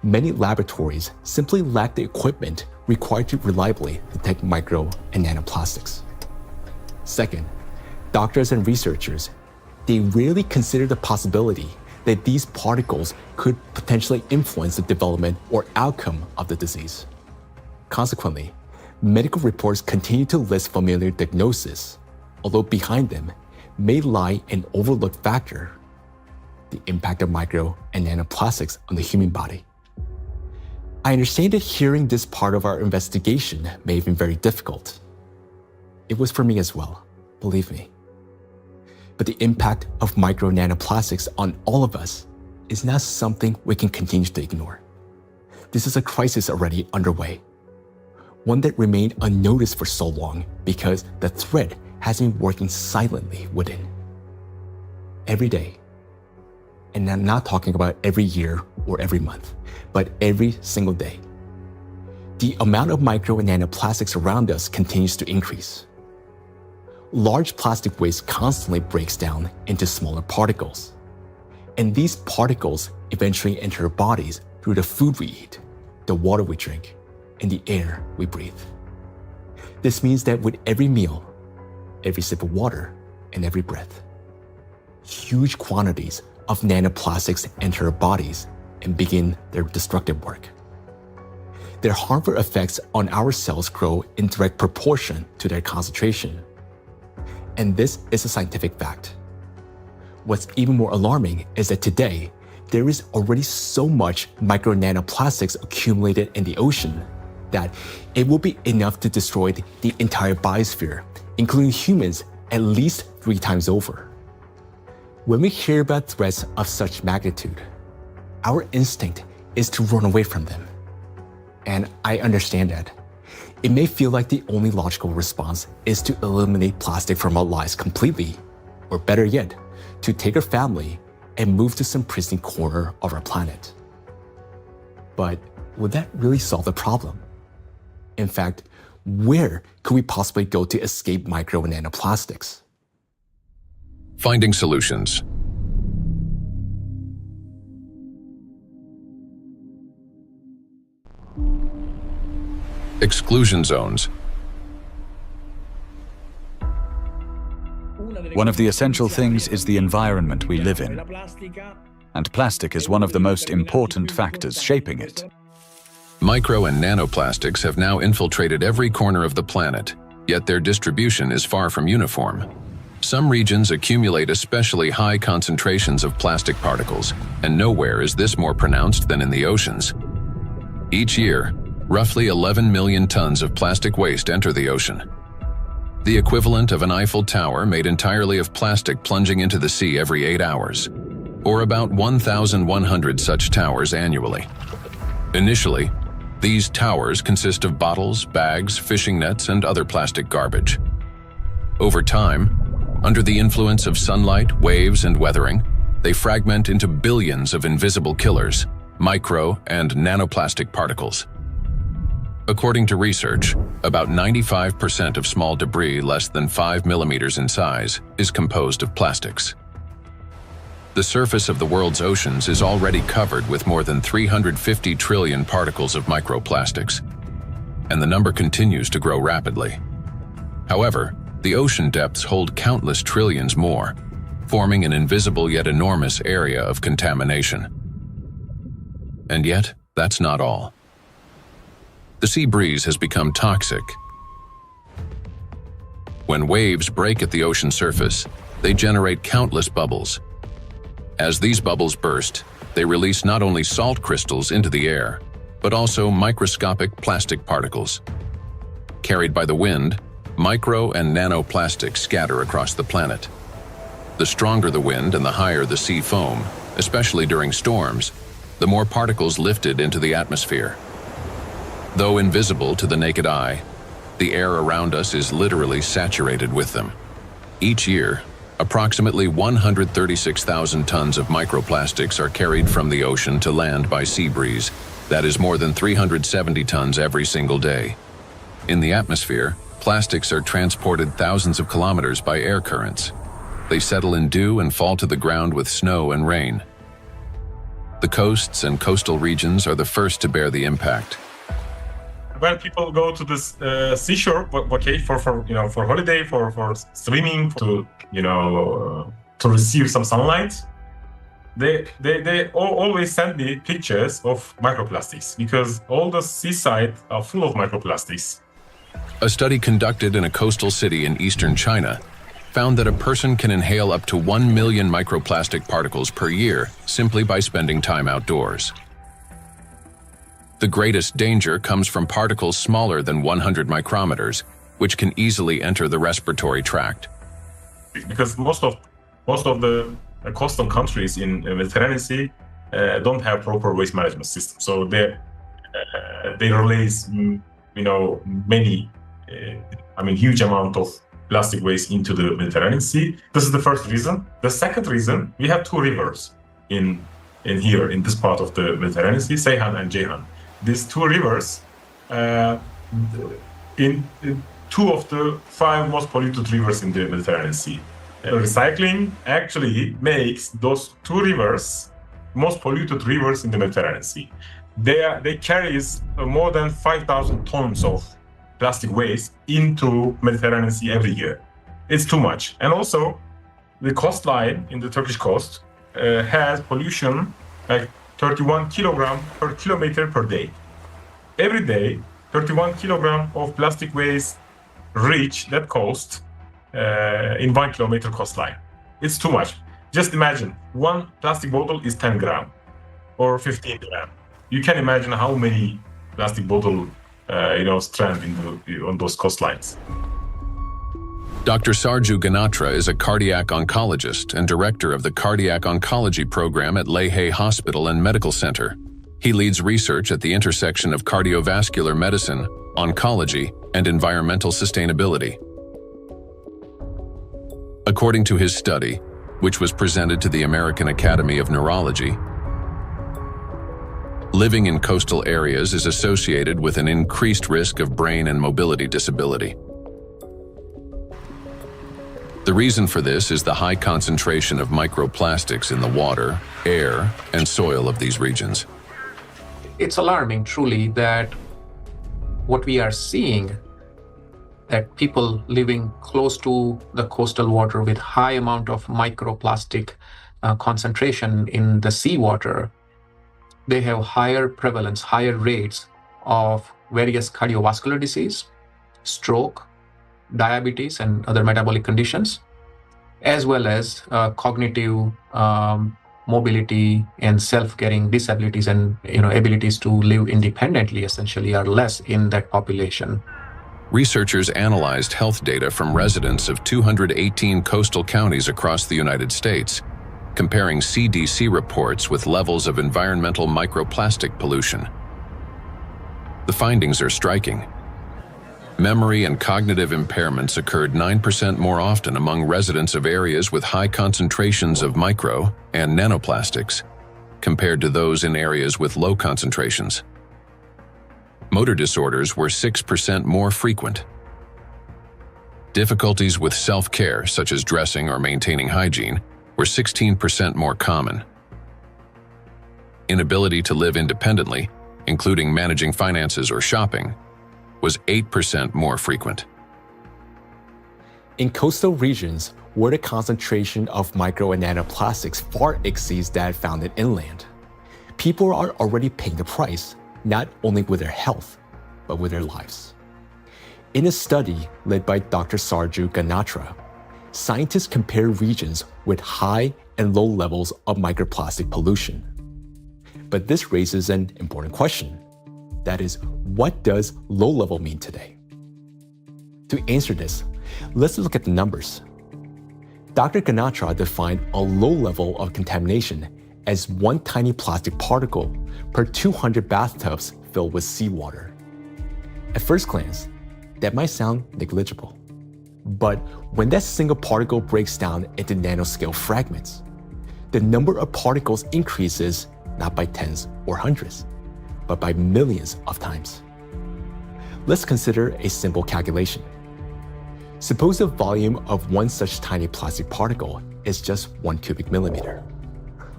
many laboratories simply lack the equipment required to reliably detect micro and nanoplastics. Second, doctors and researchers, they rarely consider the possibility that these particles could potentially influence the development or outcome of the disease. Consequently, medical reports continue to list familiar diagnoses, although behind them may lie an overlooked factor: the impact of micro and nanoplastics on the human body. I understand that hearing this part of our investigation may have been very difficult. It was for me as well, believe me. But the impact of micro nanoplastics on all of us is not something we can continue to ignore. This is a crisis already underway, one that remained unnoticed for so long because the threat has been working silently within. Every day, and I'm not talking about every year or every month, but every single day, the amount of micro and nanoplastics around us continues to increase. Large plastic waste constantly breaks down into smaller particles, and these particles eventually enter our bodies through the food we eat, the water we drink, and the air we breathe. This means that with every meal, every sip of water, and every breath, huge quantities of nanoplastics enter our bodies and begin their destructive work. Their harmful effects on our cells grow in direct proportion to their concentration. And this is a scientific fact. What's even more alarming is that today, there is already so much micro nanoplastics accumulated in the ocean that it will be enough to destroy the entire biosphere, including humans, at least 3 times over. When we hear about threats of such magnitude, our instinct is to run away from them. And I understand that. It may feel like the only logical response is to eliminate plastic from our lives completely, or better yet, to take our family and move to some pristine corner of our planet. But would that really solve the problem? In fact, where could we possibly go to escape micro and nanoplastics? Finding solutions. Exclusion zones. One of the essential things is the environment we live in, and plastic is one of the most important factors shaping it. Micro and nanoplastics have now infiltrated every corner of the planet, yet their distribution is far from uniform. Some regions accumulate especially high concentrations of plastic particles, and nowhere is this more pronounced than in the oceans. Each year, roughly 11 million tons of plastic waste enter the ocean. The equivalent of an Eiffel Tower made entirely of plastic plunging into the sea every 8 hours, or about 1,100 such towers annually. Initially, these towers consist of bottles, bags, fishing nets, and other plastic garbage. Over time, under the influence of sunlight, waves, and weathering, they fragment into billions of invisible killers, micro and nanoplastic particles. According to research, about 95% of small debris less than 5 millimeters in size is composed of plastics. The surface of the world's oceans is already covered with more than 350 trillion particles of microplastics, and the number continues to grow rapidly. However, the ocean depths hold countless trillions more, forming an invisible yet enormous area of contamination. And yet, that's not all. The sea breeze has become toxic. When waves break at the ocean surface, they generate countless bubbles. As these bubbles burst, they release not only salt crystals into the air, but also microscopic plastic particles. Carried by the wind, micro and nanoplastics scatter across the planet. The stronger the wind and the higher the sea foam, especially during storms, the more particles lifted into the atmosphere. Though invisible to the naked eye, the air around us is literally saturated with them. Each year, approximately 136,000 tons of microplastics are carried from the ocean to land by sea breeze. That is more than 370 tons every single day. In the atmosphere, plastics are transported thousands of kilometers by air currents. They settle in dew and fall to the ground with snow and rain. The coasts and coastal regions are the first to bear the impact. When people go to this seashore, okay, for holiday, for swimming, to receive some sunlight, they always send me pictures of microplastics because all the seaside are full of microplastics. A study conducted in a coastal city in eastern China found that a person can inhale up to 1 million microplastic particles per year simply by spending time outdoors. The greatest danger comes from particles smaller than 100 micrometers, which can easily enter the respiratory tract. Because most of the coastal countries in the Mediterranean Sea don't have proper waste management system, so they release huge amount of plastic waste into the Mediterranean Sea. This is the first reason. The second reason, we have two rivers in this part of the Mediterranean Sea, Seyhan and Ceyhan. These two rivers, in two of the 5 most polluted rivers in the Mediterranean Sea. Recycling actually makes those two rivers most polluted rivers in the Mediterranean Sea. They carry more than 5,000 tons of plastic waste into Mediterranean Sea every year. It's too much. And also, the coastline in the Turkish coast has pollution like 31 kilogram per kilometer per day. Every day, 31 kilogram of plastic waste reach that coast in 1 kilometer coastline. It's too much. Just imagine, one plastic bottle is 10 gram or 15 gram. You can imagine how many plastic bottle strand on those coastlines. Dr. Sarju Ganatra is a cardiac oncologist and director of the Cardiac Oncology Program at Lehe Hospital and Medical Center. He leads research at the intersection of cardiovascular medicine, oncology, and environmental sustainability. According to his study, which was presented to the American Academy of Neurology, living in coastal areas is associated with an increased risk of brain and mobility disability. The reason for this is the high concentration of microplastics in the water, air, and soil of these regions. It's alarming, truly, that what we are seeing, that people living close to the coastal water with high amount of microplastic concentration in the seawater, they have higher prevalence, higher rates of various cardiovascular disease, stroke, diabetes, and other metabolic conditions, as well as cognitive mobility and self-caring disabilities and abilities to live independently essentially are less in that population. Researchers analyzed health data from residents of 218 coastal counties across the United States, comparing CDC reports with levels of environmental microplastic pollution. The findings are striking. Memory and cognitive impairments occurred 9% more often among residents of areas with high concentrations of micro and nanoplastics, compared to those in areas with low concentrations. Motor disorders were 6% more frequent. Difficulties with self-care, such as dressing or maintaining hygiene, were 16% more common. Inability to live independently, including managing finances or shopping, was 8% more frequent. In coastal regions, where the concentration of micro and nanoplastics far exceeds that found in inland, people are already paying the price, not only with their health, but with their lives. In a study led by Dr. Sarju Ganatra, scientists compared regions with high and low levels of microplastic pollution. But this raises an important question. That is, what does low level mean today? To answer this, let's look at the numbers. Dr. Ganatra defined a low level of contamination as one tiny plastic particle per 200 bathtubs filled with seawater. At first glance, that might sound negligible. But when that single particle breaks down into nanoscale fragments, the number of particles increases not by tens or hundreds, but by millions of times. Let's consider a simple calculation. Suppose the volume of one such tiny plastic particle is just 1 cubic millimeter,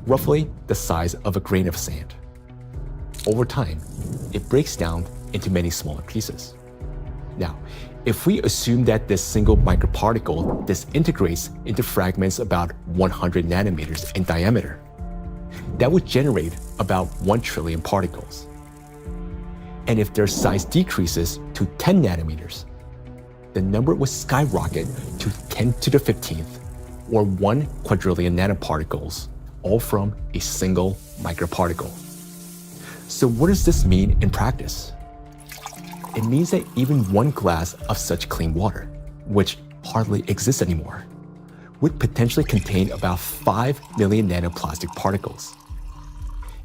roughly the size of a grain of sand. Over time, it breaks down into many smaller pieces. Now, if we assume that this single microparticle disintegrates into fragments about 100 nanometers in diameter, that would generate about 1 trillion particles. And if their size decreases to 10 nanometers, the number would skyrocket to 10 to the 15th, or 1 quadrillion nanoparticles, all from a single microparticle. So what does this mean in practice? It means that even one glass of such clean water, which hardly exists anymore, would potentially contain about 5 million nanoplastic particles.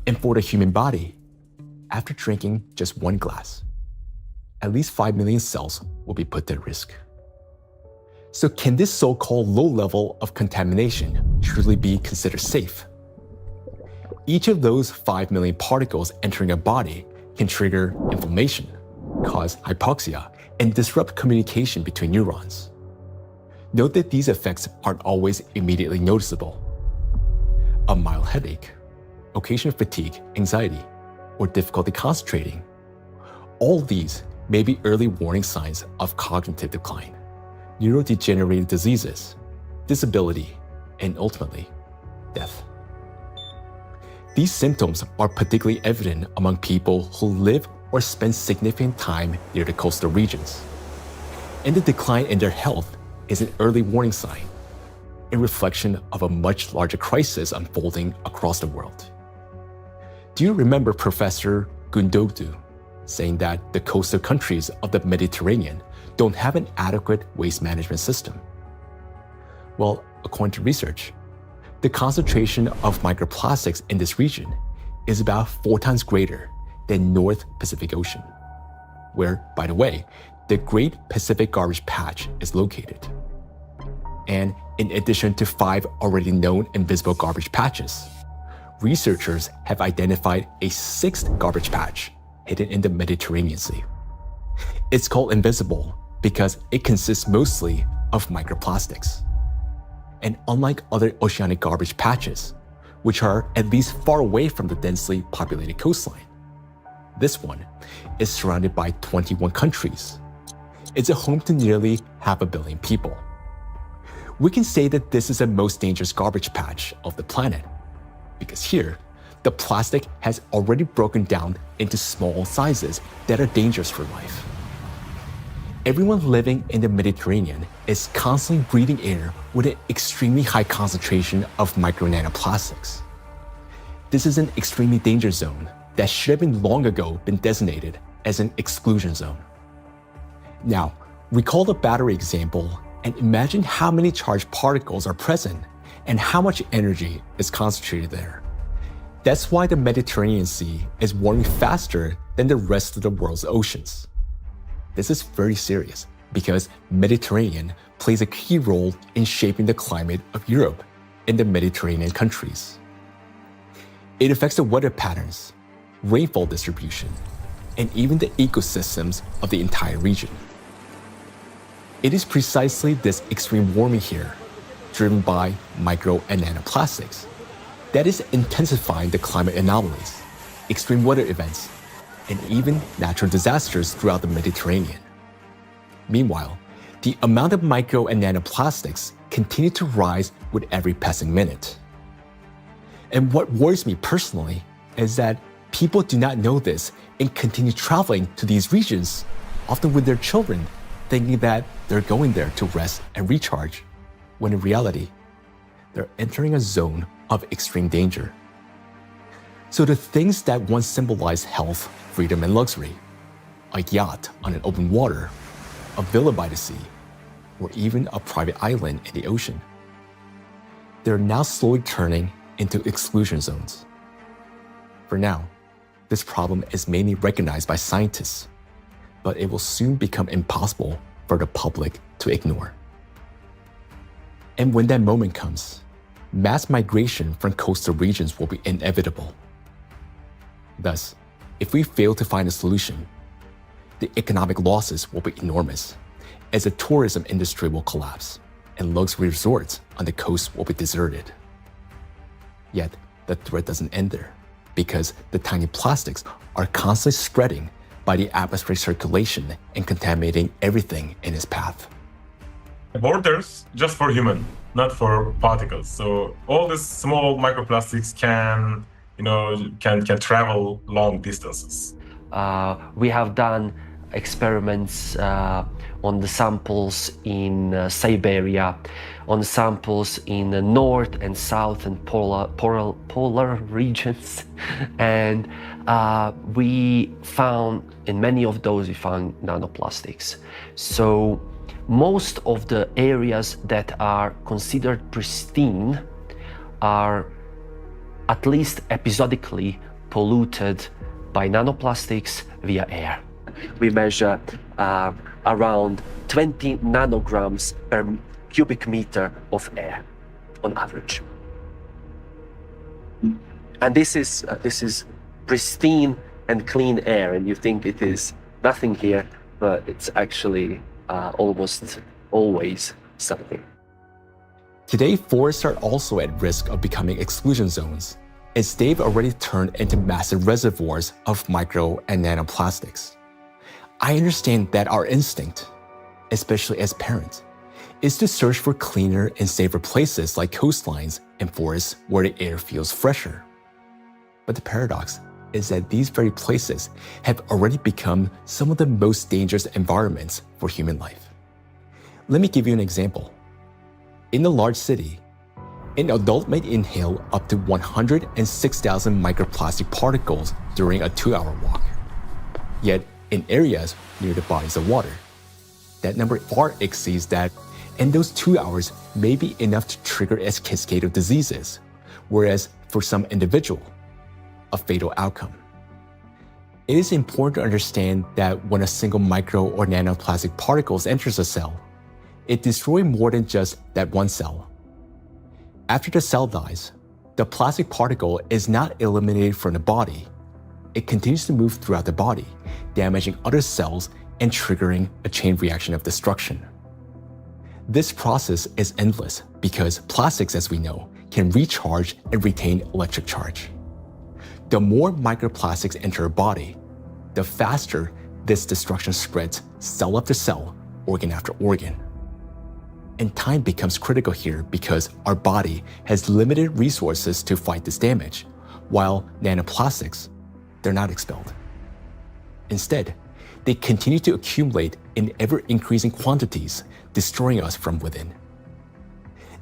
And for the human body, after drinking just one glass, at least 5 million cells will be put at risk. So can this so-called low level of contamination truly be considered safe? Each of those 5 million particles entering a body can trigger inflammation, cause hypoxia, and disrupt communication between neurons. Note that these effects aren't always immediately noticeable. A mild headache, occasional fatigue, anxiety, or difficulty concentrating. All these may be early warning signs of cognitive decline, neurodegenerative diseases, disability, and ultimately, death. These symptoms are particularly evident among people who live or spend significant time near the coastal regions. And the decline in their health is an early warning sign, a reflection of a much larger crisis unfolding across the world. Do you remember Professor Gundodu saying that the coastal countries of the Mediterranean don't have an adequate waste management system? Well, according to research, the concentration of microplastics in this region is about 4 times greater than North Pacific Ocean, where, by the way, the Great Pacific Garbage Patch is located. And in addition to 5 already known invisible garbage patches, researchers have identified a 6th garbage patch hidden in the Mediterranean Sea. It's called invisible because it consists mostly of microplastics. And unlike other oceanic garbage patches, which are at least far away from the densely populated coastline, this one is surrounded by 21 countries. It's a home to nearly 500 million people. We can say that this is the most dangerous garbage patch of the planet, because here, the plastic has already broken down into small sizes that are dangerous for life. Everyone living in the Mediterranean is constantly breathing air with an extremely high concentration of micro nanoplastics. This is an extremely dangerous zone that should have been long ago been designated as an exclusion zone. Now, recall the battery example and imagine how many charged particles are present and how much energy is concentrated there. That's why the Mediterranean Sea is warming faster than the rest of the world's oceans. This is very serious because Mediterranean plays a key role in shaping the climate of Europe and the Mediterranean countries. It affects the weather patterns, rainfall distribution, and even the ecosystems of the entire region. It is precisely this extreme warming here, driven by micro and nanoplastics, that is intensifying the climate anomalies, extreme weather events, and even natural disasters throughout the Mediterranean. Meanwhile, the amount of micro and nanoplastics continue to rise with every passing minute. And what worries me personally is that people do not know this and continue traveling to these regions, often with their children, thinking that they're going there to rest and recharge, when in reality, they're entering a zone of extreme danger. So the things that once symbolized health, freedom, and luxury, a yacht on an open water, a villa by the sea, or even a private island in the ocean, they're now slowly turning into exclusion zones. For now, this problem is mainly recognized by scientists, but it will soon become impossible for the public to ignore. And when that moment comes, mass migration from coastal regions will be inevitable. Thus, if we fail to find a solution, the economic losses will be enormous, as the tourism industry will collapse and luxury resorts on the coast will be deserted. Yet, the threat doesn't end there, because the tiny plastics are constantly spreading by the atmospheric circulation and contaminating everything in its path. Borders just for human, not for particles. So all these small microplastics can travel long distances. We have done experiments on the samples in Siberia, on samples in the north and south and polar regions, and we found in many of those we found nanoplastics. So most of the areas that are considered pristine are at least episodically polluted by nanoplastics via air. We measure around 20 nanograms per cubic meter of air on average. And this is pristine and clean air, and you think it is nothing here, but it's actually almost always something. Today, forests are also at risk of becoming exclusion zones, as they've already turned into massive reservoirs of micro and nanoplastics. I understand that our instinct, especially as parents, is to search for cleaner and safer places like coastlines and forests where the air feels fresher. But the paradox is that these very places have already become some of the most dangerous environments for human life. Let me give you an example. In a large city, an adult may inhale up to 106,000 microplastic particles during a 2-hour walk. Yet, in areas near the bodies of water, that number far exceeds that, and those 2 hours may be enough to trigger a cascade of diseases, whereas for some individual, a fatal outcome. It is important to understand that when a single micro or nanoplastic particle enters a cell, it destroys more than just that one cell. After the cell dies, the plastic particle is not eliminated from the body. It continues to move throughout the body, damaging other cells and triggering a chain reaction of destruction. This process is endless because plastics, as we know, can recharge and retain electric charge. The more microplastics enter a body, the faster this destruction spreads cell after cell, organ after organ. And time becomes critical here because our body has limited resources to fight this damage, while nanoplastics, they're not expelled. Instead, they continue to accumulate in ever-increasing quantities, destroying us from within.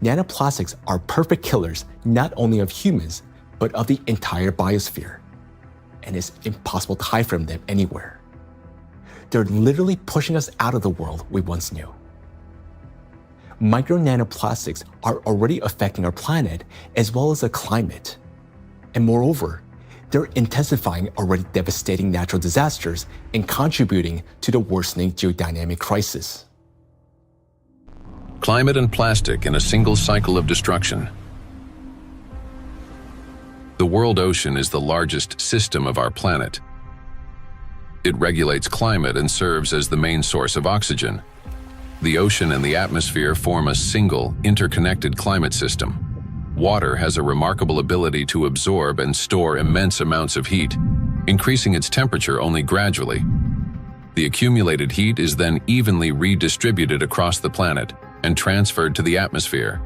Nanoplastics are perfect killers not only of humans, but of the entire biosphere, and it's impossible to hide from them anywhere. They're literally pushing us out of the world we once knew. Micro nanoplastics are already affecting our planet as well as the climate. And moreover, they're intensifying already devastating natural disasters and contributing to the worsening geodynamic crisis. Climate and plastic in a single cycle of destruction. The world ocean is the largest system of our planet. It regulates climate and serves as the main source of oxygen. The ocean and the atmosphere form a single, interconnected climate system. Water has a remarkable ability to absorb and store immense amounts of heat, increasing its temperature only gradually. The accumulated heat is then evenly redistributed across the planet and transferred to the atmosphere.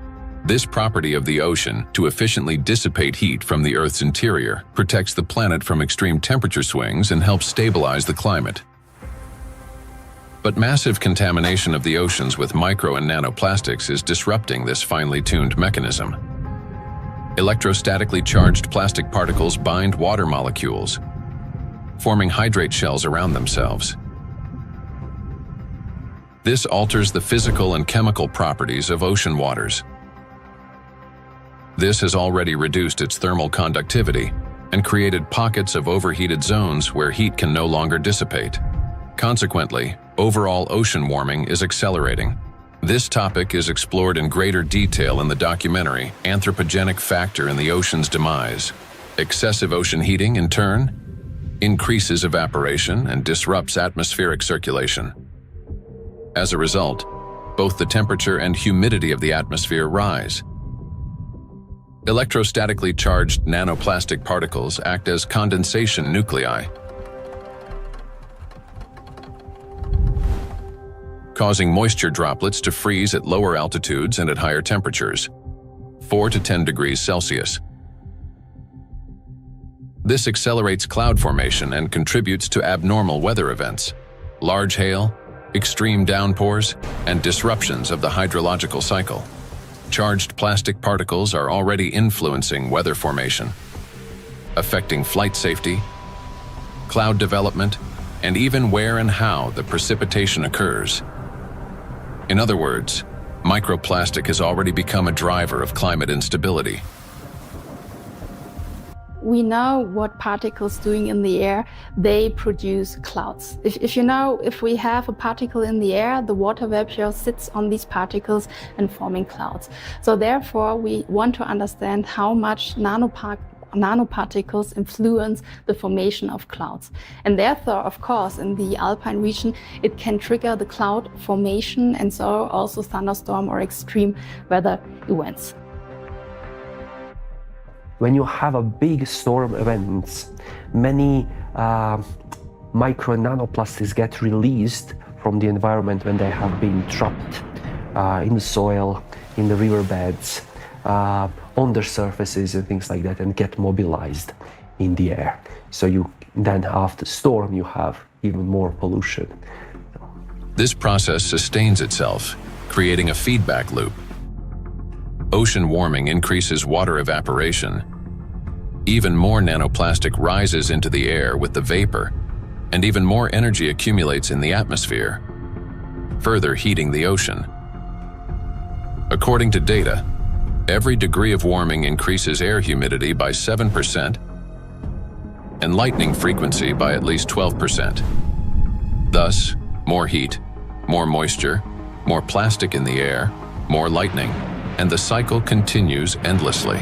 This property of the ocean to efficiently dissipate heat from the Earth's interior protects the planet from extreme temperature swings and helps stabilize the climate. But massive contamination of the oceans with micro and nanoplastics is disrupting this finely tuned mechanism. Electrostatically charged plastic particles bind water molecules, forming hydrate shells around themselves. This alters the physical and chemical properties of ocean waters. This has already reduced its thermal conductivity and created pockets of overheated zones where heat can no longer dissipate. Consequently, overall ocean warming is accelerating. This topic is explored in greater detail in the documentary Anthropogenic Factor in the Ocean's Demise. Excessive ocean heating, in turn, increases evaporation and disrupts atmospheric circulation. As a result, both the temperature and humidity of the atmosphere rise. Electrostatically charged nanoplastic particles act as condensation nuclei, causing moisture droplets to freeze at lower altitudes and at higher temperatures, 4 to 10 degrees Celsius. This accelerates cloud formation and contributes to abnormal weather events, large hail, extreme downpours, and disruptions of the hydrological cycle. Charged plastic particles are already influencing weather formation, affecting flight safety, cloud development, and even where and how the precipitation occurs. In other words, microplastic has already become a driver of climate instability. We know what particles doing in the air, they produce clouds. If we have a particle in the air, the water vapor sits on these particles and forming clouds. So therefore, we want to understand how much nanoparticles influence the formation of clouds. And therefore, of course, in the alpine region, it can trigger the cloud formation and so also thunderstorm or extreme weather events. When you have a big storm event, many micro and nanoplastics get released from the environment when they have been trapped in the soil, in the riverbeds, on their surfaces and things like that, and get mobilized in the air. So you then after storm, you have even more pollution. This process sustains itself, creating a feedback loop. Ocean warming increases water evaporation. Even more nanoplastic rises into the air with the vapor, and even more energy accumulates in the atmosphere, further heating the ocean. According to data, every degree of warming increases air humidity by 7%, and lightning frequency by at least 12%. Thus, more heat, more moisture, more plastic in the air, more lightning, and the cycle continues endlessly.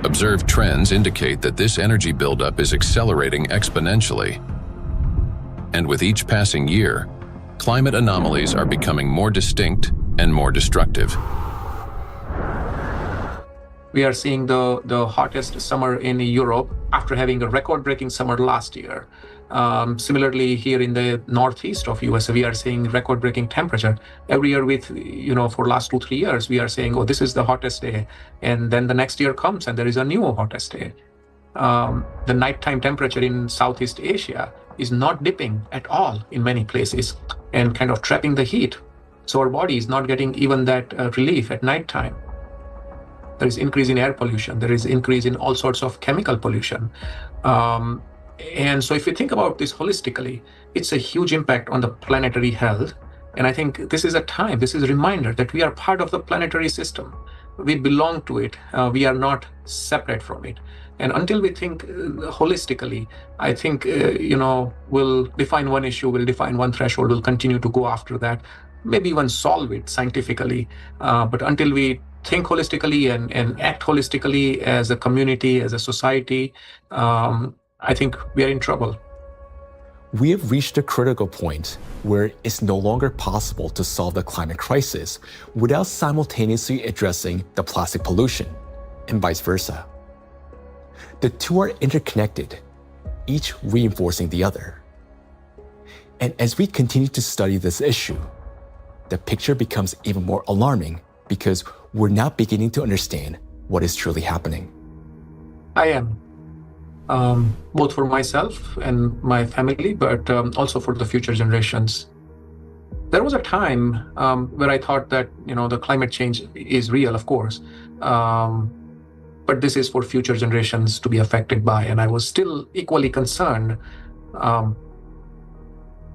Observed trends indicate that this energy buildup is accelerating exponentially. And with each passing year, climate anomalies are becoming more distinct and more destructive. We are seeing the hottest summer in Europe after having a record-breaking summer last year. Similarly, here in the northeast of US, we are seeing record-breaking temperature. Every year for last 2-3 years, we are saying, oh, this is the hottest day. And then the next year comes and there is a new hottest day. The nighttime temperature in Southeast Asia is not dipping at all in many places and kind of trapping the heat. So our body is not getting even that relief at nighttime. There is increase in air pollution. There is increase in all sorts of chemical pollution. And so if we think about this holistically, it's a huge impact on the planetary health. And I think this is a reminder that we are part of the planetary system. We belong to it. We are not separate from it. And until we think holistically, I think, we'll define one issue, we'll define one threshold, we'll continue to go after that, maybe even solve it scientifically. But until we think holistically and act holistically as a community, as a society, I think we are in trouble. We have reached a critical point where it's no longer possible to solve the climate crisis without simultaneously addressing the plastic pollution, and vice versa. The two are interconnected, each reinforcing the other. And as we continue to study this issue, the picture becomes even more alarming because we're now beginning to understand what is truly happening. I am. Both for myself and my family, but also for the future generations. There was a time where I thought that, the climate change is real, of course, but this is for future generations to be affected by, and I was still equally concerned.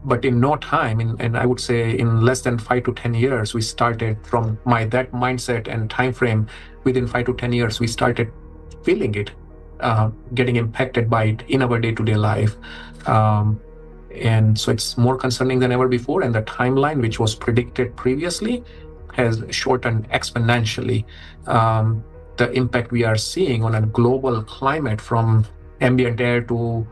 But in no time, and I would say in less than 5 to 10 years, we started from that mindset and time frame. Within 5 to 10 years, we started feeling it, getting impacted by it in our day-to-day life. And so it's more concerning than ever before. And the timeline, which was predicted previously, has shortened exponentially. The impact we are seeing on a global climate, from ambient air to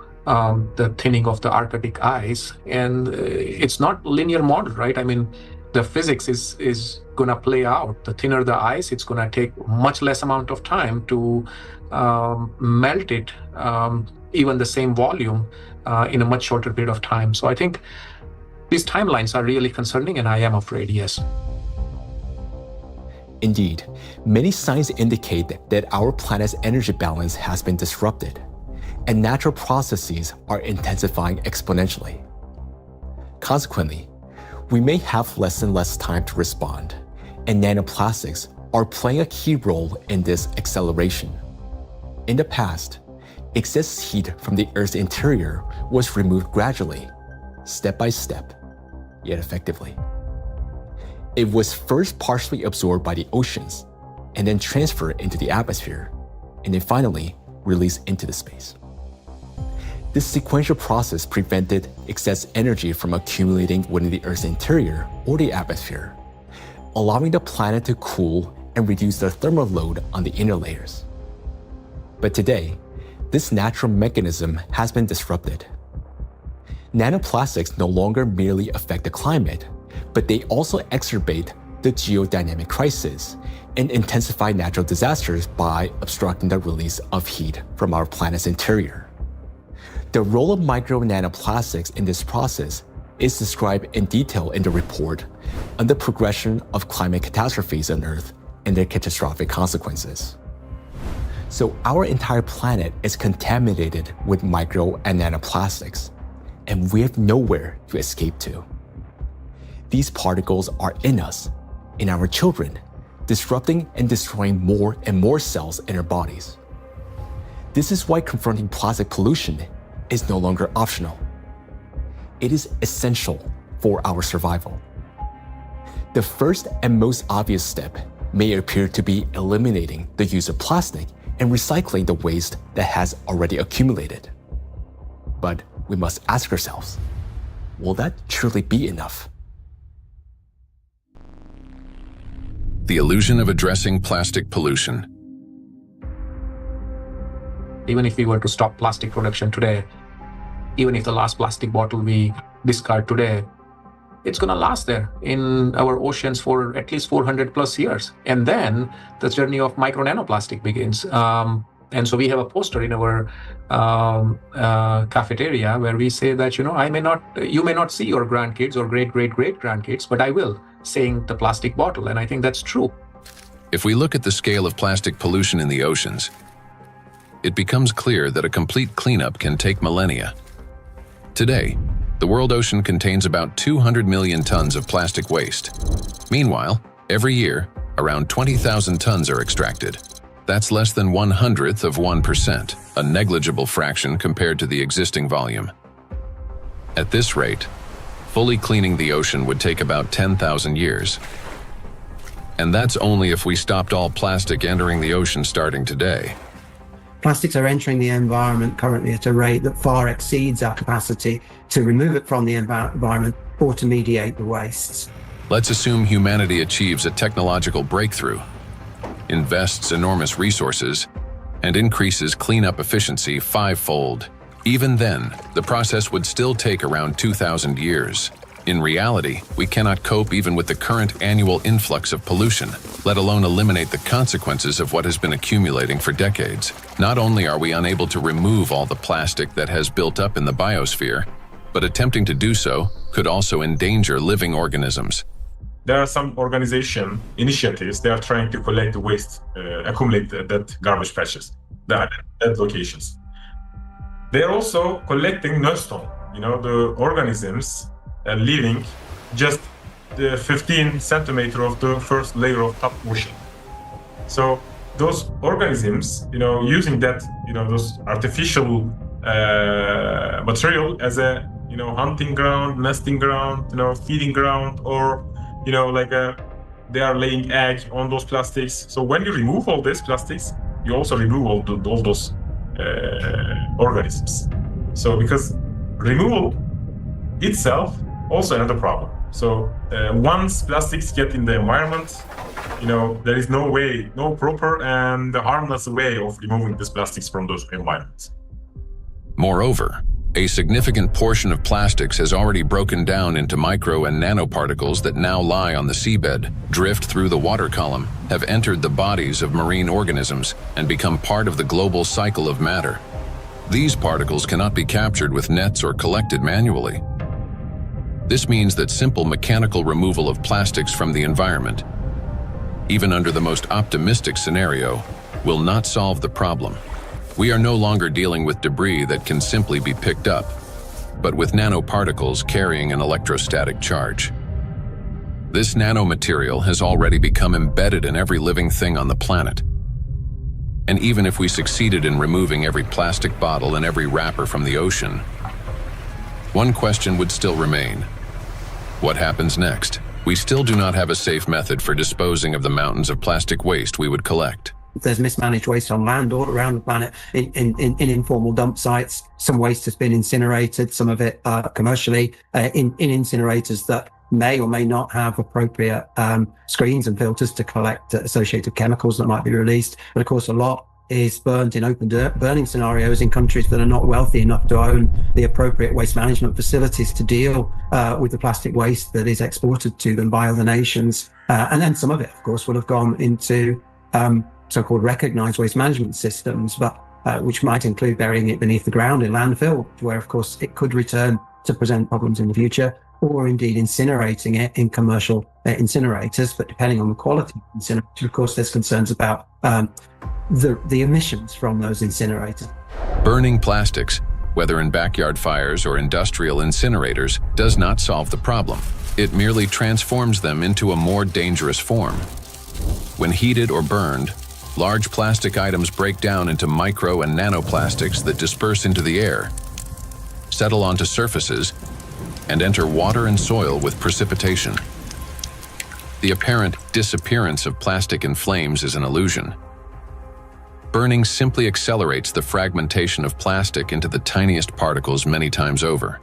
the thinning of the Arctic ice. And it's not linear model, right? I mean, the physics is going to play out. The thinner the ice, it's going to take much less amount of time to melt it, even the same volume, in a much shorter period of time. So I think these timelines are really concerning, and I am afraid, yes. Indeed, many signs indicate that our planet's energy balance has been disrupted, and natural processes are intensifying exponentially. Consequently, we may have less and less time to respond, and nanoplastics are playing a key role in this acceleration. In the past, excess heat from the Earth's interior was removed gradually, step by step, yet effectively. It was first partially absorbed by the oceans, and then transferred into the atmosphere, and then finally released into the space. This sequential process prevented excess energy from accumulating within the Earth's interior or the atmosphere, allowing the planet to cool and reduce the thermal load on the inner layers. But today, this natural mechanism has been disrupted. Nanoplastics no longer merely affect the climate, but they also exacerbate the geodynamic crisis and intensify natural disasters by obstructing the release of heat from our planet's interior. The role of micro nanoplastics in this process is described in detail in the report on the progression of climate catastrophes on Earth and their catastrophic consequences. So our entire planet is contaminated with micro and nanoplastics, and we have nowhere to escape to. These particles are in us, in our children, disrupting and destroying more and more cells in our bodies. This is why confronting plastic pollution is no longer optional. It is essential for our survival. The first and most obvious step may appear to be eliminating the use of plastic and recycling the waste that has already accumulated. But we must ask ourselves, will that truly be enough? The illusion of addressing plastic pollution. Even if we were to stop plastic production today, even if the last plastic bottle we discard today, it's going to last there in our oceans for at least 400 plus years. And then the journey of micro nanoplastic begins. And so we have a poster in our cafeteria where we say that, you may not see your grandkids or great-great-great-grandkids, but I will, saying the plastic bottle. And I think that's true. If we look at the scale of plastic pollution in the oceans, it becomes clear that a complete cleanup can take millennia. Today, the world ocean contains about 200 million tons of plastic waste. Meanwhile, every year, around 20,000 tons are extracted. That's less than 1/100th of 1%, a negligible fraction compared to the existing volume. At this rate, fully cleaning the ocean would take about 10,000 years. And that's only if we stopped all plastic entering the ocean starting today. Plastics are entering the environment currently at a rate that far exceeds our capacity to remove it from the environment or to mediate the wastes. Let's assume humanity achieves a technological breakthrough, invests enormous resources, and increases cleanup efficiency 5-fold. Even then, the process would still take around 2,000 years. In reality, we cannot cope even with the current annual influx of pollution, let alone eliminate the consequences of what has been accumulating for decades. Not only are we unable to remove all the plastic that has built up in the biosphere, but attempting to do so could also endanger living organisms. There are some initiatives, they are trying to collect the waste, accumulate that garbage patches, that locations. They are also collecting nullstone, the organisms living just the 15 centimeter of the first layer of top ocean. So those organisms, using that, those artificial material as a, hunting ground, nesting ground, feeding ground, or, they are laying egg on those plastics. So when you remove all these plastics, you also remove all those organisms. So because removal itself also another problem. So once plastics get in the environment, there is no proper and harmless way of removing these plastics from those environments. Moreover, a significant portion of plastics has already broken down into micro and nanoparticles that now lie on the seabed, drift through the water column, have entered the bodies of marine organisms, and become part of the global cycle of matter. These particles cannot be captured with nets or collected manually. This means that simple mechanical removal of plastics from the environment, even under the most optimistic scenario, will not solve the problem. We are no longer dealing with debris that can simply be picked up, but with nanoparticles carrying an electrostatic charge. This nanomaterial has already become embedded in every living thing on the planet. And even if we succeeded in removing every plastic bottle and every wrapper from the ocean, one question would still remain. What happens next? We still do not have a safe method for disposing of the mountains of plastic waste we would collect. There's mismanaged waste on land all around the planet in informal dump sites. Some waste has been incinerated, some of it commercially in incinerators that may or may not have appropriate screens and filters to collect associated chemicals that might be released. But of course, a lot is burnt in open burning scenarios in countries that are not wealthy enough to own the appropriate waste management facilities to deal with the plastic waste that is exported to them by other nations. And then some of it, of course, will have gone into so-called recognized waste management systems, but which might include burying it beneath the ground in landfill, where, of course, it could return to present problems in the future, or indeed incinerating it in commercial incinerators. But depending on the quality of incinerator, of course, there's concerns about the emissions from those incinerators. Burning plastics, whether in backyard fires or industrial incinerators, does not solve the problem. It merely transforms them into a more dangerous form. When heated or burned, large plastic items break down into micro and nanoplastics that disperse into the air, settle onto surfaces, and enter water and soil with precipitation. The apparent disappearance of plastic in flames is an illusion. Burning simply accelerates the fragmentation of plastic into the tiniest particles many times over,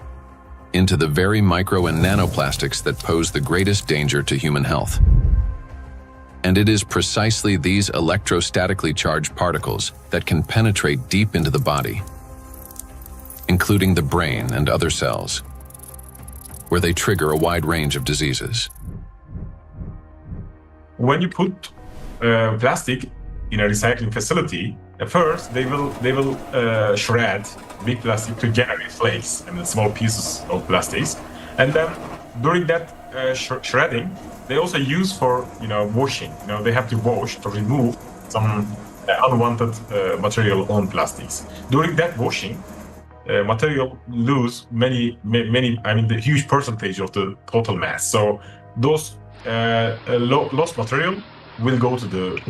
into the very micro and nanoplastics that pose the greatest danger to human health. And it is precisely these electrostatically charged particles that can penetrate deep into the body, including the brain and other cells, where they trigger a wide range of diseases. When you put plastic in a recycling facility, at first they will shred big plastic to generate flakes and small pieces of plastics, and then during that shredding, they also use for washing. They have to wash to remove some unwanted material on plastics. During that washing, material lose many. The huge percentage of the total mass. So those lost material will go to the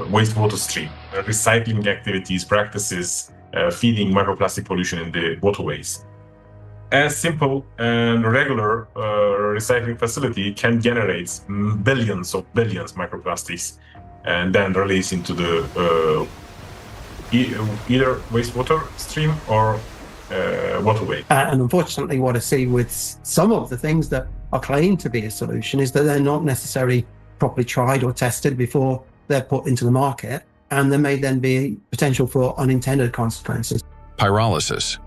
wastewater stream. Recycling activities, practices, feeding microplastic pollution in the waterways. A simple and regular recycling facility can generate billions microplastics and then release into the either wastewater stream or waterway. And unfortunately, what I see with some of the things that are claimed to be a solution is that they're not necessarily properly tried or tested before they're put into the market, and there may then be potential for unintended consequences. Pyrolysis.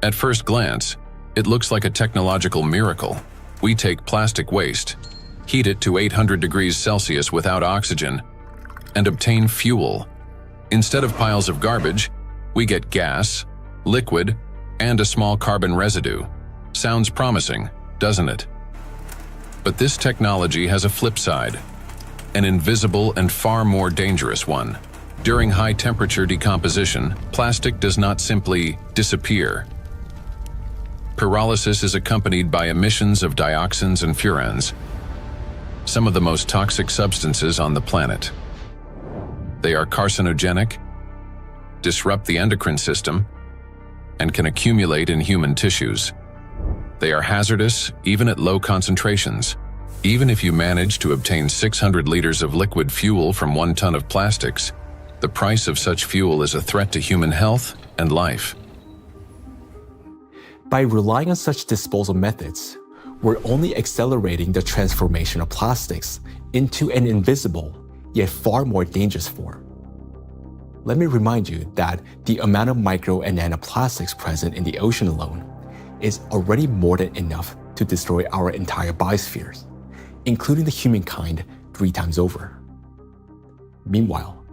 At first glance, it looks like a technological miracle. We take plastic waste, heat it to 800 degrees Celsius without oxygen, and obtain fuel. Instead of piles of garbage, we get gas, liquid, and a small carbon residue. Sounds promising, doesn't it? But this technology has a flip side, an invisible and far more dangerous one. During high-temperature decomposition, plastic does not simply disappear. Pyrolysis is accompanied by emissions of dioxins and furans, some of the most toxic substances on the planet. They are carcinogenic, disrupt the endocrine system, and can accumulate in human tissues. They are hazardous even at low concentrations. Even if you manage to obtain 600 liters of liquid fuel from 1 ton of plastics, the price of such fuel is a threat to human health and life. By relying on such disposal methods, we're only accelerating the transformation of plastics into an invisible, yet far more dangerous form. Let me remind you that the amount of micro and nanoplastics present in the ocean alone is already more than enough to destroy our entire biospheres, including the humankind 3 times over. Meanwhile,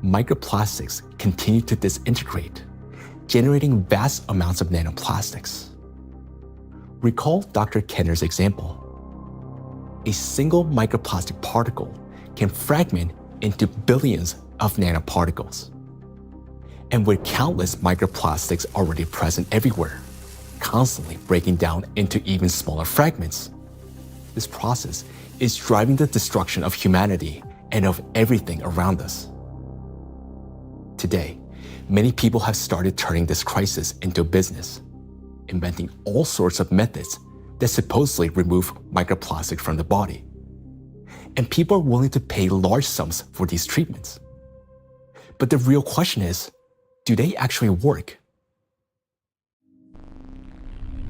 microplastics continue to disintegrate, generating vast amounts of nanoplastics. Recall Dr. Kenner's example. A single microplastic particle can fragment into billions of nanoparticles. And with countless microplastics already present everywhere, constantly breaking down into even smaller fragments, this process is driving the destruction of humanity and of everything around us. Today, many people have started turning this crisis into a business, inventing all sorts of methods that supposedly remove microplastic from the body. And people are willing to pay large sums for these treatments. But the real question is, do they actually work?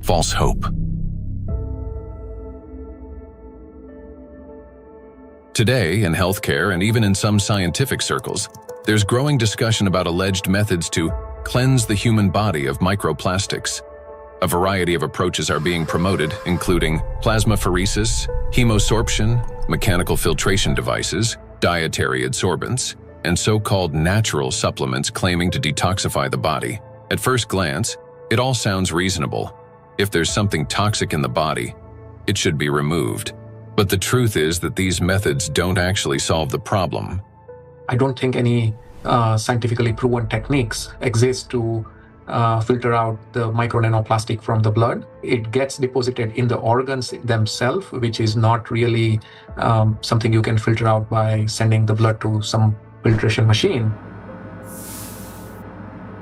False hope. Today, in healthcare and even in some scientific circles, there's growing discussion about alleged methods to cleanse the human body of microplastics. A variety of approaches are being promoted, including plasmapheresis, hemosorption, mechanical filtration devices, dietary adsorbents, and so-called natural supplements claiming to detoxify the body. At first glance, it all sounds reasonable. If there's something toxic in the body, it should be removed. But the truth is that these methods don't actually solve the problem. I don't think any scientifically proven techniques exist to filter out the micro nanoplastic from the blood. It gets deposited in the organs themselves, which is not really something you can filter out by sending the blood to some filtration machine.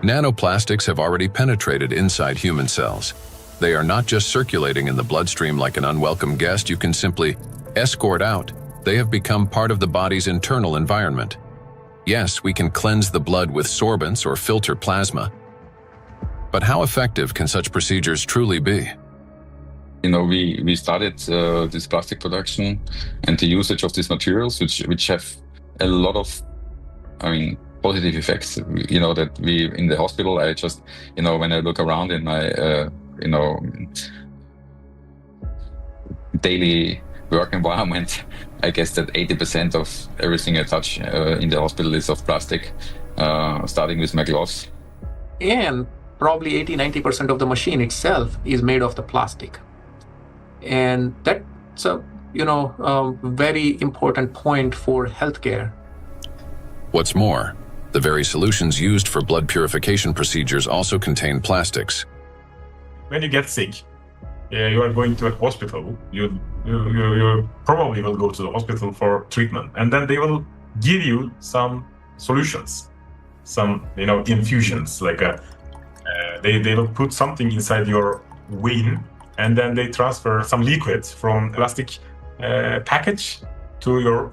Nanoplastics have already penetrated inside human cells. They are not just circulating in the bloodstream like an unwelcome guest you can simply escort out. They have become part of the body's internal environment. Yes, we can cleanse the blood with sorbents or filter plasma. But how effective can such procedures truly be? We started this plastic production and the usage of these materials, which have a lot of, positive effects. That we in the hospital, I just, when I look around in my, daily work environment, I guess that 80% of everything I touch in the hospital is of plastic, starting with my gloves. And probably 80-90% of the machine itself is made of the plastic. And that's a very important point for healthcare. What's more, the very solutions used for blood purification procedures also contain plastics. When you get sick, you are going to a hospital, you probably will go to the hospital for treatment, and then they will give you some solutions, some infusions, like they will put something inside your vein, and then they transfer some liquid from plastic package to your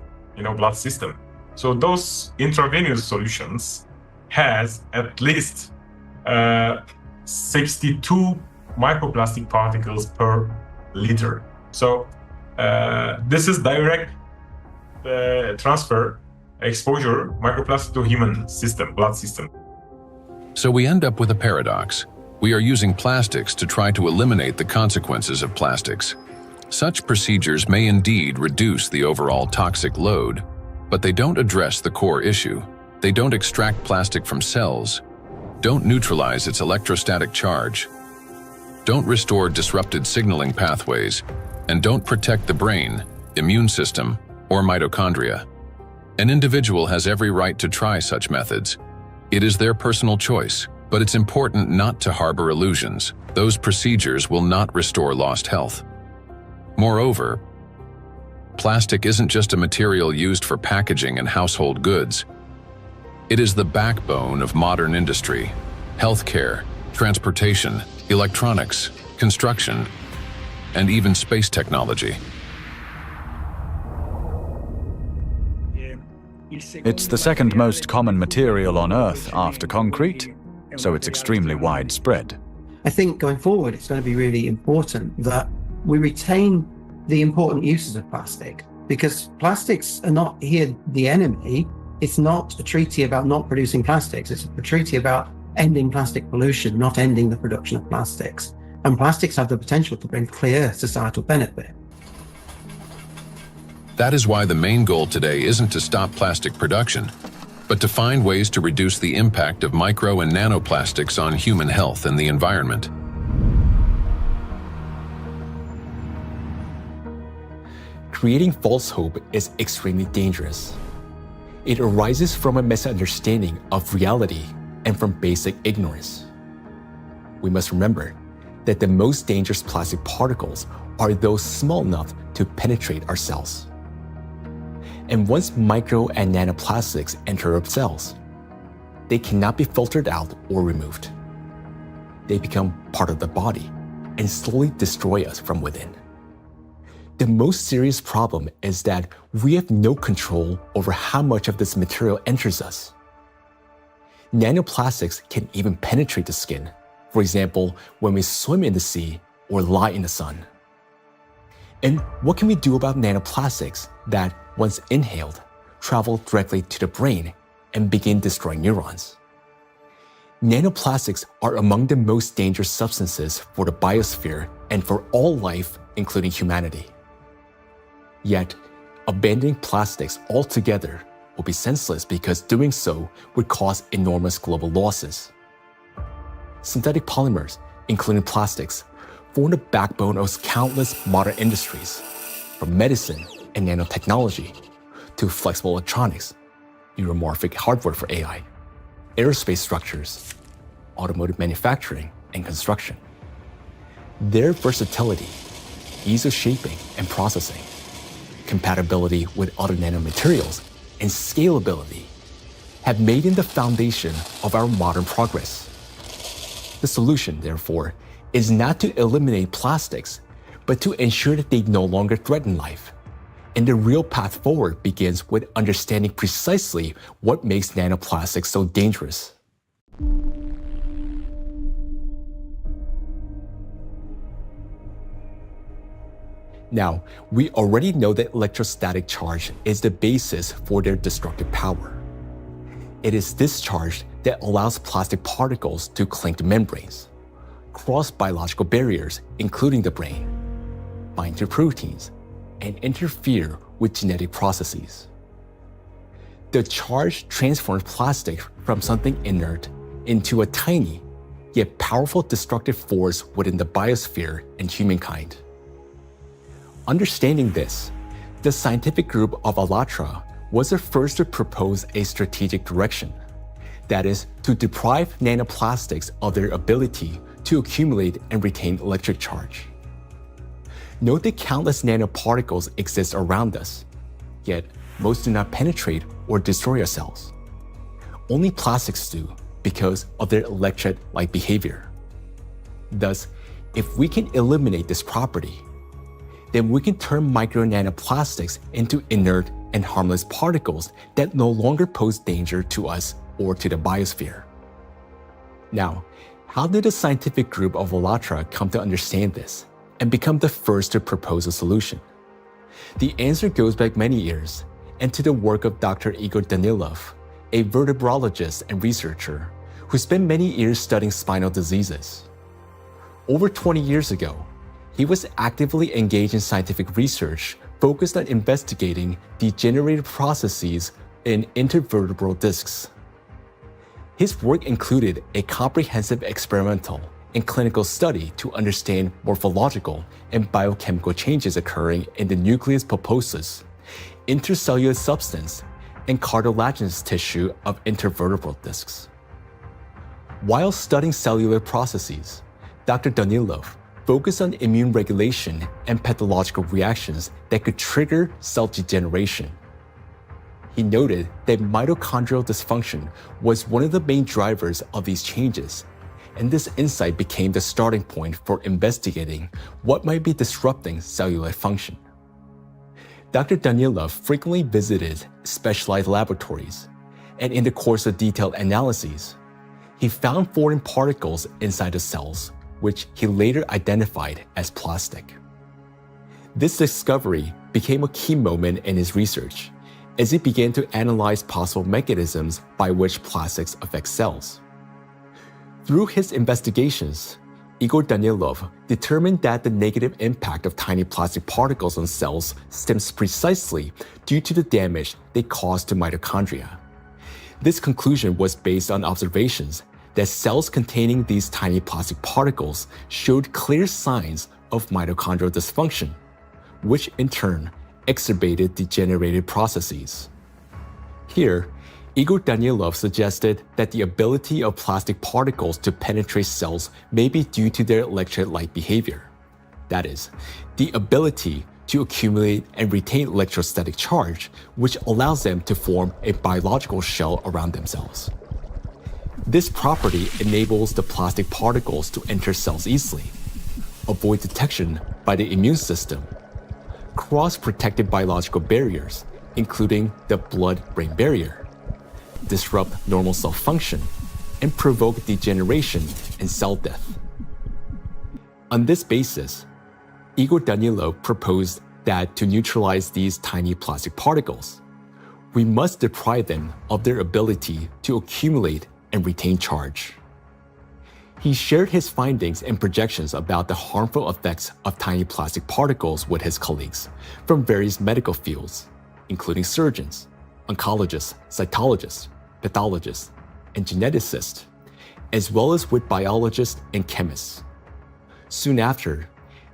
blood system. So those intravenous solutions has at least 62 microplastic particles per liter. So this is direct transfer exposure microplastic to human system, blood system. So we end up with a paradox. We are using plastics to try to eliminate the consequences of plastics. Such procedures may indeed reduce the overall toxic load, but they don't address the core issue. They don't extract plastic from cells, don't neutralize its electrostatic charge, don't restore disrupted signaling pathways, and don't protect the brain, immune system, or mitochondria. An individual has every right to try such methods. It is their personal choice, but it's important not to harbor illusions. Those procedures will not restore lost health. Moreover, plastic isn't just a material used for packaging and household goods. It is the backbone of modern industry, healthcare, transportation, electronics, construction, and even space technology. It's the second most common material on Earth after concrete, so it's extremely widespread. I think going forward, it's going to be really important that we retain the important uses of plastic, because plastics are not here the enemy. It's not a treaty about not producing plastics. It's a treaty about ending plastic pollution, not ending the production of plastics. And plastics have the potential to bring clear societal benefit. That is why the main goal today isn't to stop plastic production, but to find ways to reduce the impact of micro and nanoplastics on human health and the environment. Creating false hope is extremely dangerous. It arises from a misunderstanding of reality and from basic ignorance. We must remember that the most dangerous plastic particles are those small enough to penetrate our cells. And once micro and nanoplastics enter our cells, they cannot be filtered out or removed. They become part of the body and slowly destroy us from within. The most serious problem is that we have no control over how much of this material enters us. Nanoplastics can even penetrate the skin, for example, when we swim in the sea or lie in the sun. And what can we do about nanoplastics that, once inhaled, travel directly to the brain and begin destroying neurons? Nanoplastics are among the most dangerous substances for the biosphere and for all life, including humanity. Yet, abandoning plastics altogether will be senseless because doing so would cause enormous global losses. Synthetic polymers, including plastics, form the backbone of countless modern industries, from medicine and nanotechnology to flexible electronics, neuromorphic hardware for AI, aerospace structures, automotive manufacturing, and construction. Their versatility, ease of shaping and processing, compatibility with other nanomaterials, and scalability have made them the foundation of our modern progress. The solution, therefore, is not to eliminate plastics, but to ensure that they no longer threaten life, And the real path forward begins with understanding precisely what makes nanoplastics so dangerous. Now, we already know that electrostatic charge is the basis for their destructive power. It is this charge that allows plastic particles to cling to membranes, cross biological barriers, including the brain, bind to proteins, and interfere with genetic processes. The charge transforms plastic from something inert into a tiny, yet powerful destructive force within the biosphere and humankind. Understanding this, the scientific group of ALLATRA was the first to propose a strategic direction, that is, to deprive nanoplastics of their ability to accumulate and retain electric charge. Note that countless nanoparticles exist around us, yet most do not penetrate or destroy our cells. Only plastics do because of their electret-like behavior. Thus, if we can eliminate this property, then we can turn micro-nanoplastics into inert and harmless particles that no longer pose danger to us or to the biosphere. Now, how did the scientific group of ALLATRA come to understand this and become the first to propose a solution? The answer goes back many years and to the work of Dr. Igor Danilov, a vertebrologist and researcher who spent many years studying spinal diseases. Over 20 years ago, he was actively engaged in scientific research focused on investigating degenerative processes in intervertebral discs. His work included a comprehensive experimental and clinical study to understand morphological and biochemical changes occurring in the nucleus pulposus, intercellular substance, and cartilaginous tissue of intervertebral discs. While studying cellular processes, Dr. Danilov focused on immune regulation and pathological reactions that could trigger cell degeneration. He noted that mitochondrial dysfunction was one of the main drivers of these changes, and this insight became the starting point for investigating what might be disrupting cellular function. Dr. Danilov frequently visited specialized laboratories, and in the course of detailed analyses, he found foreign particles inside the cells, which he later identified as plastic. This discovery became a key moment in his research, as he began to analyze possible mechanisms by which plastics affect cells. Through his investigations, Igor Danilov determined that the negative impact of tiny plastic particles on cells stems precisely due to the damage they cause to mitochondria. This conclusion was based on observations that cells containing these tiny plastic particles showed clear signs of mitochondrial dysfunction, which in turn exacerbated degenerative processes. Here, Igor Danilov suggested that the ability of plastic particles to penetrate cells may be due to their electret-like behavior. That is, the ability to accumulate and retain electrostatic charge, which allows them to form a biological shell around themselves. This property enables the plastic particles to enter cells easily, avoid detection by the immune system, cross protective biological barriers, including the blood-brain barrier, disrupt normal cell function, and provoke degeneration and cell death. On this basis, Igor Danilov proposed that to neutralize these tiny plastic particles, we must deprive them of their ability to accumulate and retain charge. He shared his findings and projections about the harmful effects of tiny plastic particles with his colleagues from various medical fields, including surgeons, oncologists, cytologists, pathologists, and geneticists, as well as with biologists and chemists. Soon after,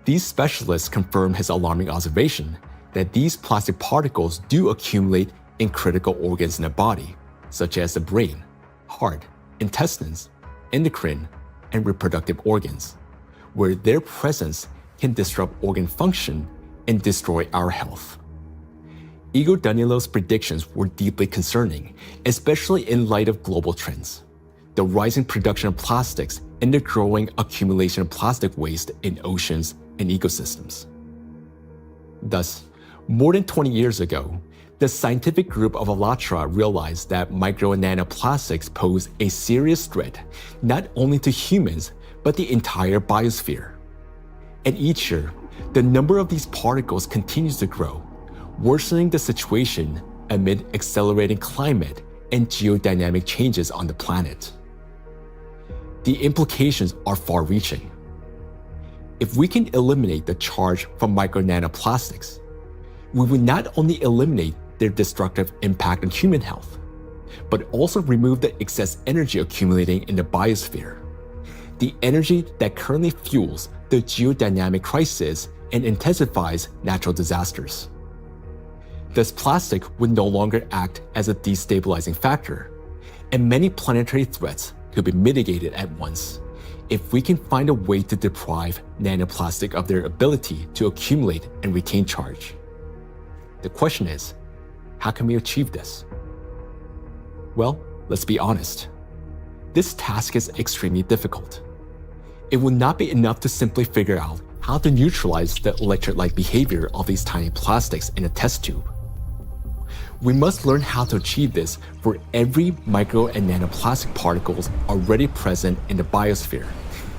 these specialists confirmed his alarming observation that these plastic particles do accumulate in critical organs in the body, such as the brain, heart, intestines, endocrine, and reproductive organs, where their presence can disrupt organ function and destroy our health. Igor Danilov's predictions were deeply concerning, especially in light of global trends, the rising production of plastics and the growing accumulation of plastic waste in oceans and ecosystems. Thus, More than 20 years ago, the scientific group of ALLATRA realized that micro and nanoplastics pose a serious threat not only to humans, but the entire biosphere. And each year, the number of these particles continues to grow, worsening the situation amid accelerating climate and geodynamic changes on the planet. The implications are far-reaching. If we can eliminate the charge from micro nanoplastics, we will not only eliminate their destructive impact on human health, but also remove the excess energy accumulating in the biosphere, the energy that currently fuels the geodynamic crisis and intensifies natural disasters. Thus, plastic would no longer act as a destabilizing factor, and many planetary threats could be mitigated at once if we can find a way to deprive nanoplastic of their ability to accumulate and retain charge. The question is, how can we achieve this? Well, let's be honest. This task is extremely difficult. It will not be enough to simply figure out how to neutralize the electrolyte behavior of these tiny plastics in a test tube. We must learn how to achieve this for every micro and nanoplastic particles already present in the biosphere,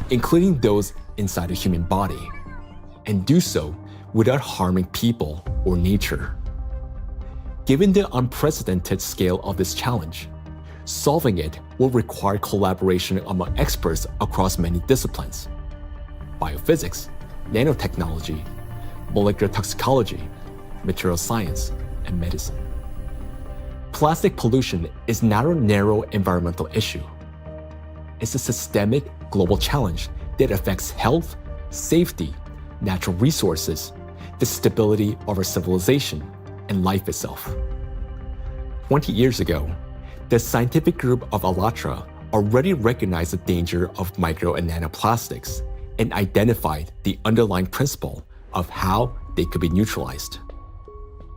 including those inside the human body, and do so without harming people or nature. Given the unprecedented scale of this challenge, solving it will require collaboration among experts across many disciplines: biophysics, nanotechnology, molecular toxicology, material science, and medicine. Plastic pollution is not a narrow environmental issue. It's a systemic global challenge that affects health, safety, natural resources, the stability of our civilization, and life itself. 20 years ago, the scientific group of ALLATRA already recognized the danger of micro and nanoplastics and identified the underlying principle of how they could be neutralized.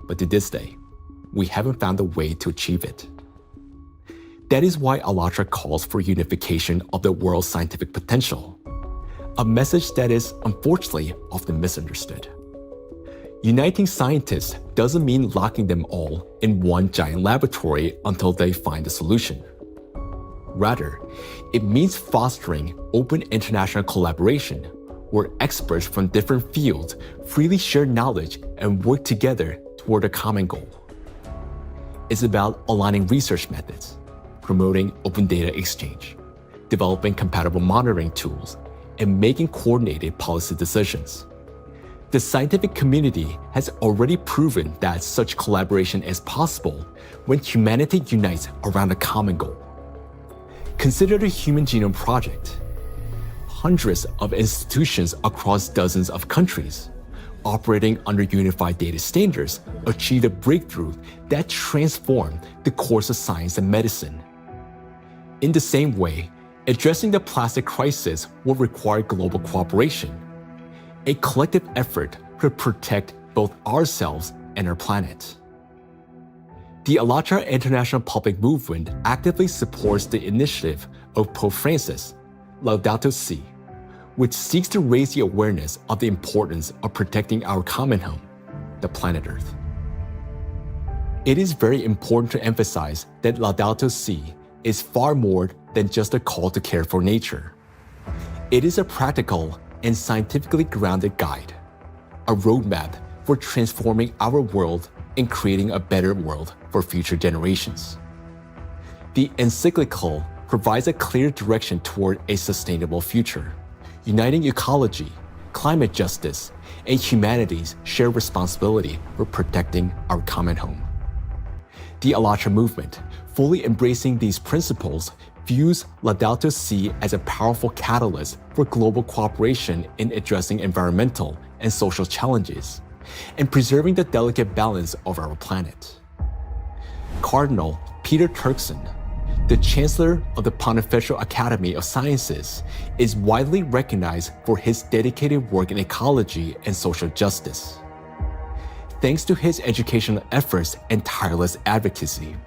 But to this day, we haven't found a way to achieve it. That is why ALLATRA calls for unification of the world's scientific potential, a message that is unfortunately often misunderstood. Uniting scientists doesn't mean locking them all in one giant laboratory until they find a solution. Rather, it means fostering open international collaboration where experts from different fields freely share knowledge and work together toward a common goal. It's about aligning research methods, promoting open data exchange, developing compatible monitoring tools, and making coordinated policy decisions. The scientific community has already proven that such collaboration is possible when humanity unites around a common goal. Consider the Human Genome Project. Hundreds of institutions across dozens of countries, operating under unified data standards, achieved a breakthrough that transformed the course of science and medicine. In the same way, addressing the plastic crisis will require global cooperation, a collective effort to protect both ourselves and our planet. The ALLATRA International Public Movement actively supports the initiative of Pope Francis, Laudato Si, which seeks to raise the awareness of the importance of protecting our common home, the planet Earth. It is very important to emphasize that Laudato Si is far more than just a call to care for nature. It is a practical and scientifically grounded guide, a roadmap for transforming our world and creating a better world for future generations. The encyclical provides a clear direction toward a sustainable future, uniting ecology, climate justice, and humanity's shared responsibility for protecting our common home. The ALLATRA movement, fully embracing these principles, views Laudato Si as a powerful catalyst for global cooperation in addressing environmental and social challenges, and preserving the delicate balance of our planet. Cardinal Peter Turkson, the Chancellor of the Pontifical Academy of Sciences, is widely recognized for his dedicated work in ecology and social justice. Thanks to his educational efforts and tireless advocacy,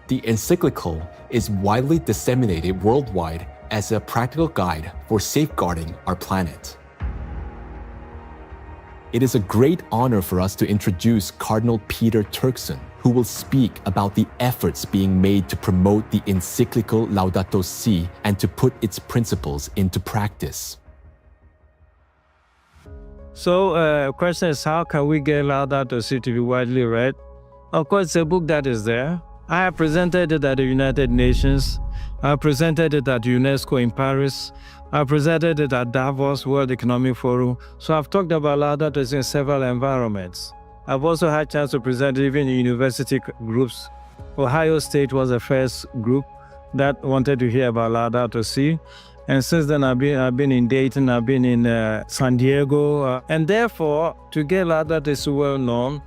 the encyclical is widely disseminated worldwide as a practical guide for safeguarding our planet. It is a great honor for us to introduce Cardinal Peter Turkson, who will speak about the efforts being made to promote the encyclical Laudato Si and to put its principles into practice. So, question is, how can we get Laudato Si to be widely read? Of course, it's a book that is there. I have presented it at the United Nations. I presented it at UNESCO in Paris. I presented it at Davos World Economic Forum. So I've talked about Laudato Si in several environments. I've also had a chance to present it even in university groups. Ohio State was the first group that wanted to hear about Laudato Si. And since then, I've been in Dayton, I've been in San Diego. And therefore, to get Laudato Si well known,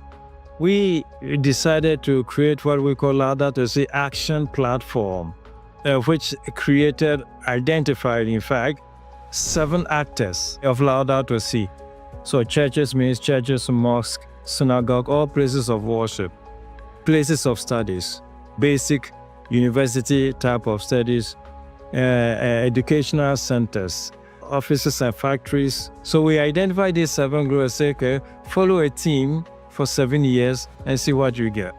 we decided to create what we call Laudato Si Action Platform, which identified, in fact, 7 actors of Laudato Si. So churches means churches, mosques, synagogue, all places of worship, places of studies, basic university type of studies, educational centers, offices and factories. So we identify these 7 groups, say, okay, follow a team for 7 years and see what you get.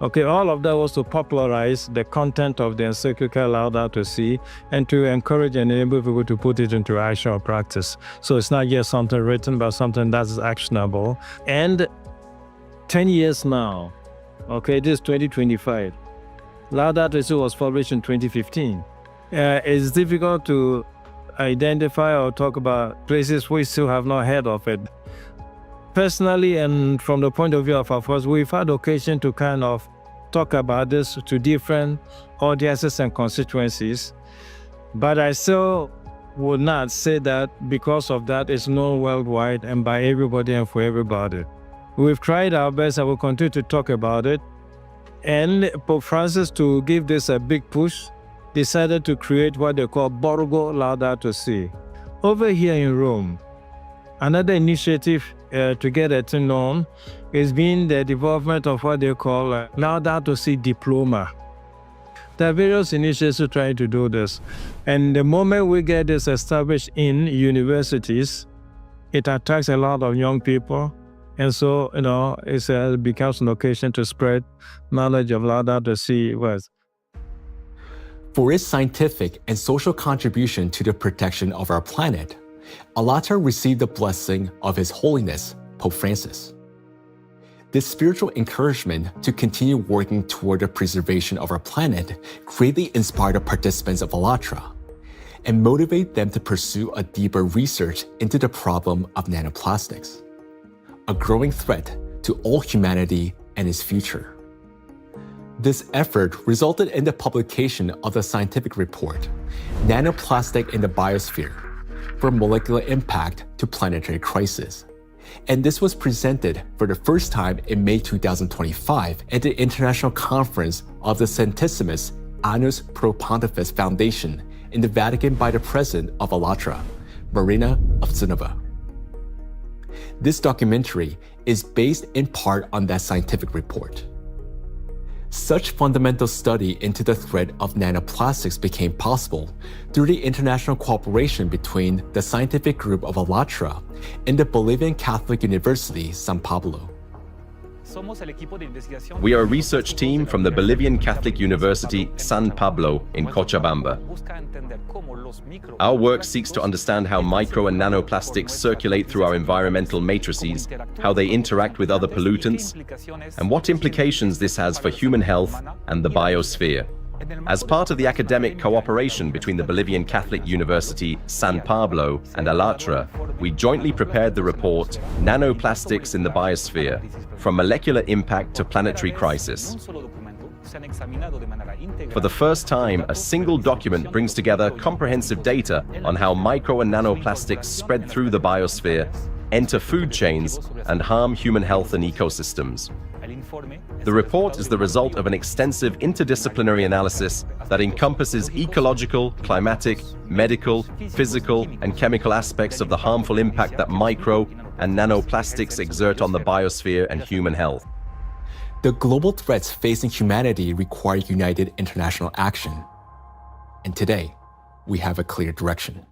Okay, all of that was to popularize the content of the encyclical Laudato Si and to encourage and enable people to put it into action or practice. So it's not just something written, but something that's actionable. And 10 years now, okay, this is 2025. Laudato Si was published in 2015. It's difficult to identify or talk about places we still have not heard of it. Personally, and from the point of view of our force, we've had occasion to kind of talk about this to different audiences and constituencies, but I still would not say that because of that it's known worldwide and by everybody and for everybody. We've tried our best and we'll continue to talk about it. And Pope Francis, to give this a big push, decided to create what they call Borgo Laudato Si. Over here in Rome, another initiative to get it known is being the development of what they call Laudato Si Diploma. There are various initiatives trying to do this. And the moment we get this established in universities, it attracts a lot of young people. And so, it becomes an occasion to spread knowledge of Laudato Si words. For its scientific and social contribution to the protection of our planet, ALLATRA received the blessing of His Holiness, Pope Francis. This spiritual encouragement to continue working toward the preservation of our planet greatly inspired the participants of ALLATRA and motivate them to pursue a deeper research into the problem of nanoplastics, a growing threat to all humanity and its future. This effort resulted in the publication of the scientific report, Nanoplastic in the Biosphere, for molecular impact to planetary crisis. And this was presented for the first time in May 2025 at the International Conference of the Centesimus Annus Pro Pontifex Foundation in the Vatican by the President of ALLATRA, Marina Ovtsinova. This documentary is based in part on that scientific report. Such fundamental study into the threat of nanoplastics became possible through the international cooperation between the scientific group of ALLATRA and the Bolivian Catholic University, San Pablo. We are a research team from the Bolivian Catholic University, San Pablo in Cochabamba. Our work seeks to understand how micro and nanoplastics circulate through our environmental matrices, how they interact with other pollutants, and what implications this has for human health and the biosphere. As part of the academic cooperation between the Bolivian Catholic University, San Pablo, and ALLATRA, we jointly prepared the report, Nanoplastics in the Biosphere, From Molecular Impact to Planetary Crisis. For the first time, a single document brings together comprehensive data on how micro and nanoplastics spread through the biosphere, enter food chains, and harm human health and ecosystems. The report is the result of an extensive interdisciplinary analysis that encompasses ecological, climatic, medical, physical, and chemical aspects of the harmful impact that micro and nanoplastics exert on the biosphere and human health. The global threats facing humanity require united international action. And today, we have a clear direction.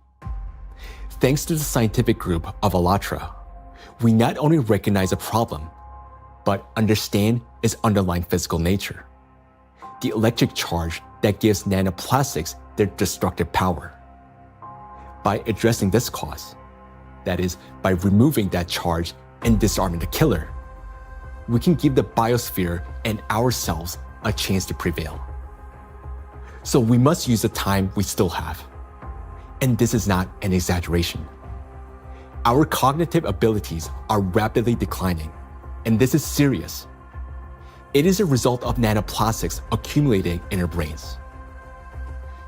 Thanks to the scientific group of ALLATRA, we not only recognize a problem, but understand its underlying physical nature, the electric charge that gives nanoplastics their destructive power. By addressing this cause, that is, by removing that charge and disarming the killer, we can give the biosphere and ourselves a chance to prevail. So we must use the time we still have. And this is not an exaggeration. Our cognitive abilities are rapidly declining, and this is serious. It is a result of nanoplastics accumulating in our brains.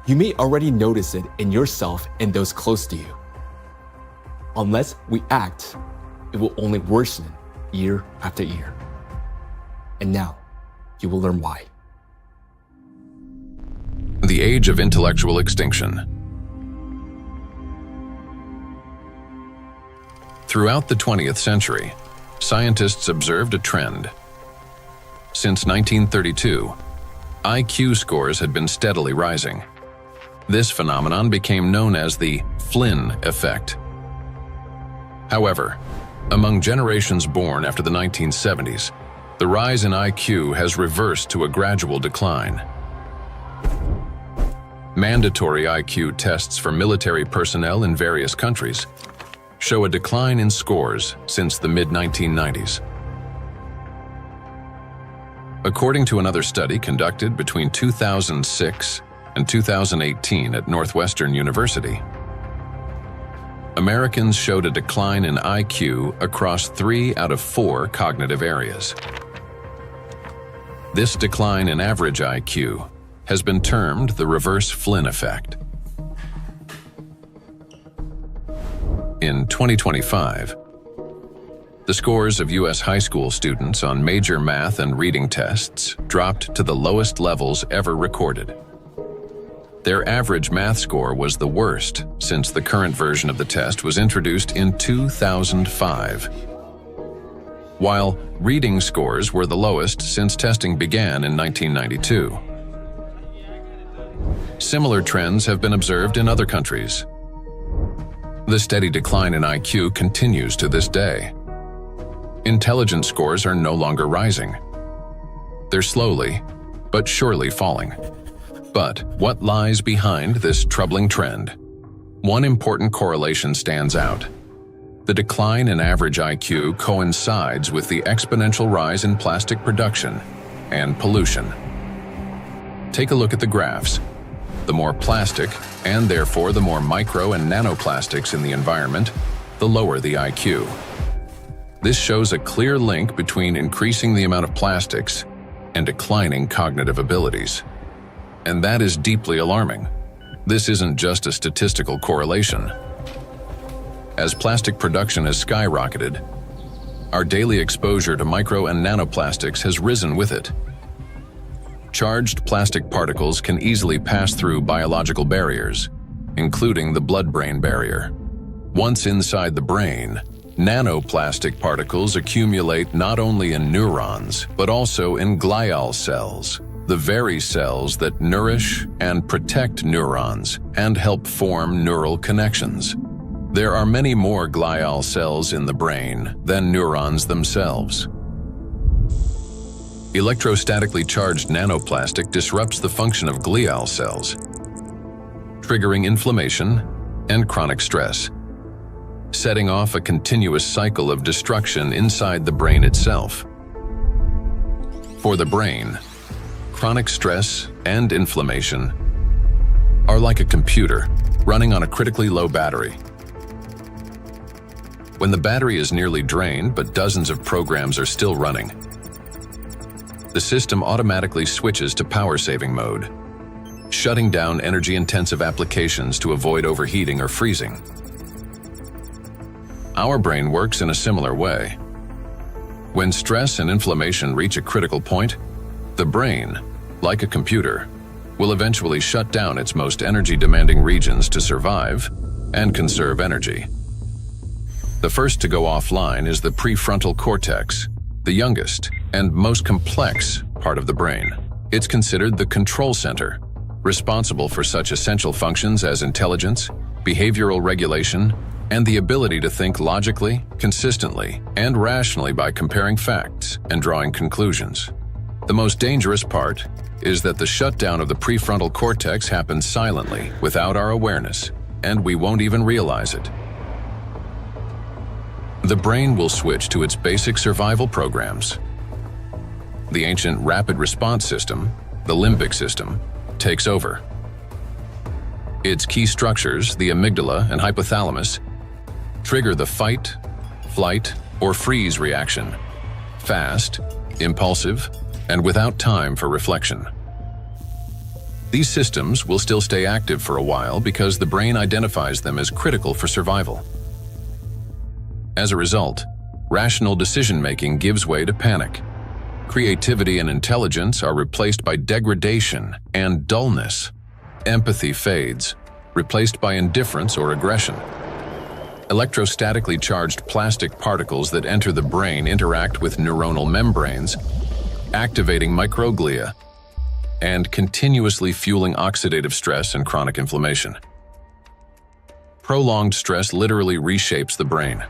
You may already notice it in yourself and those close to you. Unless we act, it will only worsen year after year. And now, you will learn why. The age of intellectual extinction. Throughout the 20th century, scientists observed a trend. Since 1932, IQ scores had been steadily rising. This phenomenon became known as the Flynn effect. However, among generations born after the 1970s, the rise in IQ has reversed to a gradual decline. Mandatory IQ tests for military personnel in various countries show a decline in scores since the mid-1990s. According to another study conducted between 2006 and 2018 at Northwestern University, Americans showed a decline in IQ across 3 out of 4 cognitive areas. This decline in average IQ has been termed the reverse Flynn effect. In 2025, the scores of U.S. high school students on major math and reading tests dropped to the lowest levels ever recorded. Their average math score was the worst since the current version of the test was introduced in 2005, while reading scores were the lowest since testing began in 1992. Similar trends have been observed in other countries. The steady decline in IQ continues to this day. Intelligence scores are no longer rising. They're slowly, but surely falling. But what lies behind this troubling trend? One important correlation stands out. The decline in average IQ coincides with the exponential rise in plastic production and pollution. Take a look at the graphs. The more plastic, and therefore the more micro and nanoplastics in the environment, the lower the IQ. This shows a clear link between increasing the amount of plastics and declining cognitive abilities. And that is deeply alarming. This isn't just a statistical correlation. As plastic production has skyrocketed, our daily exposure to micro and nanoplastics has risen with it. Charged plastic particles can easily pass through biological barriers, including the blood-brain barrier. Once inside the brain, nanoplastic particles accumulate not only in neurons, but also in glial cells, the very cells that nourish and protect neurons and help form neural connections. There are many more glial cells in the brain than neurons themselves. Electrostatically charged nanoplastic disrupts the function of glial cells, triggering inflammation and chronic stress, setting off a continuous cycle of destruction inside the brain itself. For the brain, chronic stress and inflammation are like a computer running on a critically low battery. When the battery is nearly drained but dozens of programs are still running, the system automatically switches to power-saving mode, shutting down energy-intensive applications to avoid overheating or freezing. Our brain works in a similar way. When stress and inflammation reach a critical point, the brain, like a computer, will eventually shut down its most energy-demanding regions to survive and conserve energy. The first to go offline is the prefrontal cortex, the youngest and most complex part of the brain. It's considered the control center, responsible for such essential functions as intelligence, behavioral regulation, and the ability to think logically, consistently, and rationally by comparing facts and drawing conclusions. The most dangerous part is that the shutdown of the prefrontal cortex happens silently, without our awareness, and we won't even realize it. The brain will switch to its basic survival programs. The ancient rapid response system, the limbic system, takes over. Its key structures, the amygdala and hypothalamus, trigger the fight, flight, or freeze reaction, fast, impulsive, and without time for reflection. These systems will still stay active for a while because the brain identifies them as critical for survival. As a result, rational decision-making gives way to panic. Creativity and intelligence are replaced by degradation and dullness. Empathy fades, replaced by indifference or aggression. Electrostatically charged plastic particles that enter the brain interact with neuronal membranes, activating microglia, and continuously fueling oxidative stress and chronic inflammation. Prolonged stress literally reshapes the brain.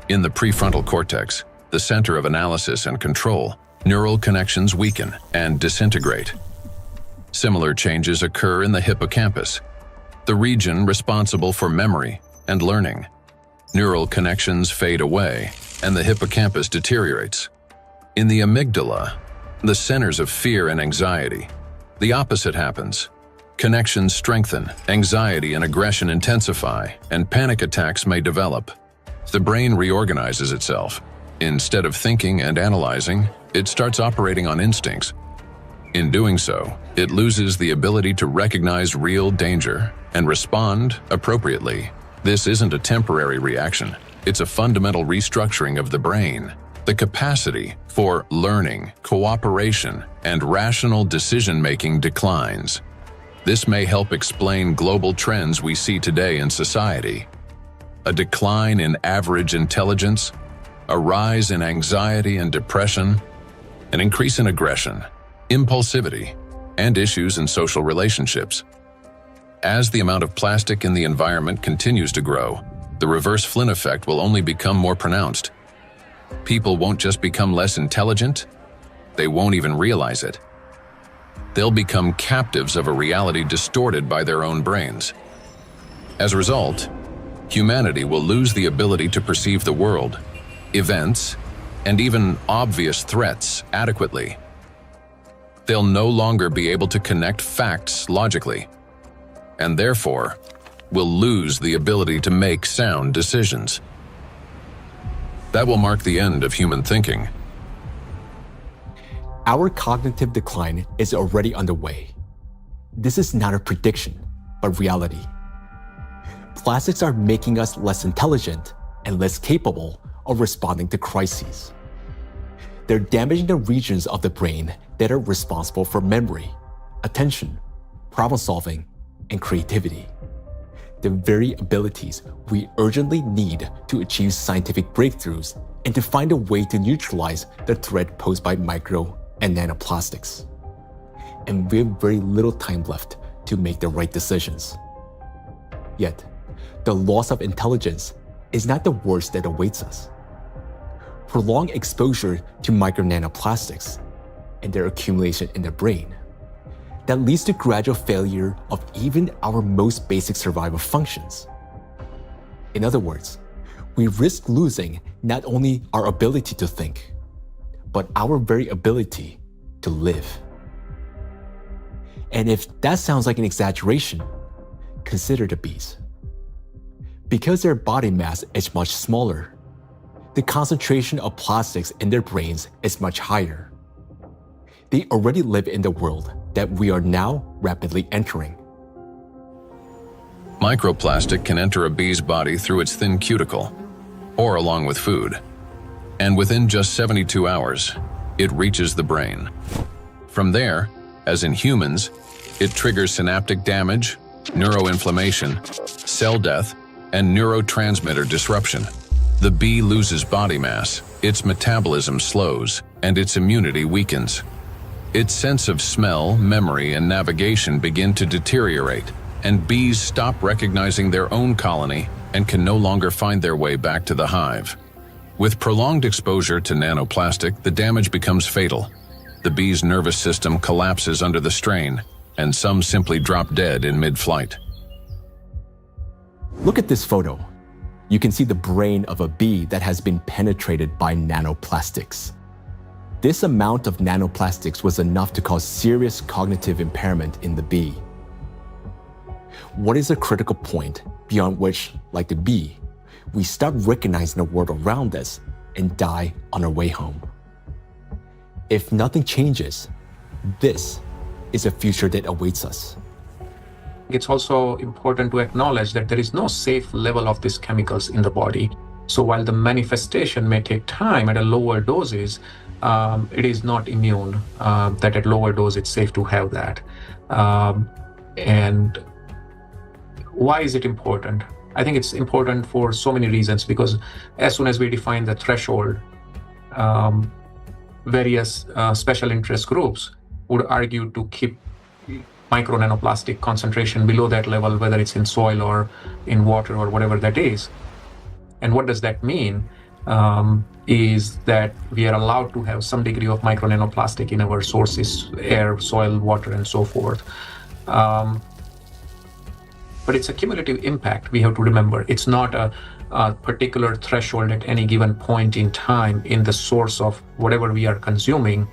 In the prefrontal cortex, the center of analysis and control, neural connections weaken and disintegrate. Similar changes occur in the hippocampus, the region responsible for memory and learning. Neural connections fade away, and the hippocampus deteriorates. In the amygdala, the centers of fear and anxiety, the opposite happens. Connections strengthen, anxiety and aggression intensify, and panic attacks may develop. The brain reorganizes itself. Instead of thinking and analyzing, it starts operating on instincts. In doing so, it loses the ability to recognize real danger and respond appropriately. This isn't a temporary reaction. It's a fundamental restructuring of the brain. The capacity for learning, cooperation, and rational decision-making declines. This may help explain global trends we see today in society. A decline in average intelligence, a rise in anxiety and depression, an increase in aggression, impulsivity, and issues in social relationships. As the amount of plastic in the environment continues to grow, the reverse Flynn effect will only become more pronounced. People won't just become less intelligent, they won't even realize it. They'll become captives of a reality distorted by their own brains. As a result, humanity will lose the ability to perceive the world, events, and even obvious threats adequately. They'll no longer be able to connect facts logically, and therefore will lose the ability to make sound decisions. That will mark the end of human thinking. Our cognitive decline is already underway. This is not a prediction, but reality. Plastics are making us less intelligent and less capable of responding to crises. They're damaging the regions of the brain that are responsible for memory, attention, problem-solving, and creativity. The very abilities we urgently need to achieve scientific breakthroughs and to find a way to neutralize the threat posed by micro and nanoplastics. And we have very little time left to make the right decisions. Yet, the loss of intelligence is not the worst that awaits us. Prolonged exposure to micro nanoplastics and their accumulation in the brain that leads to gradual failure of even our most basic survival functions. In other words, we risk losing not only our ability to think, but our very ability to live. And if that sounds like an exaggeration, consider the bees. Because their body mass is much smaller, the concentration of plastics in their brains is much higher. They already live in the world that we are now rapidly entering. Microplastic can enter a bee's body through its thin cuticle, or along with food, and within just 72 hours, it reaches the brain. From there, as in humans, it triggers synaptic damage, neuroinflammation, cell death, and neurotransmitter disruption. The bee loses body mass, its metabolism slows, and its immunity weakens. Its sense of smell, memory, and navigation begin to deteriorate, and bees stop recognizing their own colony and can no longer find their way back to the hive. With prolonged exposure to nanoplastic, the damage becomes fatal. The bee's nervous system collapses under the strain, and some simply drop dead in mid-flight. Look at this photo. You can see the brain of a bee that has been penetrated by nanoplastics. This amount of nanoplastics was enough to cause serious cognitive impairment in the bee. What is a critical point beyond which, like the bee, we stop recognizing the world around us and die on our way home? If nothing changes, this is a future that awaits us. It's also important to acknowledge that there is no safe level of these chemicals in the body. So while the manifestation may take time at a lower doses, it is not immune, that at lower dose it's safe to have that. And why is it important? I think it's important for so many reasons, because as soon as we define the threshold, various special interest groups would argue to keep micro nanoplastic concentration below that level, whether it's in soil or in water or whatever that is. And what does that mean? Is that we are allowed to have some degree of micro nanoplastic in our sources, air, soil, water, and so forth. But it's a cumulative impact, we have to remember. It's not a particular threshold at any given point in time in the source of whatever we are consuming,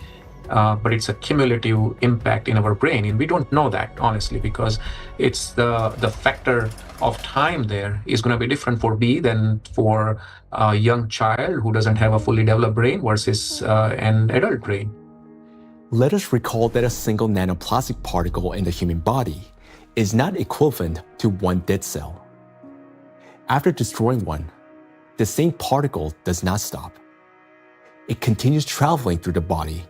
but it's a cumulative impact in our brain. And we don't know that, honestly, because it's the factor of time there is going to be different for bee than for a young child who doesn't have a fully developed brain versus an adult brain. Let us recall that a single nanoplastic particle in the human body is not equivalent to one dead cell. After destroying one, the same particle does not stop. It continues traveling through the body,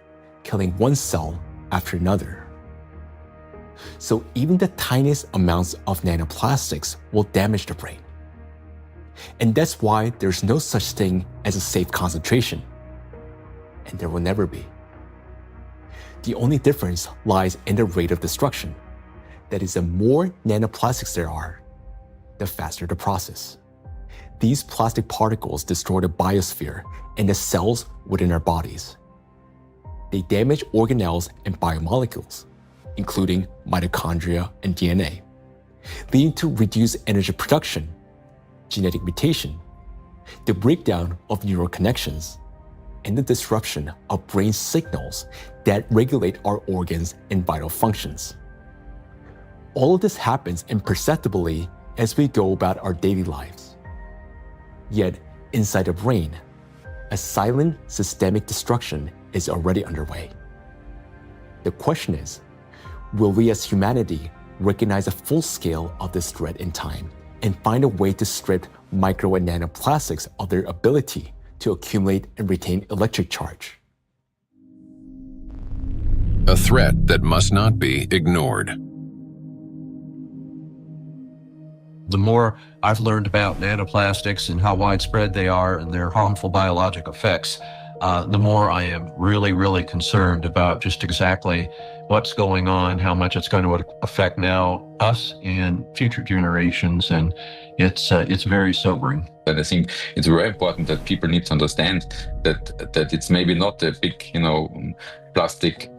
killing one cell after another. So even the tiniest amounts of nanoplastics will damage the brain. And that's why there's no such thing as a safe concentration. And there will never be. The only difference lies in the rate of destruction. That is, the more nanoplastics there are, the faster the process. These plastic particles destroy the biosphere and the cells within our bodies. They damage organelles and biomolecules, including mitochondria and DNA, leading to reduced energy production, genetic mutation, the breakdown of neural connections, and the disruption of brain signals that regulate our organs and vital functions. All of this happens imperceptibly as we go about our daily lives. Yet, inside the brain, a silent systemic destruction is already underway. The question is, will we as humanity recognize the full scale of this threat in time and find a way to strip micro and nanoplastics of their ability to accumulate and retain electric charge? A threat that must not be ignored. The more I've learned about nanoplastics and how widespread they are and their harmful biologic effects, the more I am really, really concerned about just exactly what's going on, how much it's going to affect now us and future generations, and it's very sobering. And I think it's very important that people need to understand that it's maybe not a big, plastic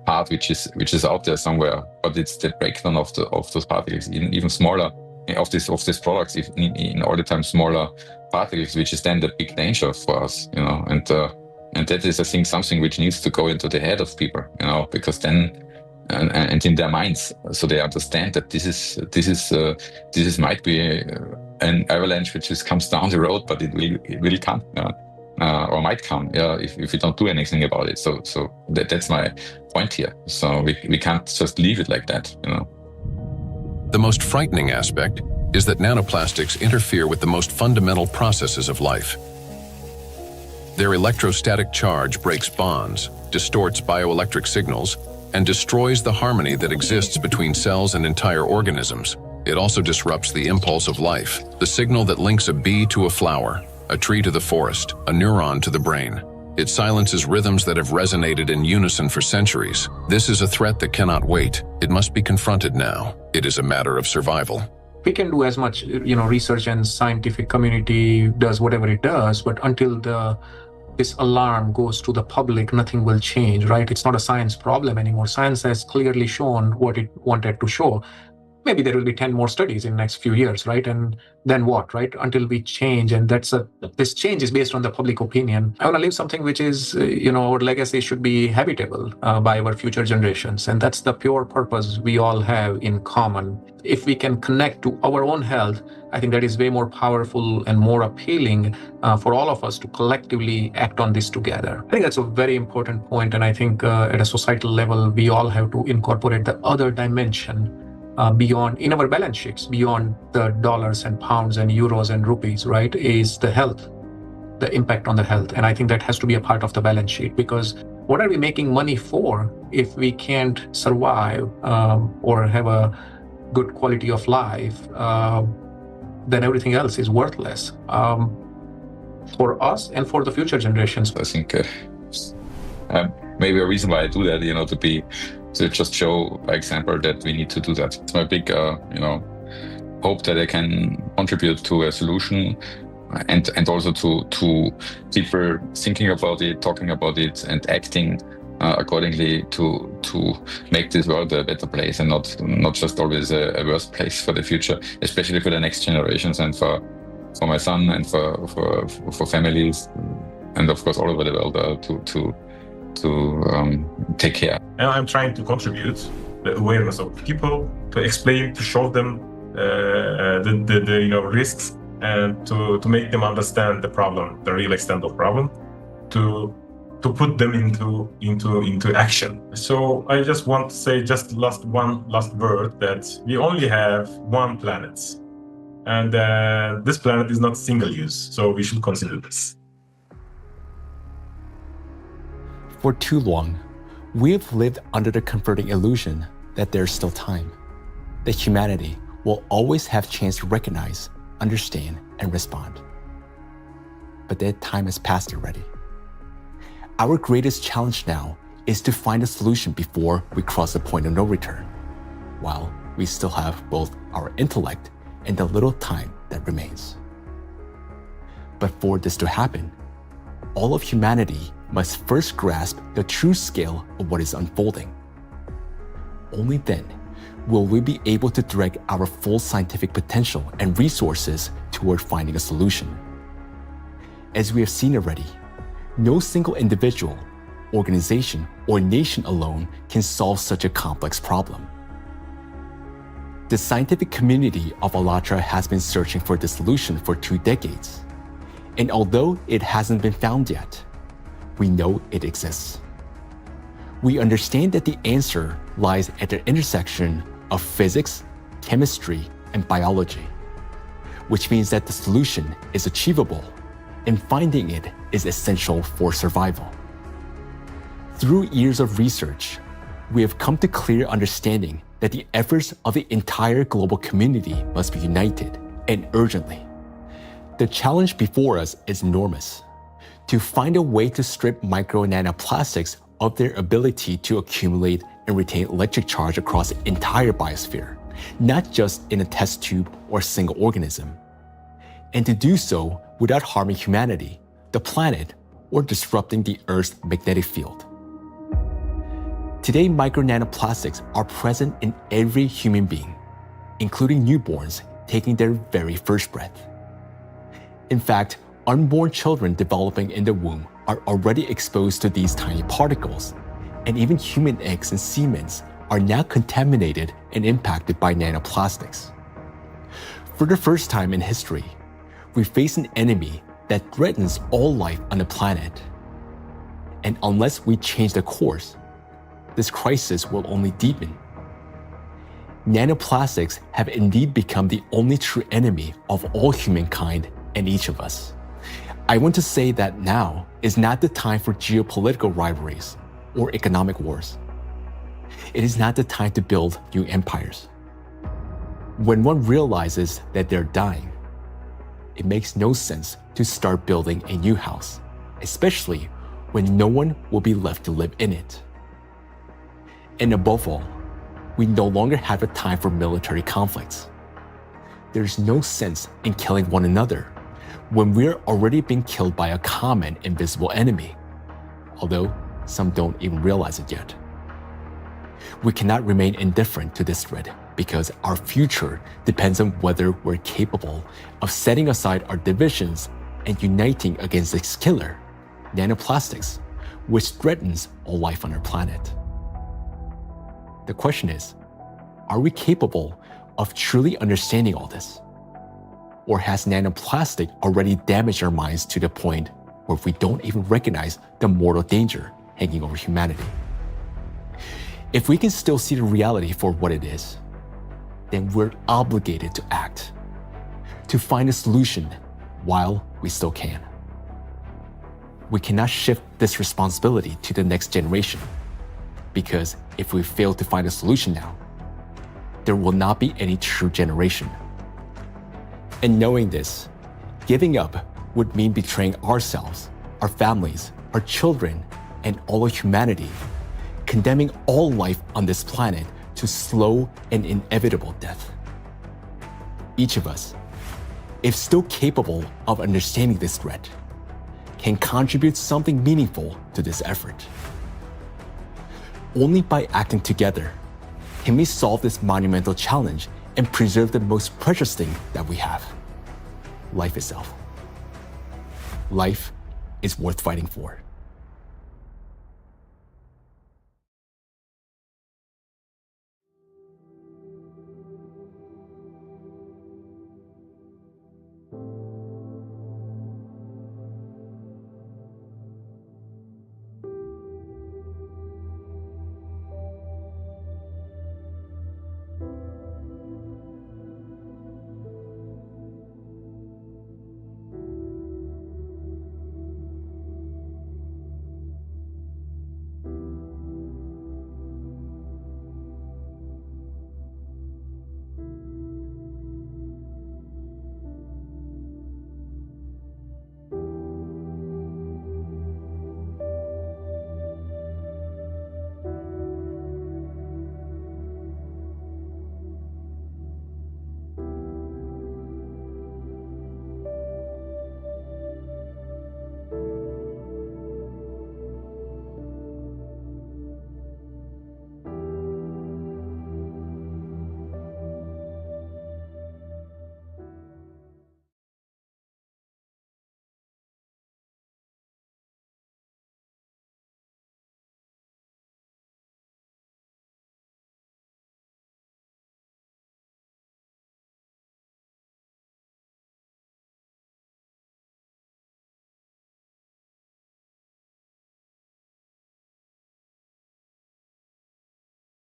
part which is out there somewhere, but it's the breakdown of those particles, even smaller of these products, in all the time smaller particles, which is then the big danger for us, and that is, I think, something which needs to go into the head of people, because then and in their minds, so they understand that this is might be an avalanche which just comes down the road, but it will come. Or might come, if we don't do anything about it. So that's my point here. So we can't just leave it like that, The most frightening aspect is that nanoplastics interfere with the most fundamental processes of life. Their electrostatic charge breaks bonds, distorts bioelectric signals, and destroys the harmony that exists between cells and entire organisms. It also disrupts the impulse of life, the signal that links a bee to a flower, a tree to the forest, a neuron to the brain. It silences rhythms that have resonated in unison for centuries. This is a threat that cannot wait. It must be confronted now. It is a matter of survival. we can do as much, research, and scientific community does whatever it does, but until this alarm goes to the public, nothing will change, right? It's not a science problem anymore. Science has clearly shown what it wanted to show. Maybe there will be 10 more studies in the next few years, right? And then what, right? Until we change, and this change is based on the public opinion. I want to leave something which is, our legacy should be habitable by our future generations. And that's the pure purpose we all have in common. If we can connect to our own health, I think that is way more powerful and more appealing for all of us to collectively act on this together. I think that's a very important point. And I think at a societal level, we all have to incorporate the other dimension beyond, in our balance sheets, beyond the dollars and pounds and euros and rupees, right, is the health, the impact on the health. And I think that has to be a part of the balance sheet, because what are we making money for if we can't survive or have a good quality of life? Then everything else is worthless for us and for the future generations. I think maybe a reason why I do that, to just show by example that we need to do that. It's my big, hope that I can contribute to a solution, and also to people thinking about it, talking about it, and acting accordingly to make this world a better place, and not just always a worse place for the future, especially for the next generations, and for my son, and for families, and of course all over the world to take care. And I'm trying to contribute the awareness of people, to explain, to show them the risks, and to make them understand the problem, the real extent of the problem, to put them into action. So I just want to say one last word, that we only have one planet, and this planet is not single use, so we should consider this. For too long, we have lived under the comforting illusion that there's still time, that humanity will always have a chance to recognize, understand, and respond. But that time has passed already. Our greatest challenge now is to find a solution before we cross the point of no return, while we still have both our intellect and the little time that remains. But for this to happen, all of humanity must first grasp the true scale of what is unfolding. Only then will we be able to direct our full scientific potential and resources toward finding a solution. As we have seen already, no single individual, organization, or nation alone can solve such a complex problem. The scientific community of ALLATRA has been searching for the solution for 2 decades, and although it hasn't been found yet, we know it exists. We understand that the answer lies at the intersection of physics, chemistry, and biology, which means that the solution is achievable, and finding it is essential for survival. Through years of research, we have come to clear understanding that the efforts of the entire global community must be united, and urgently. The challenge before us is enormous: to find a way to strip micro and nanoplastics of their ability to accumulate and retain electric charge across the entire biosphere, not just in a test tube or single organism. And to do so without harming humanity, the planet, or disrupting the Earth's magnetic field. Today, micro nanoplastics are present in every human being, including newborns taking their very first breath. In fact, unborn children developing in the womb are already exposed to these tiny particles, and even human eggs and semen are now contaminated and impacted by nanoplastics. For the first time in history, we face an enemy that threatens all life on the planet. And unless we change the course, this crisis will only deepen. Nanoplastics have indeed become the only true enemy of all humankind and each of us. I want to say that now is not the time for geopolitical rivalries or economic wars. It is not the time to build new empires. When one realizes that they're dying, it makes no sense to start building a new house, especially when no one will be left to live in it. And above all, we no longer have a time for military conflicts. there's no sense in killing one another when we're already being killed by a common invisible enemy, although some don't even realize it yet. We cannot remain indifferent to this threat because our future depends on whether we're capable of setting aside our divisions and uniting against this killer, nanoplastics, which threatens all life on our planet. The question is, are we capable of truly understanding all this? Or has nanoplastic already damaged our minds to the point where we don't even recognize the mortal danger hanging over humanity? If we can still see the reality for what it is, then we're obligated to act, to find a solution while we still can. We cannot shift this responsibility to the next generation, because if we fail to find a solution now, there will not be any true generation. And knowing this, giving up would mean betraying ourselves, our families, our children, and all of humanity, condemning all life on this planet to slow and inevitable death. Each of us, if still capable of understanding this threat, can contribute something meaningful to this effort. Only by acting together can we solve this monumental challenge and preserve the most precious thing that we have, life itself. Life is worth fighting for.